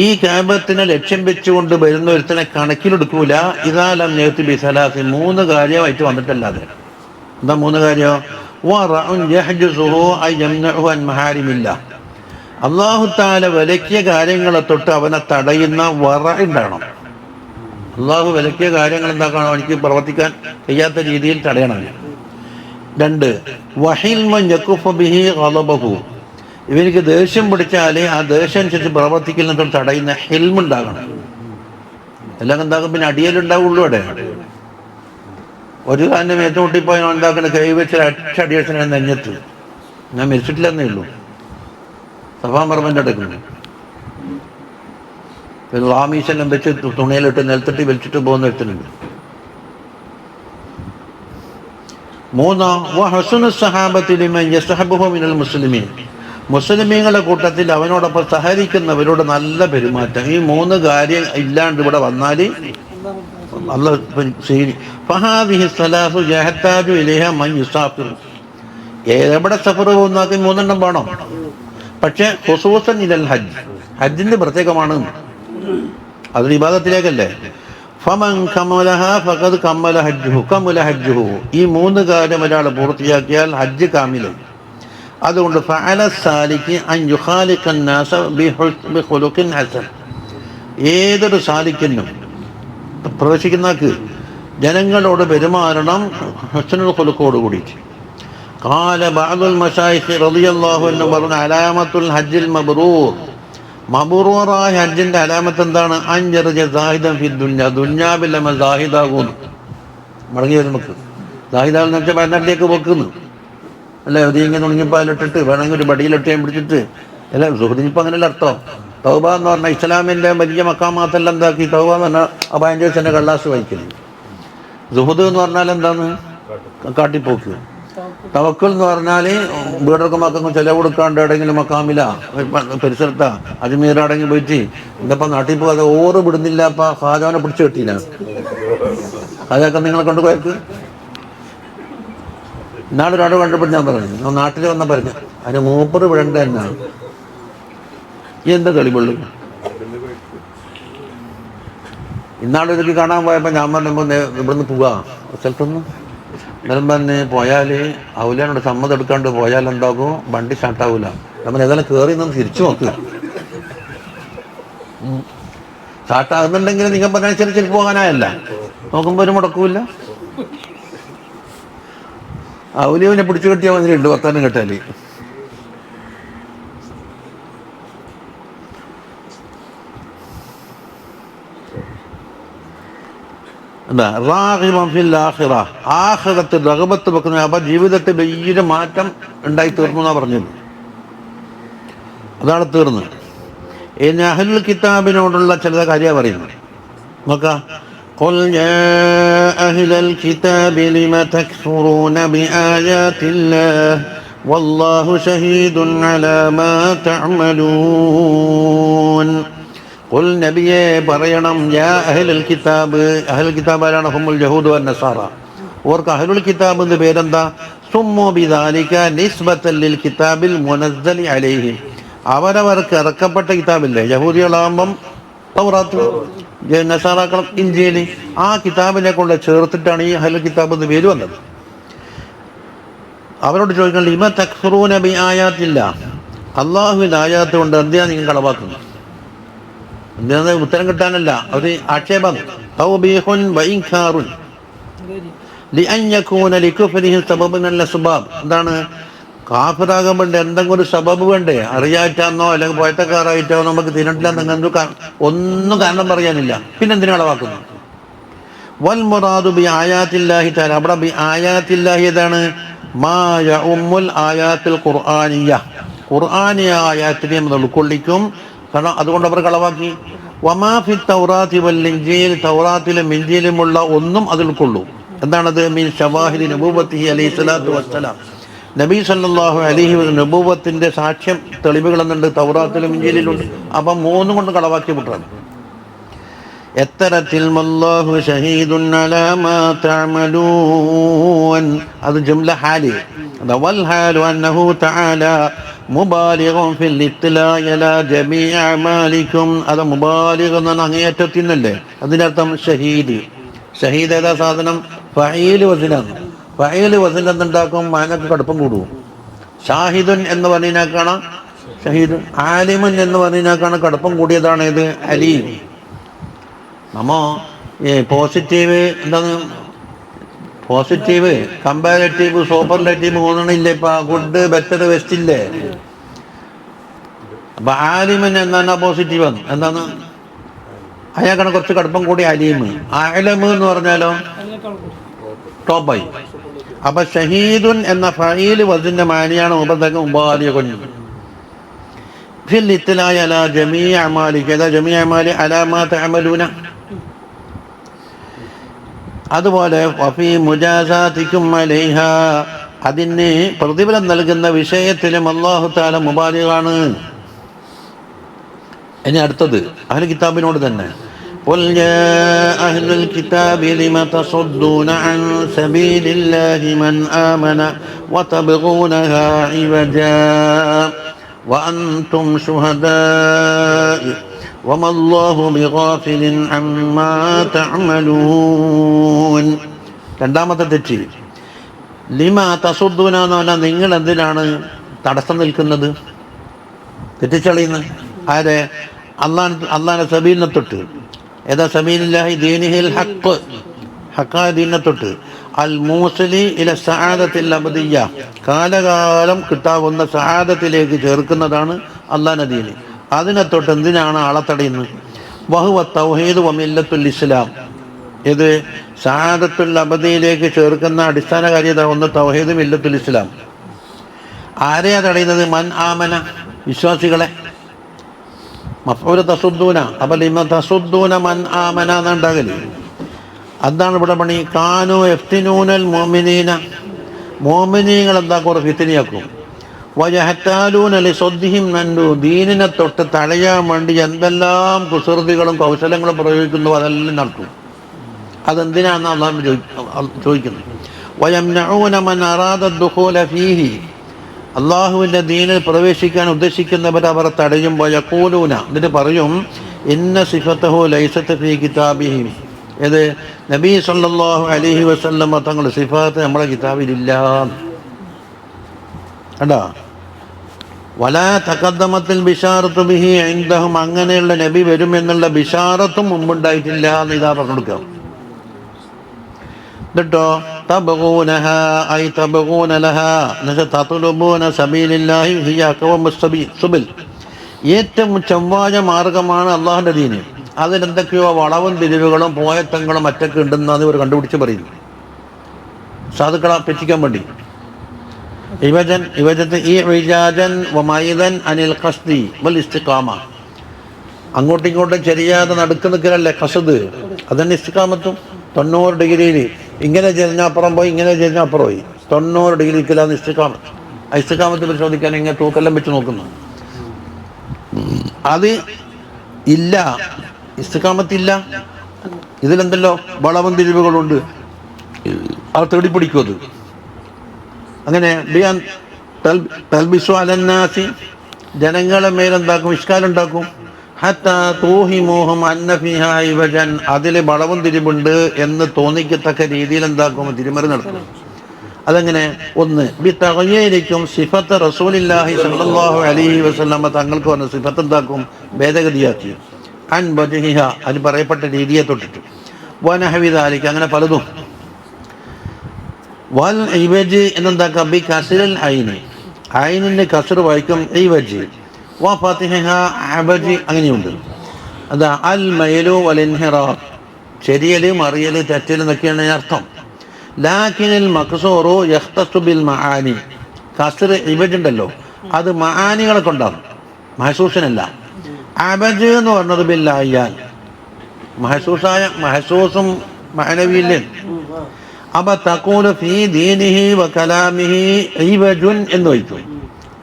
ഈ കാബത്തിനെ ലക്ഷ്യം വെച്ചുകൊണ്ട് വരുന്ന ഒരുത്തനെ കണക്കിലെടുക്കൂല. ഇതാലം നേരത്തെ ബിസലാസി, 3 കാര്യമായിട്ട് വന്നിട്ടല്ലാതെ. എന്താ 3 കാര്യം? അല്ലാഹു തആല വിലക്കിയ കാര്യങ്ങളെ തൊട്ട് അവനെ തടയുന്ന വറ ഉണ്ടാകണം. അള്ളാഹു വിലക്കിയ കാര്യങ്ങൾ എന്താക്കണം, അവനിക്ക് പ്രവർത്തിക്കാൻ കഴിയാത്ത രീതിയിൽ തടയണം. 2 വഹിൽമൻ യകുഫ ബിഹി ഗളബഹു, ഇവനിക്ക് ദേഷ്യം പിടിച്ചാൽ ആ ദേഷ്യം അനുസരിച്ച് പ്രവർത്തിക്കുന്നതിൽ തടയുന്ന ഹിൽമുണ്ടാകണം. എല്ലാം എന്താക്കും, പിന്നെ അടിയലുണ്ടാവുള്ളൂ. അവിടെ ഒരു കാര്യം ഏറ്റുമുട്ടിപ്പോയി എന്താക്കണം, കൈവച്ച് അടിയടിനെ നെഞ്ഞത്ത്. ഞാൻ മരിച്ചിട്ടില്ലെന്നേ ഉള്ളൂ. സഫാ മർമൻ്റെ അടുക്കുന്നു റാമീശെല്ലാം വെച്ച് തുണിയിലിട്ട് നിലത്തിട്ട് വലിച്ചിട്ട് പോകുന്ന എടുത്തിട്ടുണ്ട്. 3 മുസ്ലിമീങ്ങളുടെ കൂട്ടത്തിൽ അവനോടൊപ്പം സഹകരിക്കുന്നവരോട് നല്ല പെരുമാറ്റം. ഈ 3 കാര്യം ഇല്ലാണ്ട് ഇവിടെ വന്നാൽ എവിടെ സഫർ പോകുന്ന 3 വേണം. പക്ഷെ ഖുസൂസൻ ഇലൽ ഹജ്ജ്, ഹജ്ജിന്റെ പ്രത്യേകമാണ്. അതൊരു ഇബാദത്തിലേക്കല്ലേ. ഫമൻ കമലഹ ഫഖദ് കമല ഹജ്ജുഹു, ഈ 3 കാര്യം ഒരാൾ പൂർത്തിയാക്കിയാൽ ഹജ്ജ് കാമിലായി. അതുകൊണ്ട് ഫഅല സാലികി അൻ യുഖാലിഖൻ നാസ ബിഖുലുഖിൻ ഹസൻ, ഏതൊരു സാലിക്കിനും പ്രവേശിക്കുന്നവർക്ക് ജനങ്ങളോട് പെരുമാറണം ഹസ്നുൽ ഖുലുഖോട് കൂടി. ഖാല ബഅദുൽ മശായിഖ് റളിയല്ലാഹു അൻഹു പറഞ്ഞു, അലാമത്തുൽ ഹജ്ജിൽ മബ്റൂർ, മബ്റൂറായ ഹജ്ജിന്റെ അലാമത്ത് എന്താണ്? അൻജർജ സാഹിദൻ ഫി ദുനിയ, ദുനിയാവിൽ നമ്മൾ സാഹിദാകുന്നു, മടങ്ങി വരുമ്പോൾ സാഹിദാന്ന് വെച്ചാൽ വയനാട്ടിലേക്ക് വെക്കുന്നു അല്ലേ. ഇങ്ങനെ തുടങ്ങിയപ്പോൾ അതിലിട്ടിട്ട് വേണമെങ്കിൽ ഒരു ബടിയിലിട്ടേം പിടിച്ചിട്ട് അല്ല സുഹൃത്തിനിപ്പോൾ അങ്ങനെയല്ല അർത്ഥം. തൗബ എന്ന് പറഞ്ഞാൽ ഇസ്ലാമിൻ്റെ വലിയ മക്കാമാത്തെല്ലാം എന്താക്കി, തൗബ എന്ന് പറഞ്ഞാൽ അബായൻ്റെ കള്ളാസ് വായിക്കുന്നത്. സുഹൃദ് എന്ന് പറഞ്ഞാൽ എന്താണ്? കാട്ടിപ്പോക്ക്. തവക്കുൽ എന്ന് പറഞ്ഞാൽ വീടൊക്കെ മക്കൾക്കും ചിലവ് കൊടുക്കാണ്ട് എവിടെയെങ്കിലും മക്കാമില പരിസരത്താ അജ്മീറാടെങ്കിൽ പോയിട്ട് എന്തപ്പം നാട്ടിൽ പോകാതെ ഓറ് വിടുന്നില്ല. അപ്പം ഖാജാനെ പിടിച്ചു കെട്ടിയില്ല. അതൊക്കെ നിങ്ങളെ കൊണ്ട് പോയക്ക് ഇന്നാളൊരാട് കണ്ടപ്പോൾ ഞാൻ പറഞ്ഞു, നാട്ടിൽ വന്ന പറഞ്ഞു അതിന് മൂപ്പർ വിടേണ്ട തന്നെയാണ്. ഈ എന്താ തെളിവുള്ളു? ഇന്നാളൊരിക്കൽ കാണാൻ പോയപ്പോൾ ഞാൻ പറഞ്ഞപ്പോൾ ഇവിടുന്ന് പോവാ സ്ഥലത്തുനിന്ന് എന്നാലും പറഞ്ഞ് പോയാൽ ഔലിയാനോട് സമ്മതം എടുക്കാണ്ട് പോയാൽ എന്താകും? വണ്ടി സ്റ്റാർട്ടാവൂല. നമ്മൾ ഏതായാലും കയറി നിന്ന് തിരിച്ചു നോക്കുക. സ്റ്റാർട്ടാകുന്നുണ്ടെങ്കിൽ നിങ്ങൾ പറഞ്ഞാൽ ചെറിയ പോകാനായല്ല, നോക്കുമ്പോൾ ഒരു മുടക്കൂല്ല. ഔലിയവിനെ പിടിച്ചു കെട്ടിയാൽ മതി 2 വർത്താനം കേട്ടാൽ. ആഖിറത്ത് റഗബത്ത് വെക്കുന്ന. അപ്പൊ ജീവിതത്തിൽ വലിയൊരു മാറ്റം ഉണ്ടായി തീർന്നു എന്നാ പറഞ്ഞത്. അതാണ് തീർന്നത്. ഇനി അഹ്ലുൽ കിതാബിനോടുള്ള ചില കാര്യമാണ് പറയുന്നത്. നോക്കാം. ഖുൽ യാ അഹ്ലൽ കിതാബി ലിമ തക്ഫുറൂന ബിആയാതില്ലാഹ് വല്ലാഹു ഷഹീദുൻ അലാ മാ തഅമലൂൻ. ഖുൽ നബിയെ പറയണം, യാ അഹ്ലുൽ കിതാബ്. അഹ്ലുൽ കിതാബ് ആരാണ്? ഹുമുൽ യഹൂദ് വൻ നസാറ. ഓർക്ക് അഹ്ലുൽ കിതാബ് എന്ന് പേരെന്താ? സുമ്മു ബിദാലിക നിസ്ബത്തൻ ലിൽ കിതാബിൽ മുനസ്സലി അലൈഹിം. അവരവർക്ക് ഇറക്കപ്പെട്ട കിതാബില്ലേ, യഹൂദികളാകുമ്പം തൗറാത്ത്, നസാറാക്കൾ ഇഞ്ചീൽ, ആ കിതാബിനെ കൊണ്ട് ചേർത്തിട്ടാണ് ഈ അഹ്ലുൽ കിതാബ് എന്ന് പേര് വന്നത്. അവരോട് ചോദിക്കണം, ലിമ തക്ഫുറൂന ബി ആയാത്തില്ലാഹ്, അള്ളാഹുവിൻ്റെ ആയാത്ത് കൊണ്ട് എന്തിനാ നിങ്ങൾ കളവാക്കുന്നത്? എന്തിനാ? ഉത്തരം കിട്ടാനല്ല, ഒരു ആക്ഷേപം. തൗബീഹുൻ വഇൻകാറുൻ ലിഅൻ യകൂന ലികുഫ്രിഹി സബബുൻ അൽ-അസ്ബാബ്. എന്താണ്? കാഫിറാകാൻ വേണ്ടി എന്തെങ്കിലും ഒരു സബബ് വേണ്ടേ? അറിയാറ്റാന്നോ അല്ലെങ്കിൽ പോയത്തക്കാരായിട്ടോ നമുക്ക് തിന്നിട്ടില്ല ഒന്നും കാരണം പറയാനില്ല. പിന്നെ എന്തിനാ കളവാക്കുന്നു? വൽ മുറാദു ബി ആയാത്തില്ലാഹി തആല. അവിടെ ബി ആയാത്തില്ലാഹി ഏതാണ്? മാ യഉമ്മുൽ ആയാത്തുൽ ഖുർആനിയ്യ. ഖുർആനിയ ആയാത്തിനെ നമ്മൾ ഉൾക്കൊള്ളിക്കും. കാരണം അതുകൊണ്ട് അവർ കളവാക്കി. വമാ ഫി തൗറാത്തി വൽ ഇൻജീൽ. തൗറാത്തിലും ഇൻജീലുമുള്ള ഒന്നും അതിൽ ഉൾക്കൊള്ളും. എന്താണത്? മിൻ ശവാഹിദി നബൂവത്തിഹി അലൈഹി സ്വലാത്തു വസ്സലാം. നബി സല്ലല്ലാഹു അലൈഹി വസല്ലം നബൂവത്തിന്റെ സാക്ഷ്യം തെളിവുകൾ എന്നുണ്ട് തൗറാത്തിലും ഇൻജീലിലുണ്ട്. അപ്പം 3 കൊണ്ട് കളവാക്കി വിട്ടാണ്. എത്തരത്തിൽ അല്ലാഹു ഷഹീദുൻ അലാ മാ തഅമലൂൻ. അത് ജംല ഹാലി. വൽ ഹാലു അന്നഹു തആല മുബാലിഗുൻ ഫിൽ ഇത്ലാഇ അലാ ജമീഇ അഅമാലിക്കും. അത് മുബാലിഗ് എന്ന അങ്ങേയറ്റത്തിനല്ലേ. അതിനർത്ഥം ഷഹീദ്. ഷഹീദ് ഏതാ സാധനം? ഫഈൽ വസ്നാണ്. ഫഈൽ വസ്ൻ എന്തുണ്ടാക്കും? മാനക്ക് കടുപ്പം കൂടും. ഷാഹിദുൻ എന്ന് പറഞ്ഞാൽ ഷഹീദ്. ആലിമുൻ എന്ന് പറഞ്ഞാൽ കടുപ്പം കൂടിയതാണ് ഇത് അലീം. നമ്മോ പോസിറ്റീവ് എന്താണ്? പോസിറ്റീവ്, കമ്പാരറ്റീവ്, സൂപ്പർലേറ്റീവ് 3 ഇല്ലേ? ഇപ്പൊ ഗുഡ്, ബെറ്റർ, ബെസ്റ്റ് ഇല്ലേ? അപ്പൊ ആലിമൻ എന്താണ്? പോസിറ്റീവ് ആണ്. എന്താണ്? അയാൾക്കാണ് കുറച്ച് കടുപ്പം കൂടി അലീമ്. അലമ് എന്ന് പറഞ്ഞാലോ ടോപ്പായി. അപ്പൊ ഷഹീദുൻ എന്ന ഫഈൽ വസ്നിന്റെ മാനിയാണ് മുബാലിഗുൻ ഫിൽ ഇത്ലാഇ അലാ ജമീഇ അഅമാലിക. ഏതാ ജമീഇ അഅമാലി? അലാ മാ തഅമലൂന. അതുപോലെ വഫീ മുജാസാതികും അലൈഹാ. അതിന് പ്രതിഫലം നൽകുന്ന വിഷയത്തിലും അല്ലാഹു തആല മുബാലിഗാണ്. ഇനി അടുത്തത് അഹ്ലുൽ കിതാബിനോട് തന്നെ. ഖുൽ യാ അഹ്ലുൽ കിതാബി ലിമ തസുദ്ദൂന അൻ സബീലില്ലാഹി മൻ ആമന വതബ്ഗൂനഹാ ഇവജാ വഅൻതും ശുഹദാ വമല്ലാഹു ബിഗാഫിലിൻ അമ്മാ തഅമലൂൻ. രണ്ടാമത്തെ തെറ്റ്. ലിമ തസുദ്ദൂന എന്ന് പറഞ്ഞാൽ നിങ്ങൾ എന്തിനാണ് തടസ്സം നിൽക്കുന്നത്, തെറ്റിച്ചളിയുന്നത്? ആരെ? അള്ളാന്റെ സബീലിനെ തൊട്ട്. ഏതാ സബീലില്ലാഹി ദീനിഹിൽ ഹഖ്, ഹഖായ ദീനിനെ തൊട്ട്. അൽ മൂസലി ഇല സആദത്തിൽ അബദിയ്യ, കാലകാലം കിട്ടാവുന്ന സആദത്തിലേക്ക് ചേർക്കുന്നതാണ് അള്ളാന്റെ ദീന്. അതിനെ തൊട്ട് എന്തിനാണ് ആളെ തടയുന്നത്? വഹുവ തൗഹീദ് വ മില്ലത്തുൽ ഇസ്ലാം. ഇത് സആദത്തുൽ അബദിയിലേക്ക് ചേർക്കുന്ന അടിസ്ഥാന കാര്യത ഒന്ന് തൗഹീദ്, മില്ലത്തുൽ ഇസ്ലാം. ആരെയാ തടയുന്നത്? മൻ ആമന, വിശ്വാസികളെ. മഫ്ഊല തസുദ്ദൂന. അപ്പോൾ ലിമ തസുദ്ദൂന മൻ ആമന എന്നുണ്ടാകല്. അതാണ് ഇവിടെ പണി. കാനു യഫ്തിനൂനൽ മുഅ്മിനീന, മുഅ്മിനീങ്ങൾ എന്താ കുറെ ഫിത്നയാക്കും. വയഹ്താലൂന ലിസദ്ദിഹിം നന്നു, ദീനിനെ തൊട്ട് തടയാൻ വേണ്ടി എന്തെല്ലാം കുസൃതികളും കൗശലങ്ങളും പ്രയോഗിക്കുന്നു, അതെല്ലാം നടക്കും. അതെന്തിനാണെന്ന് അള്ളാഹു ചോദിക്കുന്നത്. വയംനഊന മൻ അറാദ ദുഖൂല ഫീഹി, അള്ളാഹുവിൻ്റെ ദീനിൽ പ്രവേശിക്കാൻ ഉദ്ദേശിക്കുന്നവർ അവർ തടയുമ്പോൾ യഖൂലൂന, എന്നിട്ട് പറയും ഇന്ന സിഫത്തഹു ലൈസത്ത് ഫീ കിതാബിഹിം, ഇത് നബി സല്ലല്ലാഹു അലൈഹി വസല്ലമ തങ്ങളുടെ സിഫാത്ത് നമ്മുടെ കിതാബിലില്ല. കണ്ടാ, വലാ തഖദ്ദമത്തിൽ ബിശാറത്തു ബിഹി ഇൻദഹും, അങ്ങനെയുള്ള നബി വരുമെന്നുള്ള ബിശാറത്തും മുമ്പുണ്ടായിട്ടില്ല എന്ന് ഇതാ പറഞ്ഞു കൊടുക്കുക. എന്നിട്ടോ തബ്ഗൂനഹ ഐ തബ്ഗൂന ലഹാ, എന്നുവെച്ചാൽ തത്ലുബൂന സബീലില്ലാഹി ഹിയ അഖ്വമു സുബിൽ, ഏറ്റവും ചൊവ്വായ മാർഗമാണ് അള്ളാഹുൻ്റെ ദീന്. അതിലെന്തൊക്കെയോ വളവും തിരിവുകളും പോയത്തങ്ങളും മറ്റൊക്കെ ഉണ്ടെന്നാണ് ഇവർ കണ്ടുപിടിച്ച് പറയുന്നു, സാധുക്കളെ പറ്റിക്കാൻ വേണ്ടി. അനിൽ ഖസ്ദി വൽ ഇസ്തിഖാമ, അങ്ങോട്ടും ഇങ്ങോട്ടും ചെറിയാതെ നടക്ക് നിൽക്കലല്ലേ ഖസ്ദ്, അതന്നെ ഇസ്തിഖാമത്തും. 90 ഡിഗ്രിയിൽ ഇങ്ങനെ ചെരിഞ്ഞാൽ അപ്പുറം പോയി, ഇങ്ങനെ ചെരിഞ്ഞാൽ അപ്പുറം പോയി, 90 ഡിഗ്രി നിൽക്കലാന്ന് ഇസ്തിഖാമത്ത്. ആ ഇസ്തിഖാമത്ത് പരിശോധിക്കാൻ ഇങ്ങനെ തൂക്കെല്ലാം വെച്ച് നോക്കുന്നു. അത് ഇല്ല, ഇസ്തിഖാമത്തില്ല. ഇതിലെന്തല്ലോ വളവും തിരിവുകളുണ്ട്, അത് തേടിപ്പിടിക്കും. അത് അങ്ങനെ തൽബിസു അലന്നാസി, ജനങ്ങളെ മേലെന്താക്കും, ഇഷ്കാലുണ്ടാക്കും. ഹത്താ തൂഹിമൂഹും അന്ന ഫീഹാ ഇവജൻ, അതിൽ വളവും തിരിവുണ്ട് എന്ന് തോന്നിക്കത്തക്ക രീതിയിൽ എന്താക്കും, തിരിമറി നടത്തും. അതെങ്ങനെ? ഒന്ന് ബിതഗ്യീരിക്കും സിഫത്ത് റസൂലില്ലാഹി സ്വല്ലല്ലാഹു അലൈഹി വസല്ലമ, തങ്ങൾക്ക് പറഞ്ഞ സിഫത്ത് എന്താക്കും, ഭേദഗതിയാക്കി. അൻ വജ്ഹിഹ, അതിന് പറയപ്പെട്ട രീതിയെ തൊട്ടിട്ട്. വനഹവി ദാലിക, അങ്ങനെ പലതും. വൽ ഇവജ് എന്നെന്താക്കാം, ബി കസ്റിൽ ഐനി, ഐനിന് കസ്ർ വായിക്കും ഇവജ്. വ ഫത്ഹിഹ അബജ്, അങ്ങനെയുണ്ട്. അതാ അൽ മൈലു വൽ ഇൻഹിറാഫ്, ചെരിയൽ മറിയൽ തെറ്റൽ എന്നൊക്കെയാണ് അർത്ഥം. ലാക്കിനിൽ മക്സൂറു യഖ്തസു ബിൽ മആനി, കസ്ർ ഇവജ് ഉണ്ടല്ലോ, അത് മആനികളെ കൊണ്ടാണ്, മഹസൂസിനല്ല. അബജ് എന്ന് പറഞ്ഞത് ബില്ലായാൽ, മഹസൂസായ മഹസൂസും മഅനവിയില്ലേ. അബ തഖൂലു ഫീ ദീനിഹി വ കലാമിഹി ഇവജുൻ എന്ന് വയ്ക്കും.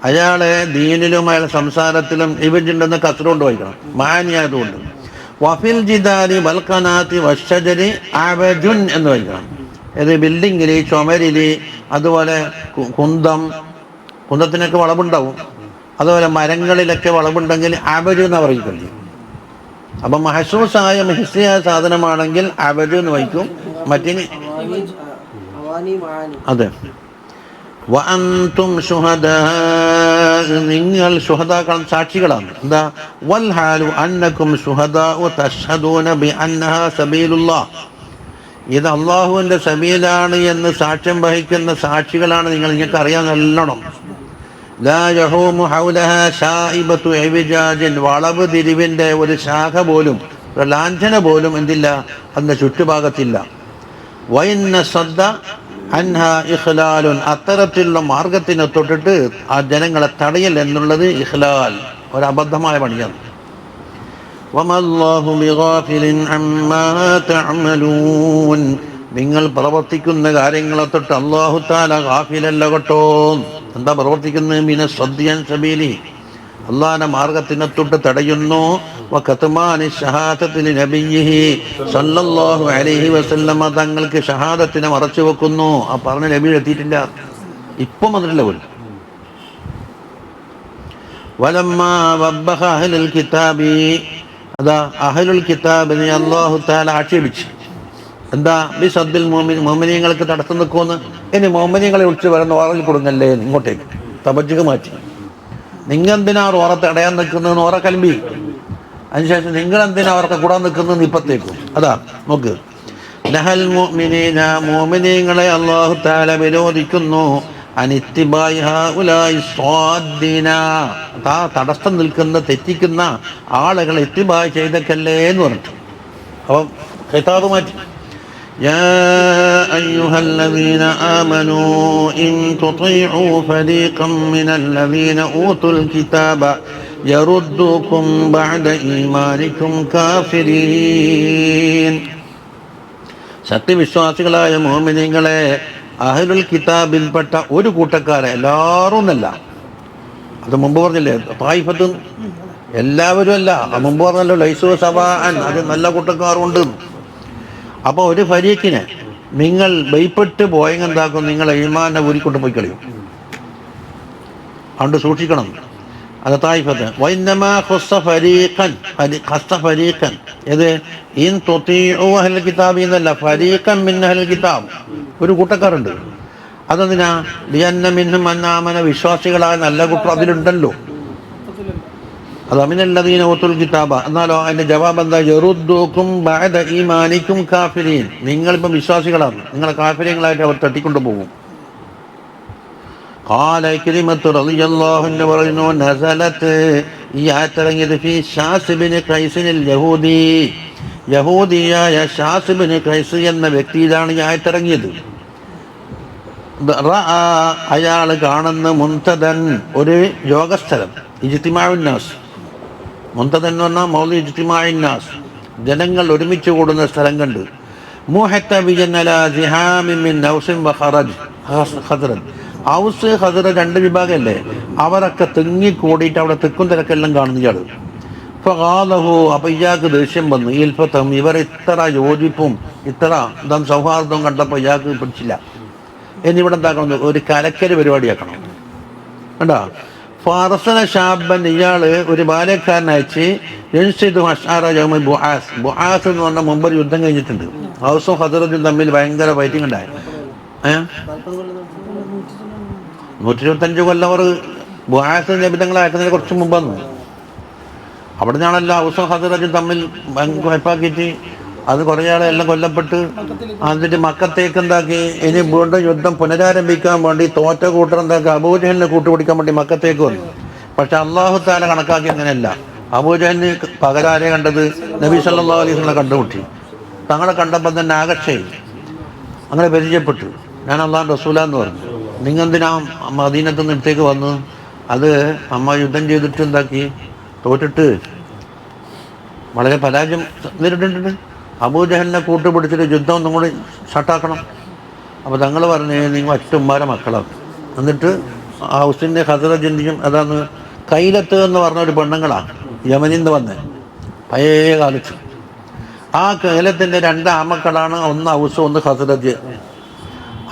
അയാളെ ദീനിലും അയാളുടെ സംസാരത്തിലും ഇവജുണ്ടെന്ന് കസ്റുകൊണ്ട് വായിക്കണം, മആനിയായതുകൊണ്ട്. വഫിൽ ജിദാരി വൽ ഖനാതി വശജരി അബജുൻ എന്ന് വായിക്കണം. ഇത് ബിൽഡിങ്ങിൽ, ചുമരിൽ, അതുപോലെ കുന്തത്തിനൊക്കെ വളവുണ്ടാവും, അതുപോലെ മരങ്ങളിലൊക്കെ വളവുണ്ടെങ്കിൽ അബജ് എന്ന് പറയുന്നത്. അപ്പം മഹസൂസായ മെഹസിയായ സാധനമാണെങ്കിൽ അബജ് എന്ന് വയ്ക്കും, മറ്റിന് അതെ. വഅൻതും ശുഹദാ, നിങ്ങൾ ശുഹദാക്കൾ, സാക്ഷികളാണ്. എന്താ? വൽ ഹാലു അന്നകും ശുഹദാഉ തശ്ഹദൂന ബിഅന്നഹാ സബീലുല്ലാഹ്, ഇത് അള്ളാഹുവിൻ്റെ സബീലാണ് എന്ന് സാക്ഷ്യം വഹിക്കുന്ന സാക്ഷികളാണ് നിങ്ങൾ. നിങ്ങൾക്ക് അറിയാൻ നല്ലോണം. ലാ യഹൂമു ഹൗലഹാ ശാഇബതു ഇവജാജിൻ, വളവ് തിരിവിൻ്റെ ഒരു ശാഖ പോലും, ഒരു ലാഞ്ചന പോലും എന്തില്ല, അതിൻ്റെ ചുറ്റുഭാഗത്തില്ല. വഇന്ന സദ്ദ അൻഹാ ഇഖ്ലാലുൻ, അത്തരത്തിലുള്ള മാർഗത്തിനെ തൊട്ടിട്ട് ആ ജനങ്ങളെ തടയൽ എന്നുള്ളത് ഇഖ്ലാൽ, ഒരു അബദ്ധമായ പണിയാണ്. വമല്ലാഹു ബിഗാഫിലിൻ അമ്മാ തഅമലൂൻ, നിങ്ങൾ പ്രവർത്തിക്കുന്ന കാര്യങ്ങളെ തൊട്ട് അല്ലാഹു തആല ഗാഫിലല്ല കേട്ടോ. എന്താ പ്രവർത്തിക്കുന്നത്? മിന സദ്ദിയൻ സബീലി, അള്ളാഹുവിന്റെ മാർഗത്തിനെ തൊട്ട് തടയുന്നു. വകത്മാനി ഷഹാദത്തി നബിയിഹി സല്ലല്ലാഹു അലൈഹി വസല്ലമ, തങ്ങൾക്ക് ഷഹാദത്തിനെ മറച്ചു വെക്കുന്നു. ആ പറഞ്ഞ നബി എത്തിയിട്ടില്ല, ഇപ്പം വന്നിട്ടില്ല പോലും. വലമ്മാ വബ്ബഹ അഹ്ലുൽ കിതാബി, അതാ അഹ്ലുൽ കിതാബിനെ അല്ലാഹു തആല ആക്ഷേപിച്ചു. എന്താ? ബിസദ്ദിൽ മുഅ്മിനീങ്ങൾക്ക് തടസ്സം നിൽക്കുമെന്ന്. ഇനി മുഅ്മിനീങ്ങളെ വിളിച്ച് വരുന്ന ഓറയിൽ കൊടുങ്ങല്ലേ, ഇങ്ങോട്ടേക്ക് തബജ്ജുക മാറ്റി. നിങ്ങളെന്തിനാ ഓറത്ത് അടയാൻ നിൽക്കുന്നതെന്ന് ഓറ കലമ്പി. അതിനുശേഷം നിങ്ങളെന്തിനാ അവർക്ക് കൂടാൻ നിൽക്കുന്നതെന്ന് ഇപ്പത്തേക്കും. അതാ നോക്ക്, ലഹൽ മുഅ്മിനീന, മുഅ്മിനീങ്ങളെ അല്ലാഹു തആല വിരോധിക്കുന്നു. അനിത്തിബായി ഹൗലായി സ്വാദ്ദീന, തടസ്സം നിൽക്കുന്ന, തെറ്റിക്കുന്ന ആളുകളെ ഇത്തിബായ് ചെയ്തക്കല്ലേ എന്ന് പറഞ്ഞിട്ട്. അപ്പം ഖിതാബ് മാറ്റി. يا أيها الذين آمنوا إن تطيعوا فريقا من الذين أوتوا الكتاب يردوكم بعد إيمانكم كافرين. സത്യവിശ്വാസികളായ മുഅ്മിനീങ്ങളെ, അഹ്ലുൽ കിതാബിൽപ്പെട്ട ഒരു കൂട്ടക്കാരെ, എല്ലാവരും എന്നല്ല, അത് മുമ്പ് പറഞ്ഞില്ലേ, തായിഫത്ത് എല്ലാവരും അല്ല, മുമ്പ് പറഞ്ഞല്ലോ ലൈസു സവാഅൻ, അത് നല്ല കൂട്ടക്കാരുണ്ട്. അപ്പോൾ ഒരു ഫരീഖിനെ നിങ്ങൾ ഭയപ്പെട്ട് പോയെങ്കിൽ എന്താക്കും, നിങ്ങൾ ഈമാനെ ഊരിക്കൊണ്ട് പോയി കളയും. അതുകൊണ്ട് സൂക്ഷിക്കണം. അത് തായിഫത്ത് വൈന്നമാ ഖസ്സ ഫരീഖൻ, ഖസ്സ ഫരീഖൻ, ഇത് ഇൻ തുതീഉ അഹ്ലൽ കിതാബി എന്നല്ല, ഫരീഖൻ മിൻ അഹ്ലൽ കിതാബ്, ഒരു കൂട്ടക്കാരുണ്ട്. അതെന്തിനാ? ലിയന്ന മിൻഹും മൻ ആമന, വിശ്വാസികളായ നല്ല കൂട്ടർ അതിലുണ്ടല്ലോ. അത് അമിനല്ലദീന ഊതുൽ കിതാബ. എന്നാലോ അതിന്റെ ജവാബ് എന്താ? യറുദ്ദൂകും ബഅദ ഈമാനിക്കും കാഫിരീൻ, നിങ്ങളിപ്പം വിശ്വാസികളാണ്, നിങ്ങളെ കാഫിരീങ്ങളായിട്ട് അവർ തട്ടിക്കൊണ്ടു പോകും. ഖാല ഇക്രിമത്തു റളിയല്ലാഹു അൻഹു പറയുന്നു, നസലത്ത്, ഈ ആയത്തിറങ്ങിയത് ഫീ ശാസ് ഇബ്നു ഖൈസിനിൽ യഹൂദി, യഹൂദിയായ ശാസ് ഇബ്നു ഖൈസ് എന്ന വ്യക്തിയിലാണ് ഈ ആയത്തിറങ്ങിയത്. അയാൾ കാണുന്ന മുൻതദൻ, ഒരു യോഗസ്ഥലം, ഇജ്തിമാഉന്നാസ്, മുൻതദൻ എന്ന് പറഞ്ഞാൽ മൗലി ഇജ്തിമാഉന്നാസ്, ജനങ്ങൾ ഒരുമിച്ച് കൂടുന്ന സ്ഥലം കണ്ട്. മുഹത്തബിയൻ അലാ സിഹാമിൻ മിൻ ഔസിൻ വ ഖദ്റജ്, ഔസ് ഖദ്റജ് രണ്ട് വിഭാഗമല്ലേ, അവരൊക്കെ തിങ്ങിക്കൂടിയിട്ട് അവിടെ തിക്കും തിരക്കെല്ലാം കാണുന്ന ഇയാൾ. ഫഖാലഹു, അപ്പോൾ ഇയാൾക്ക് ദേഷ്യം വന്നു. ഇൽഫത്തം, ഇവർ ഇത്ര യോജിപ്പും ഇത്ര സൗഹാർദ്ദവും കണ്ടപ്പോൾ ഇയാൾക്ക് പിടിച്ചില്ല. ഇനി ഇവിടെ എന്താക്കണം, ഒരു കലക്കൽ പരിപാടിയാക്കണം. കണ്ടോ? ഫാറസന ഷാബൻ, ഇയാള് ഒരു ബാല്യക്കാരനയച്ച് ബുആസ്, ബുആസ് എന്ന് പറഞ്ഞാൽ മുമ്പ് ഒരു യുദ്ധം കഴിഞ്ഞിട്ടുണ്ട്. ഔസും ഖദ്റജും തമ്മിൽ ഭയങ്കര ഫൈറ്റിംഗ് ഉണ്ടായി. 125 കൊല്ലം അവർ ബുആസ് നബിതങ്ങളെ അയക്കുന്നതിന് കുറച്ച് മുമ്പാന്ന്. അവിടെ നിന്നാണല്ലോ ഔസും ഖദ്റജും തമ്മിൽ കുഴപ്പാക്കിയിട്ട് അത് കുറേ ആളെ എല്ലാം കൊല്ലപ്പെട്ട്, എന്നിട്ട് മക്കത്തേക്ക് എന്താക്കി, ഇനി വീണ്ടും യുദ്ധം പുനരാരംഭിക്കാൻ വേണ്ടി തോറ്റ കൂട്ടർ എന്താക്കി, അബൂജഹലിനെ കൂട്ടുപിടിക്കാൻ വേണ്ടി മക്കത്തേക്ക് വന്നു. പക്ഷെ അല്ലാഹു തആല കണക്കാക്കി അങ്ങനെയല്ല. അബൂജഹലിന് പകരാരെ കണ്ടത്? നബി സല്ലല്ലാഹു അലൈഹി വസല്ലം കണ്ടുമുട്ടി. തങ്ങളെ കണ്ടപ്പോൾ തന്നെ ആകർഷയിൽ അങ്ങനെ പരിചയപ്പെട്ടു. ഞാൻ അല്ലാഹുവിൻ്റെ റസൂലാന്ന് പറഞ്ഞു. നിങ്ങൾ എന്തിനാ മദീനത്ത് നിന്ന് ഇടത്തേക്ക് വന്നു? അത് അമ്മ യുദ്ധം ചെയ്തിട്ട് എന്താക്കി, തോറ്റിട്ട് വളരെ പരാജയം നേരിട്ടിട്ടുണ്ട്. അബൂജഹലിനെ കൂട്ടുപിടിച്ചിട്ട് യുദ്ധം ഒന്നും കൂടി ഷട്ടാക്കണം. അപ്പോൾ തങ്ങൾ പറഞ്ഞ്, നിങ്ങൾ ഒറ്റമാരെ മക്കളാണ്. എന്നിട്ട് ഹൗസിൻ്റെ ഖദ്റജിൻ്റെയും അതാണ് കൈലത്ത് എന്ന് പറഞ്ഞ ഒരു പെണ്ണുങ്ങളാണ് യമനിൽ നിന്ന് വന്ന് പഴയ കാലത്ത്. ആ കൈലത്തിൻ്റെ 2 ആമക്കളാണ്, ഒന്ന് ഔസ് ഒന്ന് ഖദ്റജ്.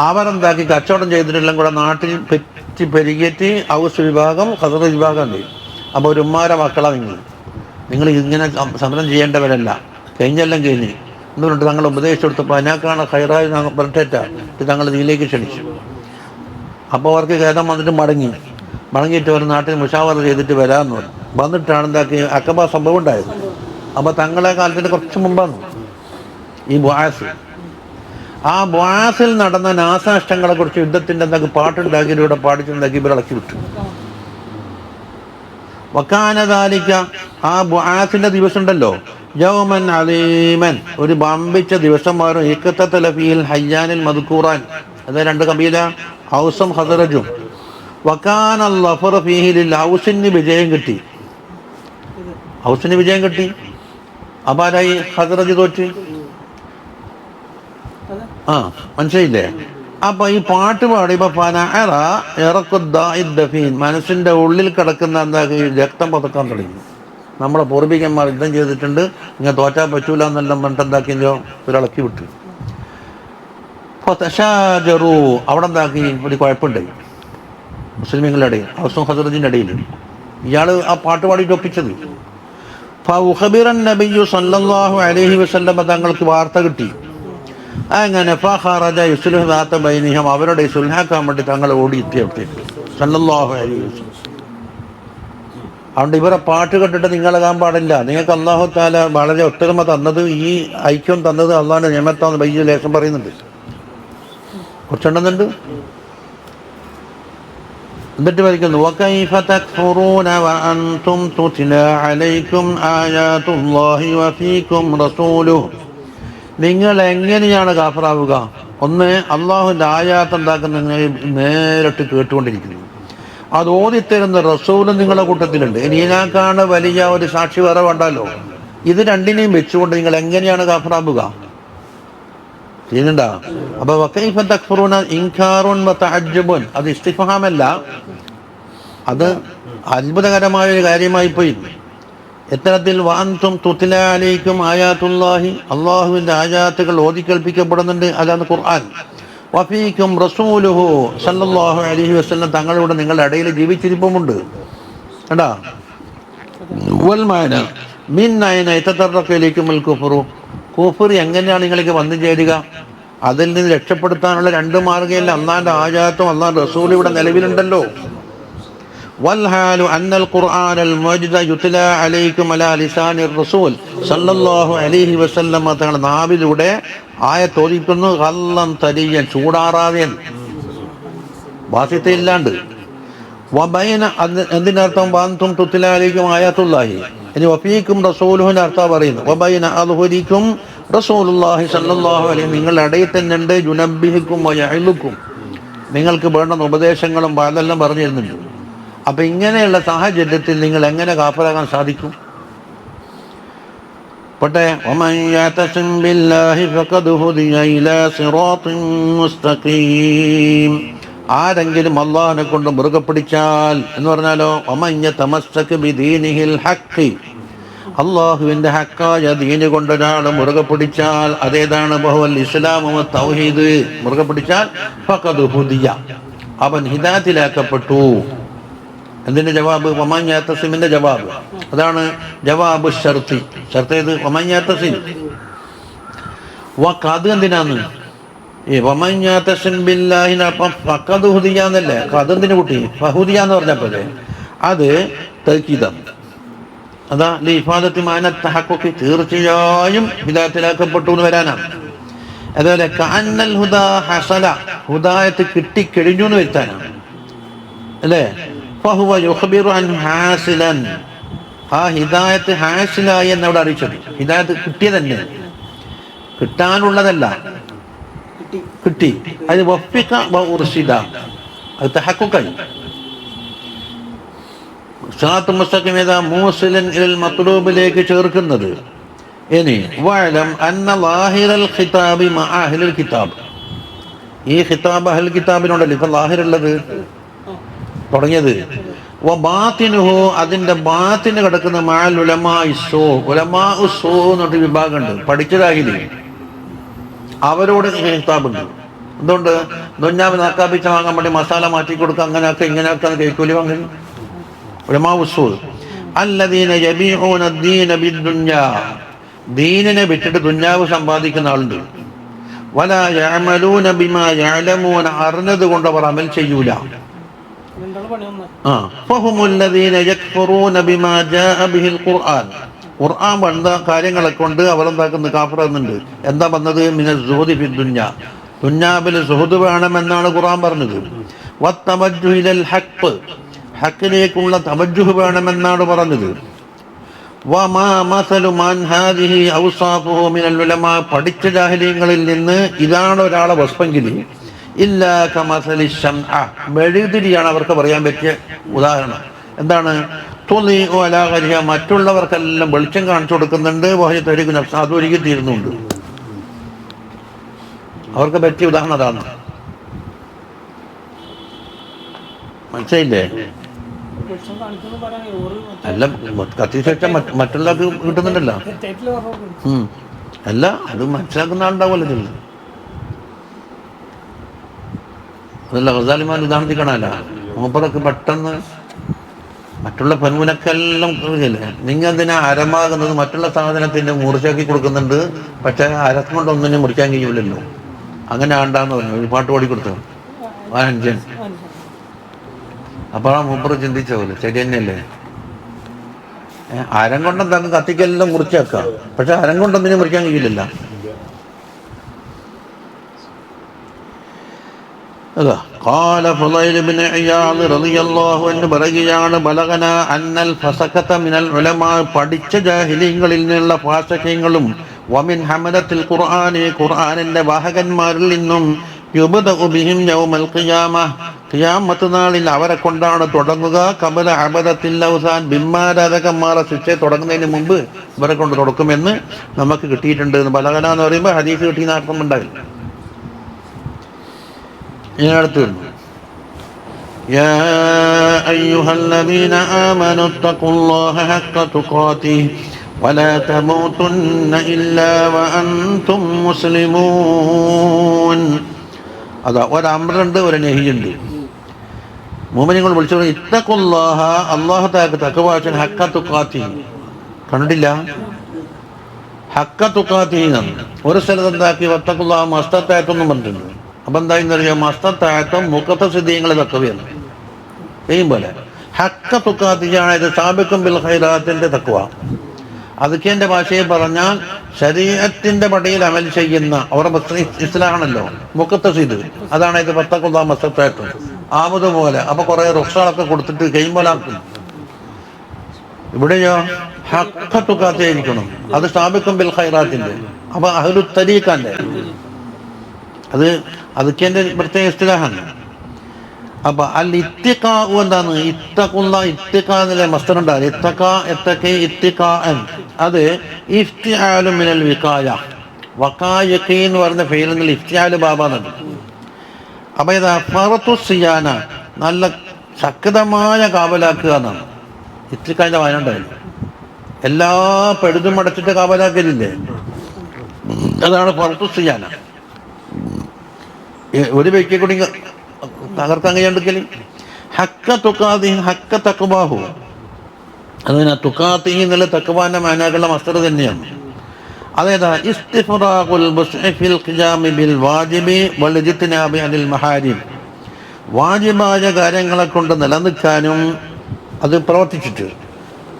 അവരെന്താക്കി കച്ചവടം ചെയ്തിട്ടെല്ലാം കൂടെ നാട്ടിൽ പെറ്റി പെരുകിയിട്ട് ഔസ് വിഭാഗം ഖദ്റജ് വിഭാഗം ഉണ്ട്. അപ്പോൾ ഒരു ഉമ്മാരെ മക്കളാണ് നിങ്ങൾ ഇങ്ങനെ സമരം ചെയ്യേണ്ടവരല്ല, കഴിഞ്ഞെല്ലാം കഴിഞ്ഞ് എന്ന് പറഞ്ഞിട്ട് തങ്ങൾ ഉപദേശിച്ചു കൊടുത്തപ്പോൾ അതിനേക്കാണ് ഹൈറായി പറഞ്ഞിട്ടേറ്റ തങ്ങൾ ഇതിലേക്ക് ക്ഷണിച്ചു. അപ്പോൾ അവർക്ക് ഖേദം വന്നിട്ട് മടങ്ങിയിട്ട് അവർ നാട്ടിൽ മുഷാവറ ചെയ്തിട്ട് വരാമെന്ന് പറഞ്ഞു. വന്നിട്ടാണ് എന്താക്കി അക്കബ സംഭവം ഉണ്ടായത്. അപ്പോൾ തങ്ങളെ കാലത്തിൻ്റെ കുറച്ച് മുമ്പാണ് ഈ ബുആസ്. ആ ബുആസിൽ നടന്ന നാശനഷ്ടങ്ങളെ കുറിച്ച് യുദ്ധത്തിൻ്റെ എന്താക്കി പാട്ടുണ്ടാക്കിയിലൂടെ പാടിച്ചുണ്ടാക്കി ഇവർ ഇളക്കി വിട്ടു. വക്കാനദാലിക്ക, ആ ബുആസിന്റെ ദിവസം ഉണ്ടല്ലോ, യൗമൻ അലീമൻ, ഒരു വമ്പിച്ച ദിവസം വരും. ഇഖ്തതല ഫീൽ ഹയ്യാനിൽ മദ്കൂറാൻ, അത് 2 കബീല ഔസും ഖദ്റജും. വകാന അൽഫർ ഫീഹി ലിൽ ഔസിന് വിജയം കിട്ടി, ഔസിന് വിജയം കിട്ടി. അപാരായി ഖദ്റജ് തോറ്റ്. മനസ്സിലായില്ലേ? അപ്പൊ ഈ പാട്ട് പാടിയപ്പോ മനസ്സിന്റെ ഉള്ളിൽ കിടക്കുന്ന എന്താക്കി രക്തം പതക്കാൻ തുടങ്ങി. നമ്മളെ പൂർവികന്മാർ യുദ്ധം ചെയ്തിട്ടുണ്ട്, ഇങ്ങനെ തോറ്റാൻ പറ്റൂല എന്നെല്ലാം പറഞ്ഞിട്ട് എന്താക്കിയോ ഒരിളക്കി വിട്ടു. അവിടെ എന്താക്കി ഒരു കുഴപ്പമുണ്ടായി മുസ്ലിമീങ്ങളുടെ ഇടയിൽ, ഔസും ഖദ്റജിന്റെ ഇടയിൽ. ഇയാള് ആ പാട്ട് പാടിയിട്ട് ഒപ്പിച്ചത്. നബിയ്യു സല്ലല്ലാഹു അലൈഹി വസല്ലം തങ്ങൾക്ക് വാർത്ത കിട്ടി. അങ്ങനെ അവരുടെ സുൽഹാക്കാൻ വേണ്ടി തങ്ങൾ ഓടി എത്തിയപ്പോഴത്തേക്ക് സല്ലല്ലാഹു അലൈഹി വസല്ലം. അതുകൊണ്ട് ഇവരെ പാട്ട് കേട്ടിട്ട് നിങ്ങളാകാൻ പാടില്ല. നിങ്ങൾക്ക് അല്ലാഹു തആല വളരെ ഒത്തൊരുമ തന്നത്, ഈ ഐക്യം തന്നത് അള്ളാഹുവിന്റെ നിഅമത്താണെന്ന് ബൈജു ലേഖനം പറയുന്നുണ്ട്, കുറച്ചുണ്ടെന്നുണ്ട്. എന്നിട്ട് വരിക്കുന്നു, വകൈഫ തക്ഫുറൂന വഅൻതും തുത്ലാ അലൈക്കും ആയാതുല്ലാഹി വഫീക്കും റസൂലുഹു. നിങ്ങൾ എങ്ങനെയാണ് കാഫറാവുക? ഒന്ന്, അള്ളാഹുവിൻ്റെ ആയാത്ത് എന്താക്കുന്ന നേരിട്ട് കേട്ടുകൊണ്ടിരിക്കുന്നു, അത് ഓതിത്തരുന്ന റസൂലും നിങ്ങളുടെ കൂട്ടത്തിലുണ്ട്. ഇനി ഇതിനേക്കാണ് വലിയ ഒരു സാക്ഷി വേറെ വേണ്ടല്ലോ. ഇത് രണ്ടിനെയും വെച്ചുകൊണ്ട് നിങ്ങൾ എങ്ങനെയാണ് കാഫറാവുക? ചെയ്യുന്നുണ്ടോ? അപ്പൊ വകൈഫ തക്ഫുറൂന ഇൻകാറുൻ വതഅജ്ജുബുൻ, അത് ഇസ്തിഫ്ഹാമല്ല, അത് അത്ഭുതകരമായ ഒരു കാര്യമായി പോയി. എത്തരത്തിൽ വഅൻതും തുത്ല അലൈക്കും ആയാത്തുല്ലാഹി, അള്ളാഹുവിൻ്റെ ആയാത്തുകൾ ഓതിക്കേൽപ്പിക്കപ്പെടുന്നുണ്ട്, അതാണ് ഖുർആൻ. വഫീക്കും റസൂലുഹു സല്ലല്ലാഹു അലൈഹി വസല്ലം, തങ്ങളിലൂടെ നിങ്ങളുടെ ഇടയിൽ ജീവിച്ചിരിപ്പുമുണ്ട്. കേട്ടാ? വൽ മാന മിൻ അയ്ന യതതറഖു ഇലൈക്കുമുൽ കുഫ്റു, കുഫർ എങ്ങനെയാണ് നിങ്ങൾക്ക് വന്നു ചേരുക? അതിൽ നിന്ന് രക്ഷപ്പെടുത്താനുള്ള രണ്ട് മാർഗ്ഗമല്ല, അള്ളാഹിൻ്റെ ആയാത്തും അള്ളാഹിൻ്റെ റസൂലും ഇവിടെ നിലവിലുണ്ടല്ലോ. والحال أن القرآن المجد يتلى عليكم على لسان الرسول صلى الله عليه وسلم, തങ്ങളുടെ നാവിലൂടെ ആയത്ത് ഓതിക്കുന്നു, ഖല്ലൻ തരിയൻ, ചൂടാറാതെ, വാസിത്തയില്ലാണ്ട്. വബൈന, എന്തിനർത്ഥം? വഅൻതും തുത്ല അലൈക്കും ആയാത്തുല്ലാഹി, ഇനി വഫീക്കും റസൂലുഹുവിൻ്റെ അർത്ഥം പറയുന്നു. വബൈന അദ്ഹുരിക്കും റസൂലുള്ളാഹി സ്വല്ലല്ലാഹു അലൈഹി, നിങ്ങളുടെ ഇടയിൽ തന്നെ ഉണ്ട്. യുനബ്ബിഹുക്കും വയഇലുക്കും, നിങ്ങൾക്ക് വേണ്ട ഉപദേശങ്ങളും അതെല്ലാം പറഞ്ഞു തരുന്നുണ്ട്. അപ്പം ഇങ്ങനെയുള്ള സാഹചര്യത്തിൽ നിങ്ങൾ എങ്ങനെ കാഫിറാകാൻ സാധിക്കും? പോട്ടെ, വമൻ യഅ്തസിം ബില്ലാഹി ഫഖദ് ഹുദിയ ഇലാ സിറാത്തിൻ മുസ്തഖീം, ആരെങ്കിലും അള്ളാഹിനെ കൊണ്ട് മുറുകെ പിടിച്ചാൽ എന്ന് പറഞ്ഞാലോ, വമൻ യതമസ്സക ബിദീനിഹിൽ ഹഖ്, അള്ളാഹുവിൻ്റെ ഹക്കായ ദീന് കൊണ്ട് ഒരാൾ മുറുകെ പിടിച്ചാൽ, അതേതാണ്? ബഹുവൽ ഇസ്ലാമു തൗഹീദ്, മുറുകെ പിടിച്ചാൽ ഫഖദ് ഹുദിയ, അവൻ ഹിദായത്തിലാക്കപ്പെട്ടു. എന്തിൻ്റെ ജവാബ്? വമൻ യഅ്തസിമിൻ്റെ ജവാബ്, അതാണ് ജവാബ് ഷർത്തി. ഷർത്ത് ഏത്? വമൻ യഅ്തസിം. വഖദ് എന്തിനാന്ന്? വമൻ യഅ്തസിം ബില്ലാഹി, അപ്പം ഫഖദ് ഹുദിയ എന്നല്ലേ? ഖദ് എന്തിനു കൂട്ടി? ഫഹുദിയ എന്ന് പറഞ്ഞപ്പോലെ അത് തൗക്കീദാണ്. അതാ ലിഫാദത്തി മാന തഹഖുഖി, തീർച്ചയായും ഹിദായത്തിലാക്കപ്പെട്ടു എന്ന് വരാനാണ്. അതുപോലെ കഅന്നൽ ഹുദാ ഹസല, ഹിദായത്ത് കിട്ടിക്കഴിഞ്ഞു എന്ന് വരുത്താനാണ്, അല്ലേ? ഫഹുവ യുഖ്ബിറു അൻ ഹാസിലൻ, ആ ഹിദായത്ത് ഹാസിലായി എന്നവിടെ അറിയിച്ചത്. ഹിദായത്ത് കിട്ടിയ തന്നെ, കിട്ടാനുള്ളതല്ല, കിട്ടി. അത് വഫിഖ വ ഉർഷിദ, അത് തഹഖുഖായി. സിറാത്തുൽ മുസ്തഖീം ഏതാ? മൂസിലൻ ഇലൽ മത്ലൂബിലേക്ക് ചേർക്കുന്നത്. ഇനി വഅലം അന്ന ലാഹിറൽ ഖിതാബി മഅ അഹ്ലിൽ കിതാബ്, ഈ ഖിതാബ് അഹ്ലുൽ കിതാബിനോടല്ലേ ഇപ്പം ലാഹിറുള്ളത്, തുടങ്ങിയത്. വ ബാത്തിനുഹു, അതിൻ്റെ ബാത്തിന് കിടക്കുന്ന മഅൽ ഉലമാഇ സൂ, ഉലമാഉ സൂ എന്നൊരു വിഭാഗമുണ്ട്, പഠിച്ചതാകില്ല, അവരോട് ഖിതാബുണ്ട്. എന്തുകൊണ്ട്? ദുന്യാവ് നാക്കാപ്പിച്ച വാങ്ങാൻ വേണ്ടി മസാല മാറ്റി കൊടുക്കുക, അങ്ങനെയൊക്കെ ഇങ്ങനെയൊക്കെ കേൾക്കൂലി വാങ്ങി. ഉലമാഉ സൂ അല്ലദീന യബീഊന അദ്ദീന ബിദ്ദുന്യാ, ദീനിനെ വിട്ടിട്ട് ദുന്യാവ് സമ്പാദിക്കുന്ന ആളുണ്ട്. വലാ യഅമലൂന ബിമാ യഅലമൂന, അറിഞ്ഞത് കൊണ്ട് അവർ അമൽ ചെയ്യൂല. ഫഹുമുല്ലദീന യക്ഫുറൂന ബിമാ ജാഅ ബിഹിൽ ഖുർആൻ, ഖുർആൻ വന്ന കാര്യങ്ങളെ കൊണ്ട് അവരെന്താക്കുന്നു? കാഫിറാകുന്നുണ്ട്. എന്താ വന്നത്? മിനൽ സുഹുദി ഫിദ്ദുന്യാ, ദുന്യാവിൽ സുഹുദ് വേണമെന്നാണ് ഖുർആൻ പറഞ്ഞത്. വത്തവജ്ജുഹു ഇലൽ ഹഖ്, ഹക്കിലേക്കുള്ള തവജ്ജുഹ് വേണമെന്നാണ് പറഞ്ഞത്. വമാ മസലു മൻ ഹാദിഹി ഔസാഫുഹു മിനൽ ഉലമാ, പഠിച്ച ജാഹിലീങ്ങളിൽ നിന്ന് ഇതാണ് ഒരാളെ വസ്ഫെങ്കിൽ ഇല്ലാ കമസലി ശംഅ, മെഴുകുതിരിയാണ് അവർക്ക് പറയാൻ പറ്റിയ ഉദാഹരണം. എന്താണ്? തുളിഉ അലാ ഗരിഹ, മറ്റുള്ളവർക്കെല്ലാം വെളിച്ചം കാണിച്ചു കൊടുക്കുന്നുണ്ട്. വഹയ തരീഖു നഫ്സ, അത് ഒരുക്കി തീരുന്നുണ്ട്. അവർക്ക് പറ്റിയ ഉദാഹരണം അതാണ്. മനസ്സിലായില്ലേ? അല്ല, കത്തിശേഷം മറ്റുള്ളവർക്ക് കിട്ടുന്നുണ്ടല്ലോ. അല്ല, അത് മനസ്സിലാക്കുന്ന ആളുണ്ടാവുമല്ലോ ഇതിൽ. അതല്ല ഗസാലിമാൻ ഉദാഹരണത്തിൽ കാണാല്ല, മൂപ്പറൊക്കെ പെട്ടെന്ന് മറ്റുള്ള പനുവിനൊക്കെല്ലാം ഇല്ലേ, നിങ്ങൾ എന്തിനാ അരമാകുന്നത്? മറ്റുള്ള സാധനത്തിൻ്റെ മുറിച്ചാക്കി കൊടുക്കുന്നുണ്ട്, പക്ഷേ അരക്കം കൊണ്ടൊന്നിനും മുറിക്കാൻ കഴിയില്ലല്ലോ. അങ്ങനെ ആണ്ടാന്ന് പറഞ്ഞു, ഒരു പാട്ട് പാടി കൊടുത്തു വാഹൻജൻ. അപ്പോൾ ആ മൂപ്പറ് ചിന്തിച്ച പോലെ ശരി തന്നെയല്ലേ, അരം കൊണ്ടെന്താക്കും കത്തിക്കെല്ലാം മുറിച്ചേക്കാം, പക്ഷെ അരം കൊണ്ടൊന്നിനും മുറിക്കാൻ കഴിയില്ലല്ലോ. قال فضيل بن عياض رضي الله عنه പറയുകയാണ്, ബലഗന അന്നൽ ഫസഖത മിനൽ ഉലമാ, പഠിച്ച ജാഹിലീങ്ങളിൽ നിന്നുള്ള ഫാസിഖീങ്ങളും വമിൻ ഹമലത്തിൽ ഖുർആനി, ഖുർആനിന്റെ വാഹകന്മാരിൽ നിന്നും യുബ്ദഉ ബിഹിം യൗമൽ ഖിയാമ, ഖിയാമത്ത് നാളിൽ അവരെ കൊണ്ടാണ് തുടങ്ങുക. ഖബല അബദത്തിൽ ഔസാൻ, ബിംബാരാധകന്മാരെ ശിക്ഷ തുടങ്ങുന്നതിന് മുമ്പ് ഇവരെ കൊണ്ട് തുടക്കുമെന്ന് നമുക്ക് കിട്ടിയിട്ടുണ്ട്. ബലഗന എന്ന് പറയുമ്പോൾ ഹദീസ് കിട്ടിയെന്ന് അർത്ഥം ഉണ്ടാവില്ല. ഇതിനടുത്ത് വരുന്നു യാ അയ്യുഹല്ലദീന ആമനു തഖുല്ലാഹ ഹഖ്ക തുഖാതിഹി വലാ തമൂതുന്ന ഇല്ലാ വഅൻതും മുസ്ലിമൂൻ. അതാ ഒരമ്രുണ്ട്, ഒരു നഹിയുണ്ട്. മുഅ്മിനീങ്ങൾ വിളിച്ചു ഇത്തഖുല്ലാഹ, അല്ലാഹു തആല തഖ്വ ഹഖ്ക തുഖാതിഹി. കണ്ടില്ല, ഹഖ്ക തുഖാതിഹി എന്നാണ്. ഒരു സ്ഥലത്ത് എന്താക്കി വത്തഖുല്ലാഹ മസ്തത്തായത്തൊന്നും പറഞ്ഞിട്ടുണ്ട്. അപ്പം എന്തായെന്നറിയാം, മസ്തത്തായത്തും മുഖത്തസിദ്ദീങ്ങളെ തഖ്വയാണ്. ചെയ്യും പോലെ ഹഖ്ക തുഖാതിഹി ആണ് ഇത് സാബിഖും ബിൽ ഖൈറാത്തിന്റെ തഖ്വ. അതുക്കേൻ്റെ ഭാഷയിൽ പറഞ്ഞാൽ ശരീഅത്തിന്റെ പടിയിൽ അമൽ ചെയ്യുന്ന അവരുടെ ഇസ്ലാമാണല്ലോ മുഖത്തസിദ്. അതാണ് ഇത് വത്തഖുല്ലാഹ മസ്തത്തായത്തും ആമത് പോലെ. അപ്പൊ കുറെ റുഖ്സകളൊക്കെ കൊടുത്തിട്ട് കൈമോലാക്കും. ഇവിടെയോ ഹഖ്ക തുഖാതിഹി ആയിരിക്കണം. അത് സാബിഖും ബിൽ ഖൈറാത്തിന്റെ, അപ്പൊ അഹ്ലു തരീഖന്റെ, അതൊക്കെ പ്രത്യേക ഇസ്തിലാഹാണ്. അപ്പൊ അൽ ഇത്തിഖാ എന്താണ്? ഇത്തഖുല്ലാഹ ഇത്തിഖാ എന്നുള്ള മസ്ദർ ഉണ്ടാകും. ഇത്തഖാ ഇത്തഖി ഇത്തിഖാഅൻ, അത് ഇഫ്തിആലു മിനൽ വിഖായ. വഖായഖി എന്ന് പറഞ്ഞ ഫെയിലിൽ ഇഫ്തിആലു ബാബാണ്. അപ്പൊ ഇത് ഫറത്തു സിയാന, നല്ല ശക്തമായ കാവലാക്കുക എന്നാണ്. ഇത്തിഖാന്റെ വായനണ്ടായില്ല, എല്ലാ പെടുതും അടച്ചിട്ട് കാവലാക്കലില്ലേ, അതാണ് ഫറത്തു സിയാന. ഒരു വ്യക്തിയെ കൂടി തകർക്കാൻ കഴിയാണ്ടിക്കല്. ഹഖ്ക തുഖാതിഹി ഹഖ്ക തഖ്വാഹു, അതിന് തുഖാതിഹി എന്നുള്ള തഖ്വാന്റെ മാനാകളുടെ മസ്ദർ തന്നെയാണ്. അതേതാ ഇസ്തിഫ്റാഖുൽ ബുസ്ഇ ഫിൽ ഖിയാമി ബിൽ വാജിബി വൽ ഇജ്തിനാബി അനിൽ മഹാരിം. വാജിബായ കാര്യങ്ങളെ കൊണ്ട് നിലനിൽക്കാനും അത് പ്രവർത്തിച്ചിട്ട്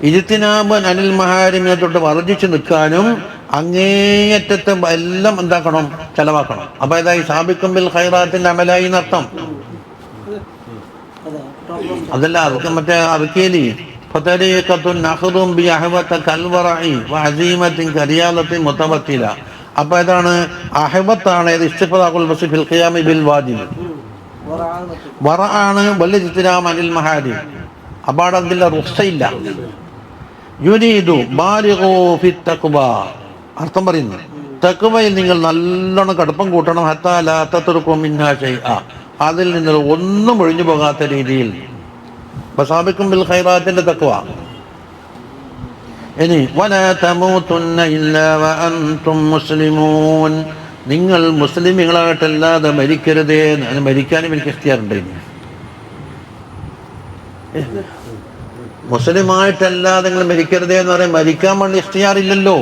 ഇജ്തിനാബ് അനിൽ മഹാരിമിനെ തൊട്ട് വർജിച്ച് നിൽക്കാനും അങ്ങേയറ്റത്തെ എല്ലാം എന്താക്കണം, ചെലവാക്കണം. അപ്പൊ ഏതായി സാബിഖും ബിൽ ഖൈറാത്തിന്റെ അമലായി എന്നർത്ഥം. അതല്ല, അതൊക്കെ മറ്റേ അർക്കേലി അപ്പൊ ഏതാണ് അഹബത്താണ് വറആണ് അനിൽ മഹാരിം. അപ്പാടെ അതില്ല റുഖ്സയില്ല. യുരീദു ബാലിഗൂ ഫി തഖ്വ, അർത്ഥം പറയുന്നു തഖ്വയിൽ നിങ്ങൾ നല്ലോണം കടുപ്പം കൂട്ടണം. ഹത്താ ലാ തത്റുകൂ മിൻഹാ ശൈഅ, അതിൽ നിന്ന് ഒന്നും ഒഴിഞ്ഞു പോകാത്ത രീതിയിൽ. സാബിഖും ബിൽ ഖൈറാത്തിന്റെ തഖ്വ. ഇനി വലാ തമൂതുന്ന ഇല്ലാ വഅൻതും മുസ്ലിമൂൻ, നിങ്ങൾ മുസ്ലിമീങ്ങളായിട്ടല്ലാതെ മരിക്കരുതേ. മരിക്കാനും എനിക്ക് ഇഖ്തിയാറുണ്ടായിരുന്നു. മുസ്ലിമായിട്ടല്ലാതെ നിങ്ങൾ മരിക്കരുതേ എന്ന് പറയാൻ മരിക്കാൻ വേണ്ടി ഇഖ്തിയാറില്ലല്ലോ.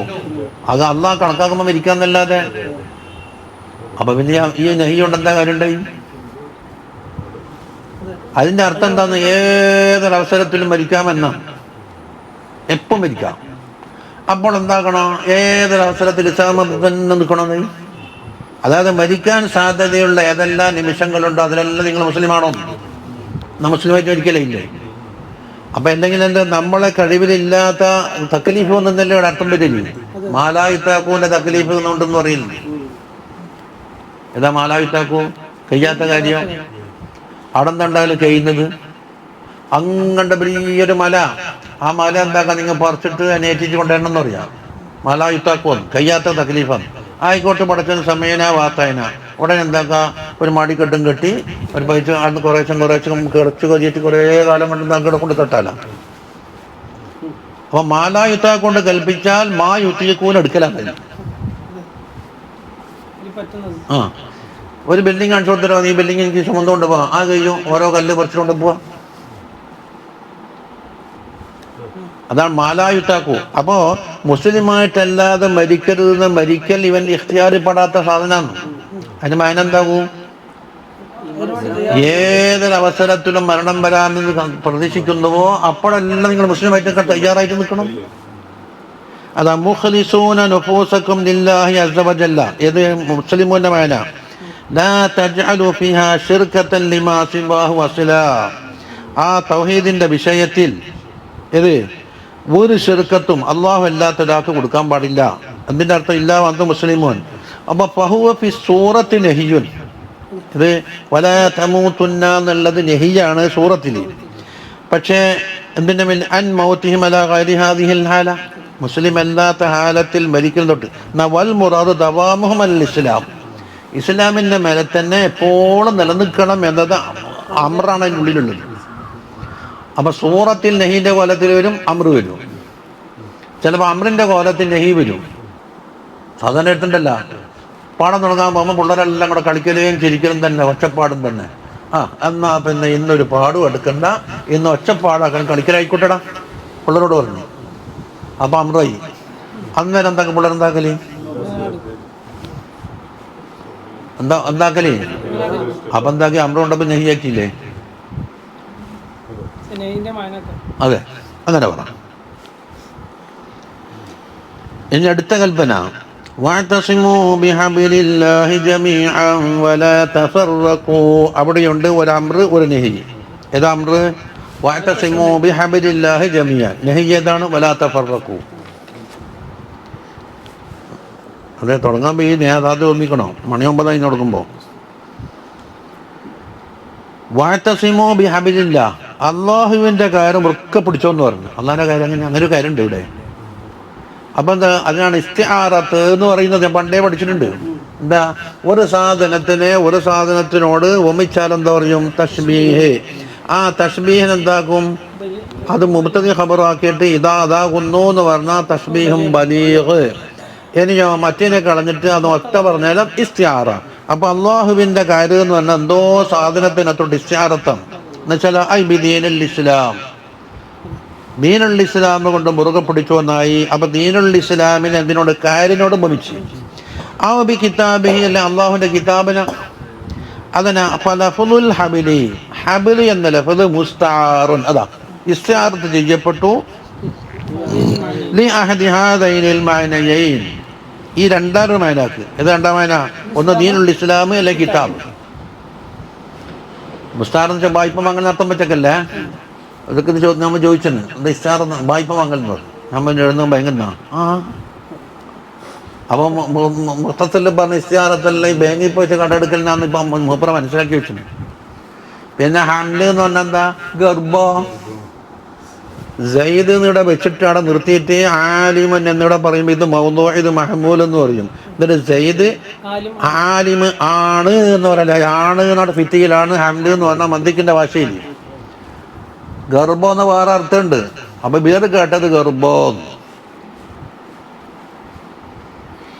അത് അള്ളാഹ് കണക്കാക്കുമ്പോൾ മരിക്കാന്നല്ലാതെ. അപ്പൊ പിന്നെ ഈ നഹി കൊണ്ട് എന്താ കാര്യം ഉണ്ടായി? അതിന്റെ അർത്ഥം എന്താന്ന്? ഏതൊരവസരത്തിലും മരിക്കാമെന്ന, എപ്പം മരിക്കാം. അപ്പോൾ എന്താക്കണം? ഏതൊരവസരത്തിൽ ഇസ്ലാമത്തിൽ തന്നെ നിൽക്കണമെന്ന്. അതായത് മരിക്കാൻ സാധ്യതയുള്ള ഏതെല്ലാം നിമിഷങ്ങളുണ്ടോ അതിലെല്ലാം നിങ്ങൾ മുസ്ലിമാണോ? മുസ്ലിമായിട്ട് മരിക്കലേ ഇല്ലേ? അപ്പൊ എന്തെങ്കിലും എന്താ നമ്മളെ കഴിവിലില്ലാത്ത തക്ലീഫ് ഒന്നല്ലേ ഇവിടെ അർത്ഥം വരില്ലേ? മാലായിത്താക്കൂന്റെ തക്ലീഫ് എന്നുണ്ടെന്ന് പറയുന്നു. ഏതാ മാലായിത്താക്കൂ? കഴിയാത്ത കാര്യം. അവിടെ എന്തായാലും കഴിയുന്നത് അങ്ങണ്ട് വലിയൊരു മല, ആ മല എന്താക്കാൻ നിങ്ങൾ പറിച്ചിട്ട് അനേറ്റിച്ച് കൊണ്ടുവരണമെന്ന് പറയാം. മാലായിത്താക്കൂ കഴിയാത്ത തക്ലീഫാണ്. ആയിക്കോട്ടെ പടച്ചൻ സമയന വാത്തായന. ഉടനെ എന്താക്കുക, ഒരു മാടിക്കെട്ടും കെട്ടി ഒരു പൈസ അന്ന് കുറേശ്ശം കിടച്ച് കൊതിയിട്ട് കുറേ കാലം കൊണ്ട് എന്താക്കിടെ കൊണ്ട് തട്ടാല. അപ്പൊ മാലായുത്ത കൊണ്ട് കൽപ്പിച്ചാൽ മാ യുത്തിക്കൂന് എടുക്കലാണ്. ആ ഒരു ബിൽഡിംഗ് കാണിച്ചു കൊടുത്തരോ, ഈ ബിൽഡിംഗ് എനിക്ക് ചുമന്നു കൊണ്ട് പോവാം. ആ കഴിയും ഓരോ കല്ല് പറിച്ചുകൊണ്ട് പോവാം. അതാണ് മാലായുത്താക്കൂ. അപ്പോ മുസ്ലിമായിട്ടല്ലാതെ മരിക്കരുതെന്ന് മരിക്കൽ ഇവൻ ഇഖ്തിയാറിപ്പെടാത്ത സാധനമാണ്. അതിന് മാനെന്താകൂ? ഏതൊരവസരത്തിലും മരണം വരാമെന്ന് പ്രതീക്ഷിക്കുന്നുവോ അപ്പോഴെല്ലാം നിങ്ങൾ മുസ്ലിമായിട്ടൊക്കെ തയ്യാറായിട്ട് നിൽക്കണം. അതാ മുഖ്ലിസൂന നുഫൂസക്കും ലില്ലാഹി അസ്സ വജല്ല. ഇത് മുസ്ലിമൂന്റെ മാന. ലാ തജ്അലു ഫിഹാ ശിർകതൻ ലിമാ സിവാഹു വസ്ലാ. ആ തൗഹീദിന്റെ വിഷയത്തിൽ ഇത് ഒരു ശിർക്കത്തും അള്ളാഹു അല്ലാത്ത ഒരാൾക്ക് കൊടുക്കാൻ പാടില്ല. അതിന്റെ അർത്ഥം ഇല്ലാ അന്ത മുസ്ലിമോൻ. അപ്പൊ ഫഹുവ ഫി സൂറത്തി നഹിയുൻ. ഇത് വലാ തമൂതുന്ന എന്നുള്ളത് നഹിയാണ് സൂറത്തിൽ. പക്ഷേ എന്തിന്റെ അൻ മൗതിഹിം അലാ ഗൈരി ഹാദിഹിൽ ഹാല, മുസ്ലിം അല്ലാത്ത ഹാലത്തിൽ മരിക്കൽ തൊട്ട്. വൽ മുറാദ് ദവാമുഹും അൽ ഇസ്ലാം, ഇസ്ലാമിൻ്റെ മേലെ തന്നെ എപ്പോഴും നിലനിൽക്കണം എന്നത് അമ്രാണ് അതിനുള്ളിലുള്ളത്. അപ്പം സൂറത്തിൽ നെഹിൻ്റെ കോലത്തിൽ വരും, അമ്ര വരും. ചിലപ്പോൾ അമ്രിൻ്റെ കോലത്തിൽ നെഹി വരും. സാധാരണ എടുത്തിട്ടല്ല, പാടം തുടങ്ങാൻ പോകുമ്പോൾ പിള്ളേരെല്ലാം കൂടെ കളിക്കലും ചിരിക്കലും തന്നെ, ഒച്ചപ്പാടും തന്നെ. എന്നാ പിന്നെ ഇന്നൊരു പാടും എടുക്കണ്ട, ഇന്ന് ഒച്ചപ്പാടാക്കണം, കളിക്കലായിക്കോട്ടെടാ പിള്ളേരോട് പറഞ്ഞു. അപ്പം അമ്രായി. അന്നേരം എന്താക്കും പിള്ളേരെന്താക്കല്? എന്താക്കല്? അപ്പം എന്താക്കി അമ്ര കൊണ്ടപ്പോൾ നെഹിയാക്കിയില്ലേ? അതെ, അങ്ങനെ പറ. ഇനി അടുത്ത കൽപ്പന, അവിടെയുണ്ട് ഒരു അമ്ര, ഒരു നെഹി. ഏതാ അമ്ര? വഅതസിമൂ ബിഹബ്ലില്ലാഹി ജമീഅൻ. നെഹി ഏതാണ്? വലാ തഫറഖൂ. അതെ, തുടങ്ങാൻ ഈ നേതാതെ ഓർമ്മിക്കണോ? മണി 9 തുടങ്ങുമ്പോൾ വഅതസിമൂ ബിഹബ്ലില്ലാഹ്, അള്ളാഹുവിൻ്റെ കാര്യം വൃക്ക പിടിച്ചോന്ന് പറഞ്ഞു. അള്ളാഹിൻ്റെ കാര്യം അങ്ങനെ ഒരു കാര്യമുണ്ട് ഇവിടെ. അപ്പം എന്താ? അതിനാണ് ഇസ്തിആറത്ത് എന്ന് പറയുന്നത്. ഞാൻ പണ്ടേ പഠിച്ചിട്ടുണ്ട്. എന്താ? ഒരു സാധനത്തിനോട് ഒമിച്ചാൽ എന്താ പറയും? തശ്ബീഹ്. ആ തശ്ബീഹിന് എന്താക്കും? അത് മുബ്തദി ഖബറാക്കിയിട്ട് അതാകുന്നു എന്ന് പറഞ്ഞാൽ തശ്ബീഹും ബലീഗ്. ഇനിയോ മറ്റേനെ കളഞ്ഞിട്ട് അത് ഒറ്റ പറഞ്ഞാലും ഇസ്തിആറ. അപ്പം അള്ളാഹുവിൻ്റെ കാര്യം എന്ന് പറഞ്ഞാൽ എന്തോ സാധനത്തിനകത്തോട്ട് ഇസ്തിആറത്താണ്. എന്നുവെച്ചാൽ ഐ ബി ദീനുൽ ഇസ്ലാം, ദീനുൽ ഇസ്ലാം കൊണ്ട് മുറുകെ പിടിച്ചു എന്നായി. അപ്പം ദീനുൽ ഇസ്ലാമിന് എന്തിനോട്? കാര്യനോട് ഭമിച്ചു. ആ ബി കിതാബിഹി, അല്ല അള്ളാഹുവിൻ്റെ കിതാബിന്. അതിന് ഫലഫുൽ ഹബിലി, ഹബിലി എന്ന ലഫ്ദ് മുസ്തആറുൻ, അതാ ഇസ്തിആറത്ത് ചെയ്യപ്പെട്ടു. ലി അഹദി ഹാദൈനിൽ മഅനയൈൻ, ഈ രണ്ടാമൊരു മഅനക്ക്. ഇത് രണ്ടാം മഅന, ഒന്ന് ദീനുൽ ഇസ്ലാം, അല്ലെ കിതാബ്. മുസ്തആറെന്ന് വെച്ചാൽ വായ്പ വാങ്ങൽ അർത്ഥം പറ്റക്കല്ലേ. അതൊക്കെ നമ്മൾ ചോദിച്ചെന്ന്, എന്താ ഇസ്തിആറ വായ്പ വാങ്ങൽ എന്ന് പറഞ്ഞു. നമ്മൾ എഴുതുമ്പോൾ ഭയങ്കര അപ്പം മൊത്തത്തിൽ പറഞ്ഞ ഇസ്തിആറത്തല്ല ഈ ബാങ്കിൽ പോയിട്ട് കണ്ടെടുക്കലിനാന്ന് ഇപ്പം മൂപ്പറ മനസ്സിലാക്കി വെച്ചു. പിന്നെ ഹംല് എന്ന് പറഞ്ഞാൽ എന്താ? ഗർഭം. സയ്യിദ് എന്നിവിടെ വെച്ചിട്ട് അവിടെ നിർത്തിയിട്ട് ആലിമൻ എന്നിവിടെ പറയുമ്പോൾ ഇത് മൗദൂ, ഇത് മഹ്മൂൽ എന്ന് പറയും. എന്നിട്ട് സയ്യിദ് ആലിമ് ആണ് എന്ന് പറയല, ആണ് എന്നവിടെ ഫിത്തിയിലാണ്. ഹംല് എന്ന് പറഞ്ഞാൽ മന്ദിക്കിൻ്റെ ഭാഷയിൽ ഗർഭം എന്ന് വേറെ അർത്ഥമുണ്ട്. അപ്പൊ വേറെ കേട്ടത് ഗർഭം.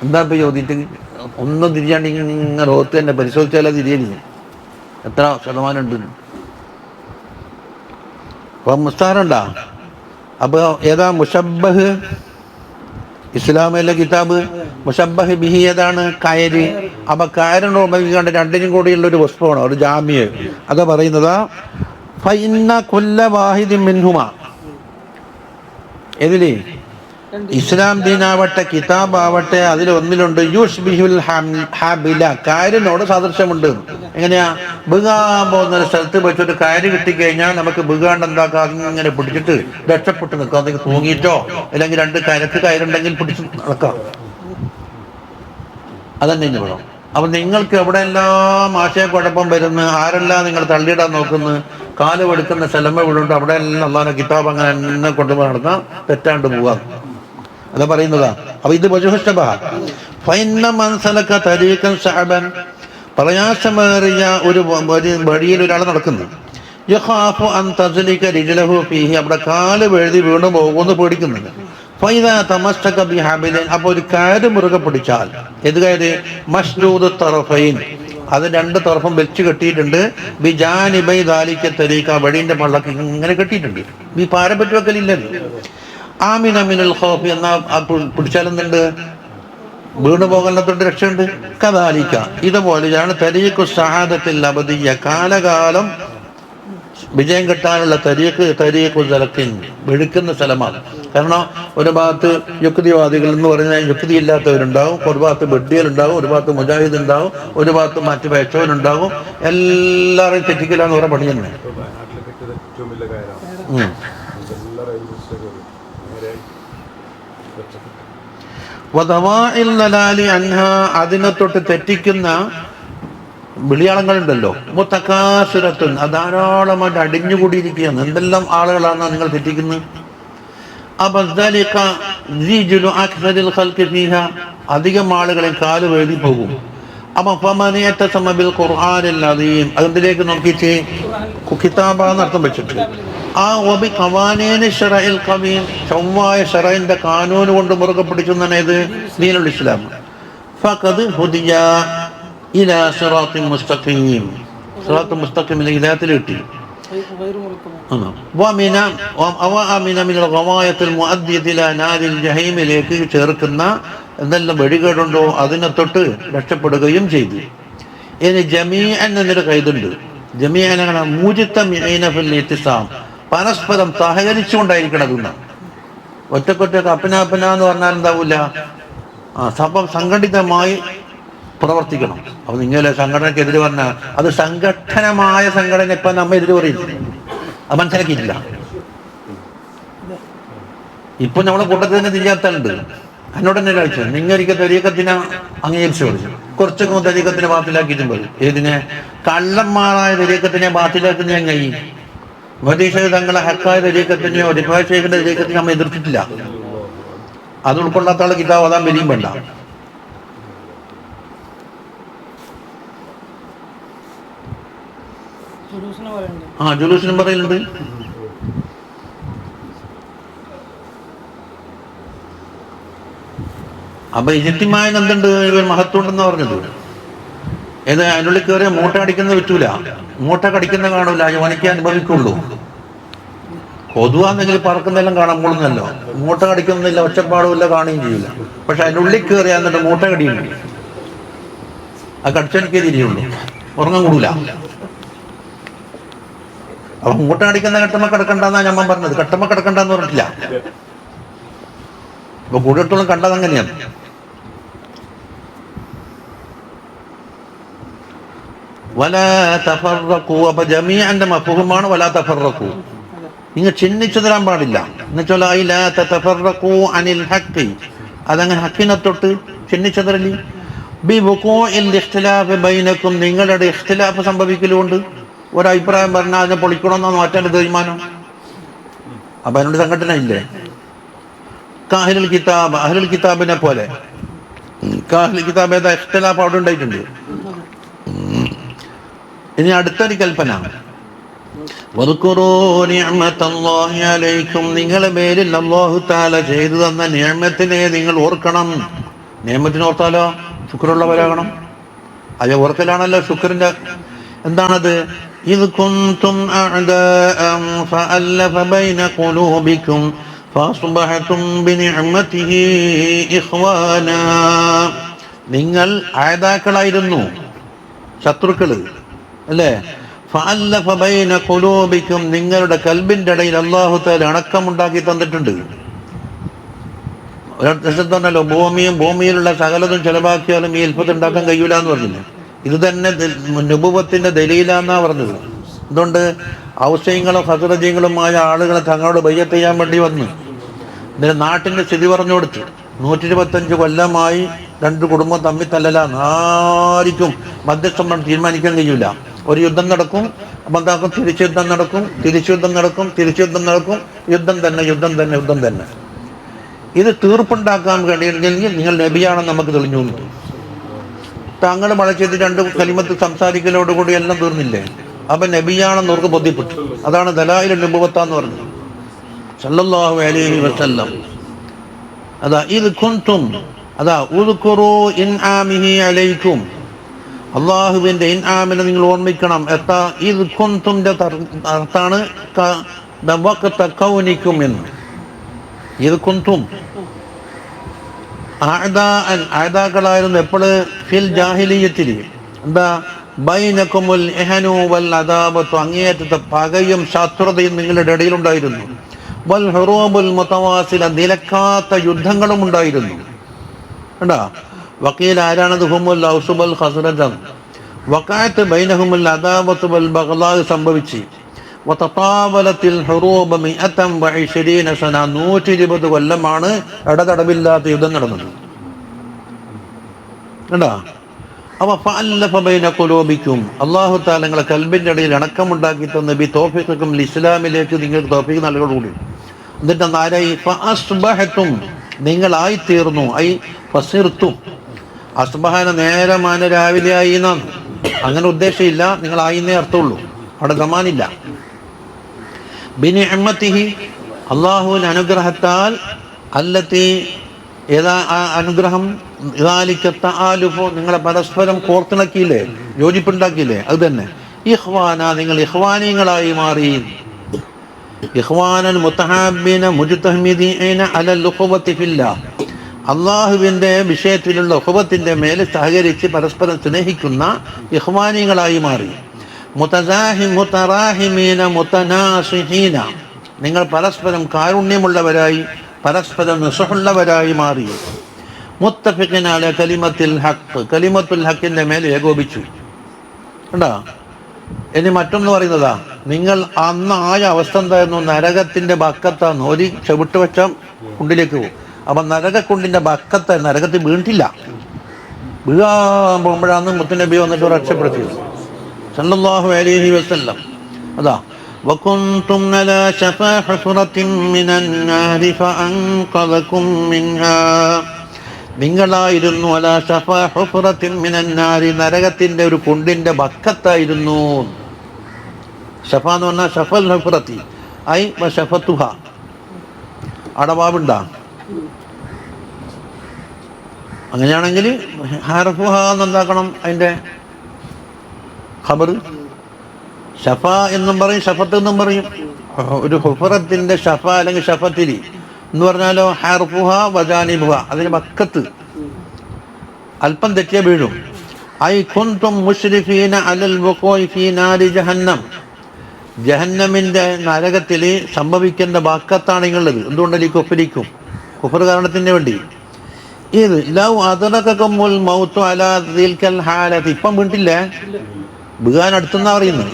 എന്താ ഇപ്പൊ ചോദിച്ചിട്ട് ഒന്നും തിരിയാണ്ട് ഇങ്ങനെ ഓർത്ത് തന്നെ പരിശോധിച്ചാലേ തിരിയലില്ല എത്ര ശതമാനം ഉണ്ട്. അപ്പൊ മുസ്താറുണ്ടാ. അപ്പൊ ഏതാ? മുഷബ്ബഹ്. ഇസ്ലാമിലെ കിതാബ് മുഷബ്ബഹ് ബിഹി ഏതാണ്? കയര്. അപ്പൊ കയറിനോട് ഉപയോഗിക്കാണ്ട് രണ്ടിനും കൂടിയുള്ള ഒരു പുഷ്പമാണ്, ഒരു ജാമ്യ. അതാ പറയുന്നതാ ഫഇന്ന കുല്ല വാഹിദിൻ മിൻഹുമാ. ഇതില് ഇസ്ലാം ദീനാവട്ടെ കിതാബാവട്ടെ അതിൽ ഒന്നിലുണ്ട് യുഷ്ബിഹുൽ ഹാബില, കയറിനോട് സാദൃശ്യമുണ്ട്. എങ്ങനെയാ? ബുഗാൻ പോകുന്ന ഒരു സ്ഥലത്ത് വെച്ചൊരു കയറ് കിട്ടിക്കഴിഞ്ഞാൽ നമുക്ക് ബുഗാണ്ട് എന്താക്കാം? ഇങ്ങനെ പിടിച്ചിട്ട് രക്ഷപ്പെട്ട് നിൽക്കാം. അതെങ്കിൽ തൂങ്ങിയിട്ടോ അല്ലെങ്കിൽ രണ്ട് കയറുണ്ടെങ്കിൽ പിടിച്ച് നടക്കാം. അതന്നെ ഇനി വേണം. അപ്പം നിങ്ങൾക്ക് എവിടെയെല്ലാം ആശയക്കുഴപ്പം വരുന്നു, ആരെല്ലാം നിങ്ങൾ തള്ളിയിടാൻ നോക്കുന്നു, കാല് വെടുക്കുന്ന സ്ഥലം വിടുണ്ട്, അവിടെ എല്ലാം അള്ളാഹുവിന്റെ കിതാബ് അങ്ങനെ എന്നെ കൊണ്ടുപോയി നടത്താം, തെറ്റാണ്ട് പോവാം. അതാ പറയുന്നതാ. അപ്പൊ ഇത് പ്രയാസമേറിയ ഒരു വഴിയിൽ ഒരാൾ നടക്കുന്നു. അവിടെ കാല് വെഴുതി വീണു പോകുമെന്ന് പേടിക്കുന്നുണ്ട്. അപ്പൊ ഒരു കയറ് മുറുകെ പിടിച്ചാൽ, ഏത് കയറ്? മഷ്ദൂദ് തറഫൈൻ, അത് രണ്ട് തറഫും വെച്ച് കെട്ടിയിട്ടുണ്ട്. ബിജാനിബൈ ദാലിക തരീഖ, വഴീന്റെ പള്ളക്ക് ഇങ്ങനെ കെട്ടിയിട്ടുണ്ട്. ഈ പാരം പറ്റി വെക്കലില്ലല്ലോ. ആമിന മിനൽ ഖൗഫ്, എന്നാ പിടിച്ചാലെന്നുണ്ട്? വീണു പോകലത്തോട്ട് രക്ഷയുണ്ട്. കദാലിക, ഇതുപോലെയാണ് തരീഖു സഹാദത്തിൽ അബദിയ്യ, കാലകാലം വിജയം കിട്ടാനുള്ള തരീഖു സലത്തിൻ, വെഴുക്കുന്ന സ്ഥലമാണ്. കാരണം ഒരു ഭാഗത്ത് യുക്തിവാദികൾ എന്ന് പറഞ്ഞാൽ യുക്തി ഇല്ലാത്തവരുണ്ടാവും, ഒരു ഭാഗത്ത് ബഡ്ഡികളുണ്ടാവും, ഒരു ഭാഗത്ത് മുജാഹിദ് ഉണ്ടാവും, ഒരു ഭാഗത്ത് മറ്റു പേച്ചവരുണ്ടാവും. എല്ലാവരെയും തെറ്റിക്കലാന്ന് പറഞ്ഞ പണി തന്നെ. അതിനെ തൊട്ട് തെറ്റിക്കുന്ന വിളിയാളങ്ങളുണ്ടല്ലോ, മുത്തക്കാസുരത്തുൻ, ധാരാളമായിട്ട് അടിഞ്ഞുകൂടിയിരിക്കുകയാണ്. എന്തെല്ലാം ആളുകളാണ് നിങ്ങൾ തെറ്റിക്കുന്നത്. അധികം ആളുകളെ കാല് എഴുതി പോകും. അപ്പൊ ഫമനിയതസമ ബിൽ ഖുർആനിൽ അദീം അതിലേക്ക് നോക്കിയിട്ട് കിതാബാന്ന് അർത്ഥം വെച്ചിട്ട് ആ വബി ഖവാനീനി ശറഇൽ ഖവീം ചൊവ്വായ ശറഇന്റെ കാനൂൻ കൊണ്ട് മുറുകെ പിടിക്കുന്നതാണ് ഇത് ദീനുൽ ഇസ്ലാം. ഫഖദ് ഹുദിയ ഇലാ സിറാത്തിൻ മുസ്തഖീം സിറാത്തുൽ മുസ്തഖീമിലെ ഹിദായത്തിൽ കിട്ടി. ജഹീമിലേക്ക് ചേർക്കുന്ന എന്തെല്ലാം വെടികേടുണ്ടോ അതിനെ തൊട്ട് രക്ഷപ്പെടുകയും ചെയ്തു. ഇനി ജമീഅൻ എന്നൊരു കൈതുണ്ട്. ജമീഅൻ അങ്ങനെ പരസ്പരം സഹകരിച്ചുകൊണ്ടായിരിക്കണം. ഒറ്റക്കൊറ്റക്ക് അപ്പന എന്ന് പറഞ്ഞാൽ എന്താവൂല, സംഘടിതമായി പ്രവർത്തിക്കണം. അപ്പൊ നിങ്ങളെ സംഘടനക്കെതിരെ പറഞ്ഞാൽ അത് സംഘടനമായ സംഘടന ഇപ്പൊ നമ്മ എതിര് പറയില്ല, അത് മനസ്സിലാക്കിയിട്ടില്ല. ഇപ്പൊ നമ്മളെ കൂട്ടത്തിൽ തന്നെ തിരിയാത്തുണ്ട്. എന്നോട് തന്നെ കഴിച്ചു നിങ്ങൾക്ക് തരീക്കത്തിനെ അംഗീകരിച്ചു പഠിച്ചു, കുറച്ചൊക്കെ തരീക്കത്തിനെ ബാത്തിലാക്കിയിട്ടും പറയും. ഏതിനെ കള്ളന്മാരായ തരീക്കത്തിനെ ബാത്തിലാക്കുന്ന എങ്ങനെ മദീഷ തങ്ങളെ ഹക്കായ തരീക്കത്തിനെയോ ഡിഫാഷേഖിന്റെ തരീക്കത്തിനെ നമ്മൾ എതിർത്തിട്ടില്ല. അത് ഉൾക്കൊള്ളാത്ത ആളെ കിതാബ് അതാൻ വരികയും വേണ്ട. ജുലൂസിനും പറയലുണ്ട്. അപ്പൊ ഇജിത്തിമായ എന്തുണ്ട് ഇവർ മഹത്വം ഉണ്ടെന്ന് പറഞ്ഞത്. ഏത് അതിനുള്ളിൽ കയറിയ മൂട്ട അടിക്കുന്നത് പറ്റൂല, മൂട്ട കടിക്കുന്ന കാണൂല, യോനിക്ക് അനുഭവിക്കുള്ളൂ. കൊതുവാന്നെങ്കിൽ പറക്കുന്നെല്ലാം കാണാൻ പോകുന്നല്ലോ, മൂട്ട കടിക്കുന്നില്ല, ഒച്ചപ്പാടുമില്ല, കാണുകയും ചെയ്യൂല. പക്ഷെ അതിനുള്ളിൽ കയറിയാ എന്നിട്ട് മൂട്ട കടിയുണ്ട്, അത് കടിച്ചെനിക്കേ തിരിയുള്ളൂ, ഉറങ്ങാൻ കൂടൂല. അപ്പൊ മൂട്ട കടിക്കുന്ന കട്ടമ്മ കിടക്കണ്ടെന്നാ ഞാൻ പറഞ്ഞത്. കട്ടമ്മ കിടക്കണ്ടെന്ന് പറഞ്ഞിട്ടില്ല. അപ്പൊ കൂടുതലോളം കണ്ടത് അങ്ങനെയാണ്. വലാ തഫറഖു, അപ്പൊ ജമീഅന്റെ മഫ്ഹൂമാണ് വലാ തഫറഖു. നിങ്ങൾ ചിഹ്നിച്ചു തരാൻ പാടില്ല. എന്നുവെച്ചാൽ ലാ തതഫറഖു അനിൽ ഹഖ്, അതങ്ങനെ ഹക്കിനെ തൊട്ട് ചിഹ്നിച്ചു തരലി. ബിവുഖൂഇൽ ഇഖ്തിലാഫ് ബൈനക്കും, നിങ്ങളുടെ ഇഖ്തിലാഫ് സംഭവിക്കലുകൊണ്ട് ഒരഭിപ്രായം പറഞ്ഞാൽ അതിനെ പൊളിക്കണമെന്നോ മാറ്റാൻ തീരുമാനം. അപ്പൊ അതിനോട് സംഘടന ഇല്ലേ? അഹ്ലുൽ കിതാബ്, അഹ്ലുൽ കിതാബിനെ പോലെ. അഹ്ലുൽ കിതാബ് ഏതാ ഇഖ്തിലാഫ് അവിടെ ഉണ്ടായിട്ടുണ്ട്. ഇനി അടുത്തൊരു കൽപ്പന, വദ്കുറൂ നിഅമത്തല്ലാഹി അലൈക്കും, നിങ്ങളുടെ പേരിൽ അല്ലാഹു തആല ചെയ്തു തന്ന നിഅമത്തിനെ നിങ്ങൾ ഓർക്കണം. നിഅമത്തിനെ ഓർത്താലോ ശുക്റുള്ളവരാകണം. അത് ഓർക്കലാണല്ലോ ശുക്രിന്റെ. എന്താണത്? ഇദ് കുൻതും അഅദാഅൻ ഫഅല്ലഫ ബൈന ഖുലൂബിക്കും ഫഅസ്ബഹതും ബിനിഅമതിഹി ഇഖ്വാനാ. നിങ്ങൾ ആയതാക്കളായിരുന്നു, ശത്രുക്കള് അല്ലേ? ഫഅല്ലഫ ബൈന ഖുലൂബിക്കും, നിങ്ങളുടെ കൽബിന്റെ ഇടയിൽ അല്ലാഹു തആല അണക്കമുണ്ടാക്കി തന്നിട്ടുണ്ട്. ഒരർത്ഥല്ലോ ഭൂമിയിലുള്ള സകലതും ചെലവാക്കിയാലും ഈ ഇൽഫത്ത് ഉണ്ടാക്കാൻ കഴിയൂല എന്ന് പറഞ്ഞില്ലേ? ഇത് തന്നെ നുബുവത്തിന്റെ ദലീലാന്നാ പറഞ്ഞത്. അതുകൊണ്ട് ഔസൈങ്ങളും ഹസ്രജീങ്ങളുമായ ആളുകളെ തങ്ങളോട് ബയ്യത്ത് ചെയ്യാൻ വേണ്ടി വന്നു. ഇതിന് നാട്ടിന്റെ സ്ഥിതി പറഞ്ഞു കൊടുത്തു. 125 കൊല്ലമായി രണ്ട് കുടുംബം തമ്മിൽ തല്ലലാന്ന്. ആർക്കും മധ്യസ്ഥം തീരുമാനിക്കാൻ കഴിയൂല. ഒരു യുദ്ധം നടക്കും, അപ്പം എന്താക്കും? തിരിച്ചുയുദ്ധം നടക്കും, തിരിച്ചുയുദ്ധം നടക്കും, തിരിച്ചുയുദ്ധം നടക്കും, യുദ്ധം തന്നെ, യുദ്ധം തന്നെ, യുദ്ധം തന്നെ. ഇത് തീർപ്പുണ്ടാക്കാൻ കഴിയുമെങ്കിൽ നിങ്ങൾ നബിയാണെന്ന് നമുക്ക് തെളിഞ്ഞു. താങ്കൾ മഴ ചെയ്ത് രണ്ട് കലിമത്ത് സംസാരിക്കലോടുകൂടി എല്ലാം തീർന്നില്ലേ? അപ്പൊ നബിയാണെന്ന് അവർക്ക് ബോധ്യപ്പെട്ടു. അതാണ് ദലായിലുൽ നുബുവത്താന്ന് പറഞ്ഞത് സല്ലല്ലാഹു അലൈഹി വസല്ലം. അതാ ഇത് കുൻതും, അതാ ഉദ്കുറൂ ഇൻആമിഹി അലൈക്കും, അള്ളാഹുവിന്റെ ഇൻആമിനെ നിങ്ങൾ ഓർമ്മിക്കണം. എത്താ ഇത് കുൻതുന്റെ അർത്ഥാണ് കൗനിക്കും എന്ന്. ഇത് കുൻതും ആയതാക്കളായിരുന്നു എപ്പോഴ്? ഫിൽ ജാഹിലിയ്യത്തിൽ. എന്താ? ബൈനകുമുൽ ഇഹ്നു വൽ അദാബത്തു, അങ്ങേയറ്റത്തെ പകയും ശത്രുതയും നിങ്ങളുടെ ഇടയിലുണ്ടായിരുന്നു. വൽ ഹുറൂബുൽ മുതവാസില, നിലക്കാത്ത യുദ്ധങ്ങളും ഉണ്ടായിരുന്നു. കണ്ടാ? വക്കീൽ ആരാണത്? ഹുമുൽ ഔസ് വൽ ഖസ്റജ്. വഖഅത്ത് ബൈനഹുമുൽ അദാബത്തു വൽ ബഗ്ളാ സംഭവിച്ചു. വതതാവലത്തിൽ ഹുറൂബ് 120 സന, 120 കൊല്ലമാണ് ഇടതടവില്ലാത്ത യുദ്ധം നടന്നത്. കണ്ടാ? അപ്പൊ ഫഅല്ലഫ ബൈന ഖുലൂബിക്കും, അല്ലാഹു തആല നിങ്ങളെ കൽബിന്റെ ഇടയിൽ അണക്കമുണ്ടാക്കി തന്ന ബി തൗഫീഖിക്കും ഇസ്ലാമിലേക്ക് നിങ്ങൾക്ക് തൗഫീഖ് നൽകുകയോടുകൂടി. എന്നിട്ട് ആരായി? ഫഅസ്ബഹതും, നിങ്ങളായി തീർന്നു. ഐ ഫസിർത്തും, അസ്ബഹാന നേരമാന രാവിലെ ആയി എന്നാണ്. അങ്ങനെ ഉദ്ദേശമില്ല, നിങ്ങൾ ആയിന്നേ അർത്ഥമുള്ളൂ, അവിടെ സമാനില്ല. ബിനിഅമതിഹി അല്ലാഹുവിന്റെ അനുഗ്രഹത്താൽ, അല്ലത്തി ഏതാ ആ അനുഗ്രഹം, ദാലിക തആലുഫു നിങ്ങളെ പരസ്പരം കോർത്തിണക്കിയില്ലേ, യോജിപ്പുണ്ടാക്കിയില്ലേ, അത് തന്നെ. ഇഖ്വാന നിങ്ങൾ ഇഖ്വാനികളായി മാറി. ഇഖ്വാനൻ മുതഹാബ്ബീന മുജ്തഹ്മിദീന അലൽ ഉഖുവത്തി ഫില്ലാഹ്, അള്ളാഹുവിൻ്റെ വിഷയത്തിലുള്ള ഉഖുവത്തിൻ്റെ മേൽ സഹകരിച്ച് പരസ്പരം സ്നേഹിക്കുന്ന ഇഖ്വാനികളായി മാറി. മുതറാഹിമീന മുതനാസിഹീന നിങ്ങൾ പരസ്പരം കാരുണ്യമുള്ളവരായി, പരസ്പരം നിസ്ഹുള്ളവരായി മാറി. മുത്തഫിഖിന അല കലിമത്തുൽ ഹഖ്, കലിമത്തുൽ ഹഖിൻ്റെ മേൽ ഏകോപിച്ചു. കണ്ടോ? ഇനി മറ്റൊന്ന് പറയുന്നതാ, നിങ്ങൾ അന്ന് ആയ അവസ്ഥ എന്തായിരുന്നു? നരകത്തിന്റെ ബക്കത്താണ്. ഒരു ചവിട്ട് വെച്ച കുണ്ടിലേക്ക് പോകും. അപ്പൊ നരകക്കുണ്ടിന്റെ ബക്കത്ത് നരകത്തിൽ വീണിട്ടില്ല. വീഴാൻ പോകുമ്പോഴാണ് മുത്തുനബി വന്നിട്ട് രക്ഷപ്പെടുത്തിയത് സല്ലല്ലാഹു അലൈഹി വസല്ലം. അതാ വകുൻതും അലാ ശഫാ ഹുഫറത്തിൻ മിനൻ നാരി ഫഅൻഖദകും മിൻഹാ, നിങ്ങളായിരുന്നു അലാ ശഫാ ഹുഫറത്തിൻ മിനൻ നാരി, നരകത്തിന്റെ ഒരു കുണ്ടിന്റെ ബക്കത്തായിരുന്നു. ഷഫ എന്ന് പറഞ്ഞാൽ ഷഫൽ ഹുഫറത്തി ഐ വശഫത്തുഹ. അടവാവുണ്ടാ? അങ്ങനെയാണെങ്കിൽ ഹർഫുഹ എന്നെന്താക്കണം? അതിൻ്റെ ഖബർ ഷഫ എന്നും പറയും, ഷഫത്ത് എന്നും പറയും. ഒരു ഹുഫറത്തിന്റെ ഷഫ അല്ലെങ്കിൽ ഷഫത്തിരി എന്ന് പറഞ്ഞാലോ ഹർഫുഹ വജാനിബുഹ, അതിന് ബക്കത്ത്. അല്പം തെറ്റിയ വീഴും. ഐ കുൻതും മുശ്രിഫീന അലൽ വഖൂഇ ഫീ നാരി ജഹന്നം, ജഹന്നമിന്റെ നരകത്തിൽ സംഭവിക്കേണ്ട ബക്കത്താണ് നിങ്ങളുള്ളത്. എന്തുകൊണ്ടല്ലേ? കുഫ്രിക്കും, കുഫർ കാരണത്തിന് വേണ്ടി. ഇത് ലൗ അദ്റകകുമുൽ മൗതു അലാ ദിൽകൽ ഹാലതി, ഇപ്പം വീണിട്ടില്ലേ? വീഴാൻ അടുത്തെന്നാ പറയുന്നത്.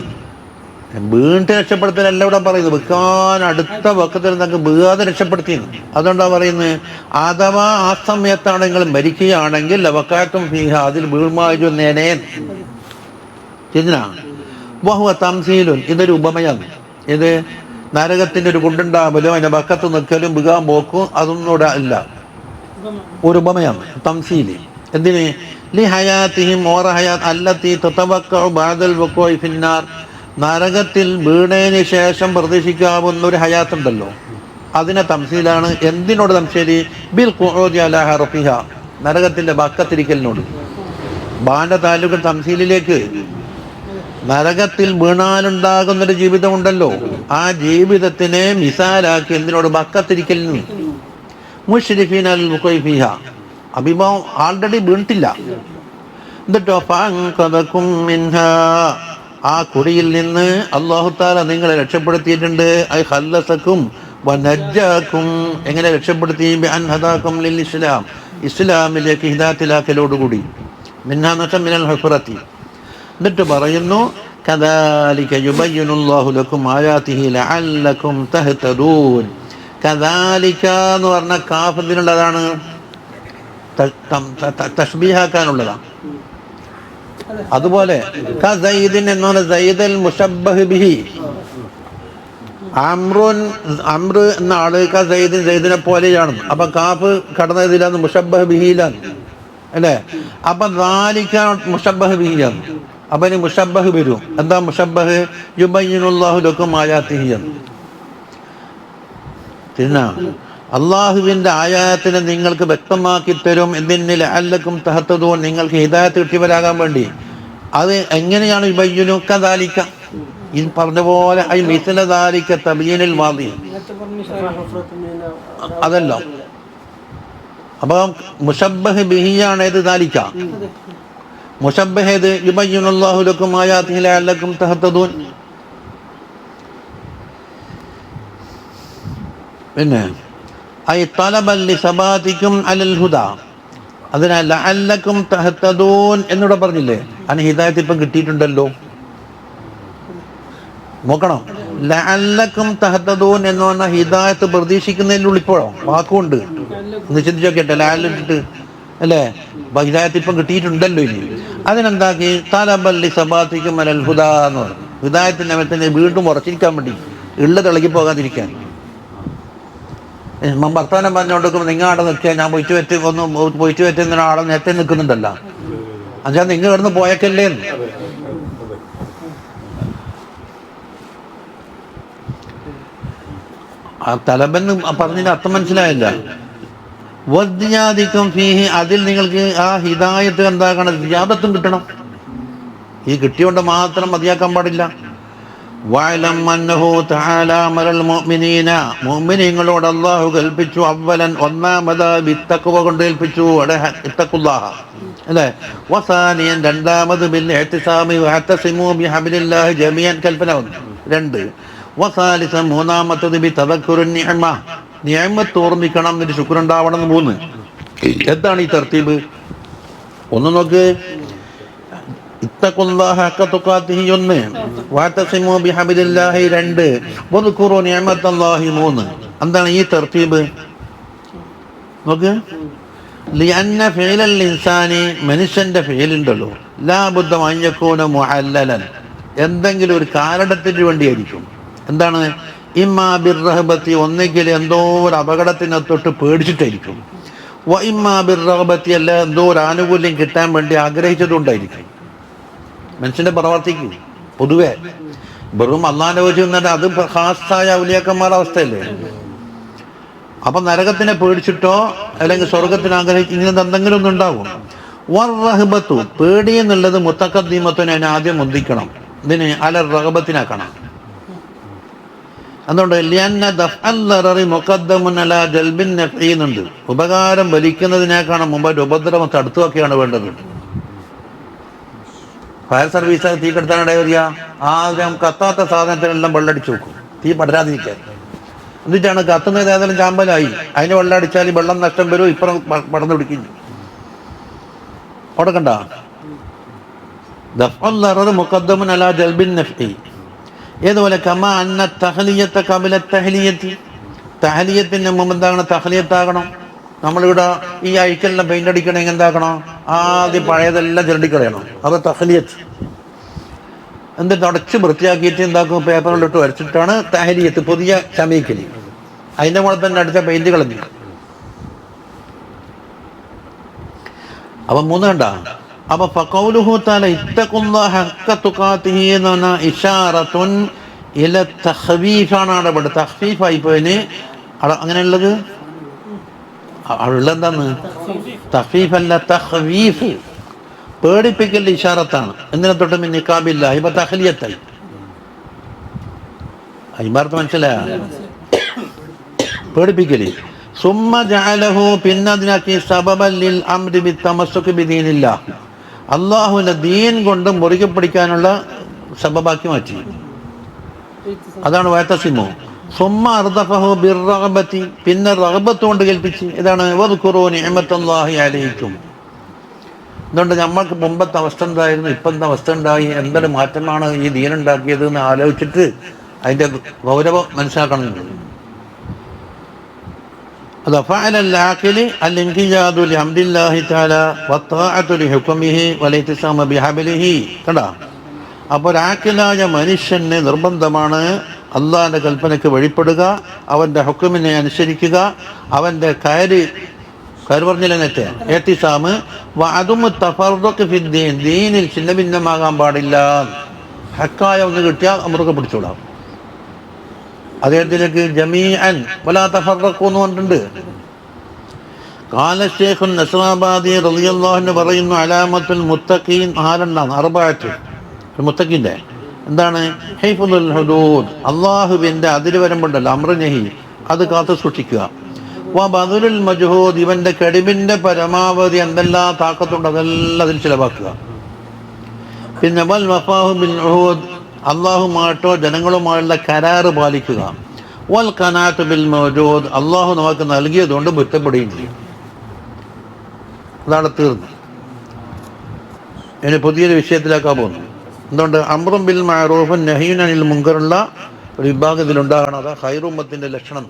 വീണിട്ട് രക്ഷപ്പെടുത്തലല്ല ഇവിടെ പറയുന്നത്, വീഴാൻ അടുത്ത വക്കത്തിൽ നിങ്ങൾക്ക് വീഴാതെ രക്ഷപ്പെടുത്തിയെന്ന്. അതുകൊണ്ടാ പറയുന്നത്, അഥവാ ആ സമയത്താണ് നിങ്ങൾ മരിക്കുകയാണെങ്കിൽ ലവക്കാത്തും ഫീഹ, അതിൽ വീഴ്മായിരുന്നേനേ. ഇതിനാണ് വഹുവ തംസീലുൻ, ഇതൊരു ഉപമയാണ്. ഇത് നരകത്തിന്റെ ഒരു കുണ്ടുണ്ടാവലും അതിന്റെ ബക്കത്ത് നിൽക്കലും വീഴാൻ പോക്കും അതൊന്നും ഇവിടെ ഇല്ല, ഒരു ഉപമയാണ്, തംസീല്. എന്തിന്? ലി ഹയാത്തിഹിം ഓറ ഹയാത്ത് അല്ലത്തി തതവക്കഉ ബഅദൽ വഖൂഇ ഫിന്നാർ, നരകത്തിൽ വീണതിന് ശേഷം പ്രതീക്ഷിക്കാവുന്ന ഒരു ഹയാത്തുണ്ടല്ലോ, അതിനെ തംസീലാണ്. എന്തിനോട് തംസീല്? ബിൽ ഖുഊദി അലാ ഹർഫിഹ, നരകത്തിന്റെ ബക്കത്തിരിക്കലിനോട്. ബാന്റെ താലൂക്ക് തംസീലിലേക്ക് നരകത്തിൽ വീണാലുണ്ടാകുന്നൊരു ജീവിതമുണ്ടല്ലോ, ആ ജീവിതത്തിനെ മിസാലാക്കി എന്തിനോട്? ബക്കത്തിരിക്കലിന്. മുശ്രിഫീന അൽ വഖൂഇ ഫീഹ, അഭിമാനം ആൾറെഡി വീണിട്ടില്ല. എന്നിട്ടോ ഫഅൻഖദകും മിൻഹാ, ആ കുടിയിൽ നിന്ന് അല്ലാഹു തആല നിങ്ങളെ രക്ഷപ്പെടുത്തിയിട്ടുണ്ട്. ഐ ഖല്ലസകും വനജ്ജാകും, എങ്ങനെ രക്ഷപ്പെടുത്തി? ബിഅൻ ഹദാകും ലിൽ ഇസ്ലാം, ഇസ്ലാമിലേക്ക് ഹിദായത്തിലാക്കലോടുകൂടി. മിൻഹാ നസം മിനൽ ഹുഫറത്തി. എന്നിട്ട് പറയുന്നു കദാലിക യുബയ്യിനുല്ലാഹു ലക്കും ആയാതിഹി ലഅല്ലകും തഹ്തദൂൻ. കദാലിക എന്ന് പറഞ്ഞ കാഫ് എന്തിനുള്ളതാണ്? തശ്ബീഹാക്കാനുള്ളതാണ്. അതുപോലെ കസൈദിൻ എന്ന് പറഞ്ഞ സൈദൽ മുശബ്ബഹ് ബിഹി, അമ്രുൻ അമ്ര എന്ന ആള് കസൈദിൻ സൈദിനെ പോലെയാണ്. അപ്പൊ കാഫ് കടന്നതിലാണ്, മുശബ്ബഹ് ബിഹിയിലാണ് അല്ലേ? അപ്പൊ ദാലിക മുശബ്ബഹ് ബിഹിയാണ്. അപ്പൊ ഇനി മുശബ്ബഹ് വരും. എന്താ മുശബ്ബഹ്? യുബയ്യിനുല്ലാഹു ലക്കും ആയാതിഹി. തിന്നാ അള്ളാഹുവിന്റെ ആയാത്തിനെ നിങ്ങൾക്ക് വ്യക്തമാക്കി തരും. എന്തിന്? ലഅല്ലക്കും തഹ്തദൂൻ, നിങ്ങൾക്ക് ഹിദായത്ത് കിട്ടിയവരാകാൻ വേണ്ടി. അത് എങ്ങനെയാണ്? യുബയ്യിനു കദാലിക, ഈ പറഞ്ഞ പോലെ ഐ മിസ്ല ദാലിക തബയീനുൽ മാദി, അതല്ല. അപ്പൊ മുശബ്ബഹ് ബിഹിയാണ് ഏത്? ദാലിക. മുശബ്ബഹ് ഏത്? യുബയ്യിനുല്ലാഹു ലക്കും ആയാതിഹി ലഅല്ലക്കും തഹ്തദൂൻ. പിന്നെ ഐ തലബൻ ലിസബാതികും അലൽ ഹുദാ, അതിനാൽ ലഅല്ലക്കും തഹ്തദൂൻ എന്നിവിടെ പറഞ്ഞില്ലേ? അതിന് ഹിദായത്ത് ഇപ്പം കിട്ടിയിട്ടുണ്ടല്ലോ. നോക്കണം, ലഅല്ലക്കും തഹ്തദൂൻ എന്ന് പറഞ്ഞാൽ ഹിദായത്ത് പ്രതീക്ഷിക്കുന്നതിനുള്ളിൽ ഇപ്പോഴോ വാക്കുണ്ട് ഒന്ന് ചിന്തിച്ചോക്കട്ടെ. ലഅല്ലിട്ട് അല്ലേ? ഹിദായത്ത് ഇപ്പം കിട്ടിയിട്ടുണ്ടല്ലോ. ഇനി അതിനെന്താക്കി? തലബൻ ലിസബാതികും അലൽ ഹുദാ എന്ന് പറഞ്ഞു. ഹിദായത്തിന്റെ മേൽ തന്നെ വീണ്ടും ഉറച്ചിരിക്കാൻ വേണ്ടി, ഉള്ളത് ഇളകി പോകാതിരിക്കാൻ. വർത്തമാനം പറഞ്ഞുകൊണ്ടിരിക്കുമ്പോൾ നിങ്ങൾ അവിടെ നിൽക്കുക, ഞാൻ പോയിട്ട് പറ്റുന്ന ആളെ നേരത്തെ നിൽക്കുന്നുണ്ടല്ലോ, അച്ഛാ നിങ്ങൾ ഇവിടുന്ന് പോയേക്കല്ലേ. ആ തലബെന്ന് പറഞ്ഞതിന്റെ അർത്ഥം മനസ്സിലായില്ല. വദ്യാദിക്കും ഫീഹി, അതിൽ നിങ്ങൾക്ക് ആ ഹിദായത്ത് എന്താക്കണം, സിയാദത്തും കിട്ടണം. ഈ കിട്ടിയോണ്ട് മാത്രം മതിയാക്കാൻ പാടില്ല. വഅലം അന്നഹു തആല അമറൽ മുഅ്മിനീന, മുഅ്മിനീങ്ങളോട് അല്ലാഹു കൽപ്പിച്ചു, അവലൻ ഒന്നാമതായി ബിത്തഖ്വ കൊണ്ട് കൽപ്പിച്ചു, ഇത്തഖുല്ലാഹ അല്ലേ. വസാനിയൻ രണ്ടാമത് ബിൽ ഇഅ്തിസാമി വഅതസിമു ബിഹബ്ലില്ലാഹി ജമീഅൻ കൽപ്പന 2. വസാലിസൻ മൂന്നാമത്തത് ബി തദക്കുറുൻ നിഅമ, നിഅമത്ത് ഓർമ്മിക്കണം, എന്നിട്ട് ശുക്രുണ്ടാവണം 3. എന്താണ് ഈ തർത്തീബ്? ഒന്ന് നോക്ക്, ഇത്തഖുല്ലാഹ ഹഖ തുഖാതിഹി 1, വഅതസിമു ബിഹബ്ലില്ലാഹി 2, വദ്കുറു നിഅമത്തല്ലാഹി 3. എന്താണ് ഈ തർത്തീബ്? നോക്ക്, ലിഅന്ന ഫിഅലൽ ഇൻസാനി, മനുഷ്യന്റെ ഫിഅലുണ്ടല്ലോ, ലാ ബുദ്ദ അൻ യകൂന മുഅല്ലലൻ, എന്തെങ്കിലും ഒരു കാരണത്തിന് വേണ്ടിയായിരിക്കും. എന്താണ്? ഇമ്മാ ബിർറഹബത്തി, ഒന്നെങ്കിൽ എന്തോ ഒരു അപകടത്തിനെ തൊട്ട് പേടിച്ചിട്ടായിരിക്കും. വ ഇമ്മാ ബിർറഹബത്തി, അല്ല എന്തോ ഒരു ആനുകൂല്യം കിട്ടാൻ വേണ്ടി ആഗ്രഹിച്ചതുകൊണ്ടായിരിക്കും. മനുഷ്യന്റെ പ്രവർത്തിക്കും പൊതുവെ വെറും അള്ളാന്റെ വെച്ച് നിന്നിട്ട് അത് ഖാസായ ഔലിയാക്കന്മാരുടെ അവസ്ഥയല്ലേ. അപ്പൊ നരകത്തിനെ പേടിച്ചിട്ടോ അല്ലെങ്കിൽ സ്വർഗത്തിന് ആഗ്രഹിച്ച് ഇങ്ങനെ എന്തെങ്കിലും ഒന്നും ഉണ്ടാവും. വറഹബത്തു, പേടി എന്നുള്ളത് മുത്തഖദ്ദിമത്തുനെ ആദ്യം മുന്തിക്കണം, ഇതിന് അല റഹബത്തിനാക്കണം. അതുകൊണ്ട് ലിഅന്ന ദഫ്അൽ ദററി മുഖദ്ദമുൻ അലാ ജൽബിൻ നഫ്ഇ എന്നുണ്ട്. ഉപകാരം വലിക്കുന്നതിനേക്കാണ് മുമ്പ് ഉപദ്രവം തടുത്തുവൊക്കെയാണ് വേണ്ടത്. ഫയർ സർവീസ് തീ കെടുത്താനിട വരിക, ആദ്യം കത്താത്ത സാധനത്തിനെല്ലാം വെള്ളടിച്ചു വെക്കും, തീ പടരാതിരിക്കാൻ. എന്നിട്ടാണ് കത്തുന്നത് ഏതായാലും ചാമ്പലായി, അതിന് വെള്ളം അടിച്ചാൽ വെള്ളം നഷ്ടം വരും, ഇപ്പുറം പടർന്നു പിടിക്കും. അവിടെ കണ്ട ദഫ്ഉൽ ദററി മുഖദ്ദമുൻ അലാ ജൽബിൻ നഫ്ഇ. ഏതുപോലെ കമാ അന്ന തഹ്ലിയത്ത ഖബല തഹ്ലിയത്തി, തഹ്ലിയത്തിന് മുമ്പ് എന്താകണം, തഹ്ലിയത്താകണം. നമ്മളിവിടെ ഈ അഴിക്കെല്ലാം പെയിന്റ് അടിക്കണമെങ്കിൽ എന്താക്കണം, ആദ്യം പഴയതെല്ലാം ചിരണ്ടിക്കളയണം, അത് തഹ്ലിയത്ത്. എന്നിട്ട് അടച്ച് വൃത്തിയാക്കിയിട്ട് എന്താക്കും, പേപ്പറിലിട്ട് വരച്ചിട്ടാണ് തഹ്ലിയത്ത്, പുതിയ ചമയിക്കല്. അതിൻ്റെ കൂടെ തന്നെ അടിച്ച പെയിന്റ് കളഞ്ഞു. അപ്പം 3 കണ്ട. അപ്പൊ ഫഖൗലുഹു തആല ഇത്തഖുല്ലാഹ ഹഖ തുഖാതിഹി എന്ന് പറഞ്ഞാൽ ഇശാറത്തുൻ ഇല തഖ്വീഫാണ്. അവിടെ തഖ്വീഫായി പോയിന് അങ്ങനെയുള്ളത് ഉള്ളെന്താന്ന്, തഖ്വീഫ് അല്ല തഖ്വീഫ്, പേടിപ്പിക്കൽ ഇശാറത്താണ്. എന്തിനെ തൊട്ട് മിൻ നിഖാബില്ല, ഇപ്പൊ തഖ്ലിയത്തായി. അയിമാർത്ത് മനസ്സിലായ പേടിപ്പിക്കല്. സുമ്മ ജഅലഹു, പിന്നെ അതിനാക്കി സബബൻ ലിൽ അംരി ബിത്തമസ്സുക് ബിദീനില്ലാഹ്, അള്ളാഹുവിന്റെ ദീൻ കൊണ്ട് മുറുകെ പിടിക്കാനുള്ള സബബാക്കി മാറ്റി. അതാണ് വഅതസിമു. സുമ്മ അർദഫഹു ബിർറഗബത്തി, പിന്നെ റഗബത്ത് കൊണ്ട് കൽപ്പിച്ച്. ഇതാണ് വദ്കുറൂ നിഅമത്തല്ലാഹി അലൈക്കും. അതുകൊണ്ട് നമ്മൾക്ക് മുമ്പത്തെ അവസ്ഥ എന്തായിരുന്നു, ഇപ്പം എന്താ അവസ്ഥ ഉണ്ടായി, എന്തൊരു മാറ്റമാണ് ഈ ദീൻ ഉണ്ടാക്കിയത് എന്ന് ആലോചിച്ചിട്ട് അതിന്റെ ഗൗരവം മനസ്സിലാക്കണം. അത് ഫഅലൽ ആഖിലി അൽ ഇൻഖിയാദു ലിഹംദില്ലാഹി തആല വത്വാഅതു ലിഹുക്മിഹി വലിതിസാമു ബിഹബ്ലിഹി. കണ്ടോ? അപ്പോൾ ആഖിലായ മനുഷ്യന് നിർബന്ധമാണ് അള്ളാഹിന്റെ കൽപ്പനയ്ക്ക് വഴിപ്പെടുക, അവന്റെ ഹുക്മിനെ അനുസരിക്കുക, അവന്റെ കയറ് പറഞ്ഞില്ല നേരത്തെ ഇഅ്തിസാമ് വഅദമു തഫർറുഖ് ഫിദ്ദീൻ, ദീനിൽ ചിന്ന ഭിന്നമാകാൻ പാടില്ല. ഹക്കായ ഒന്ന് കിട്ടിയാൽ അമൃക പിടിച്ചോളാം. അദ്ദേഹത്തിലേക്ക് ജമീഅൻ വലാ തഫറഖു എന്ന് പറഞ്ഞിട്ടുണ്ട്. ഖാല ശൈഖ് നസ്റാബാദി റളിയല്ലാഹു അൻഹു പറയുന്നു, അലാമത്തുൽ മുത്തഖീൻ 4 അർബഅത്ത് മുത്തഖീന്റെ എന്താണ്, ഹിഫ്ദുൽ ഹുദൂദ്, അല്ലാഹുവിന്റെ അതിരുവരമ്പുണ്ടല്ലോ അംറ നഹി, അത് കാത്തു സൂക്ഷിക്കുക. വ ബദലുൽ മജ്ഹൂദ്, ഇവന്റെ കഴിവിന്റെ പരമാവധി എന്തെല്ലാം താക്കത്തുണ്ട് അതെല്ലാം അതിൽ ചിലവാക്കുക. പിന്നെ വൽ വഫാഹു ബിൽ ഉഹൂദ്, അള്ളാഹുമായിട്ടോ ജനങ്ങളുമായുള്ള കരാറ് പാലിക്കുക. വൽ ഖനാഅത്തു ബിൽ മൗജൂദ്, അള്ളാഹു നമുക്ക് നൽകിയതുകൊണ്ട് പൊരുത്തപ്പെടുകയും ചെയ്യും. അതാണ് തീർന്നു. ഇനി പുതിയൊരു വിഷയത്തിലേക്കാ പോകുന്നു. എന്തുകൊണ്ട് അംറും ബിൽ മഅറൂഫും നഹ്യുൻ അനിൽ മുൻകറുള്ള ഒരു വിഭാഗത്തിലുണ്ടാകണം. അതാ ഖൈറുമ്മത്തിന്റെ ലക്ഷണം.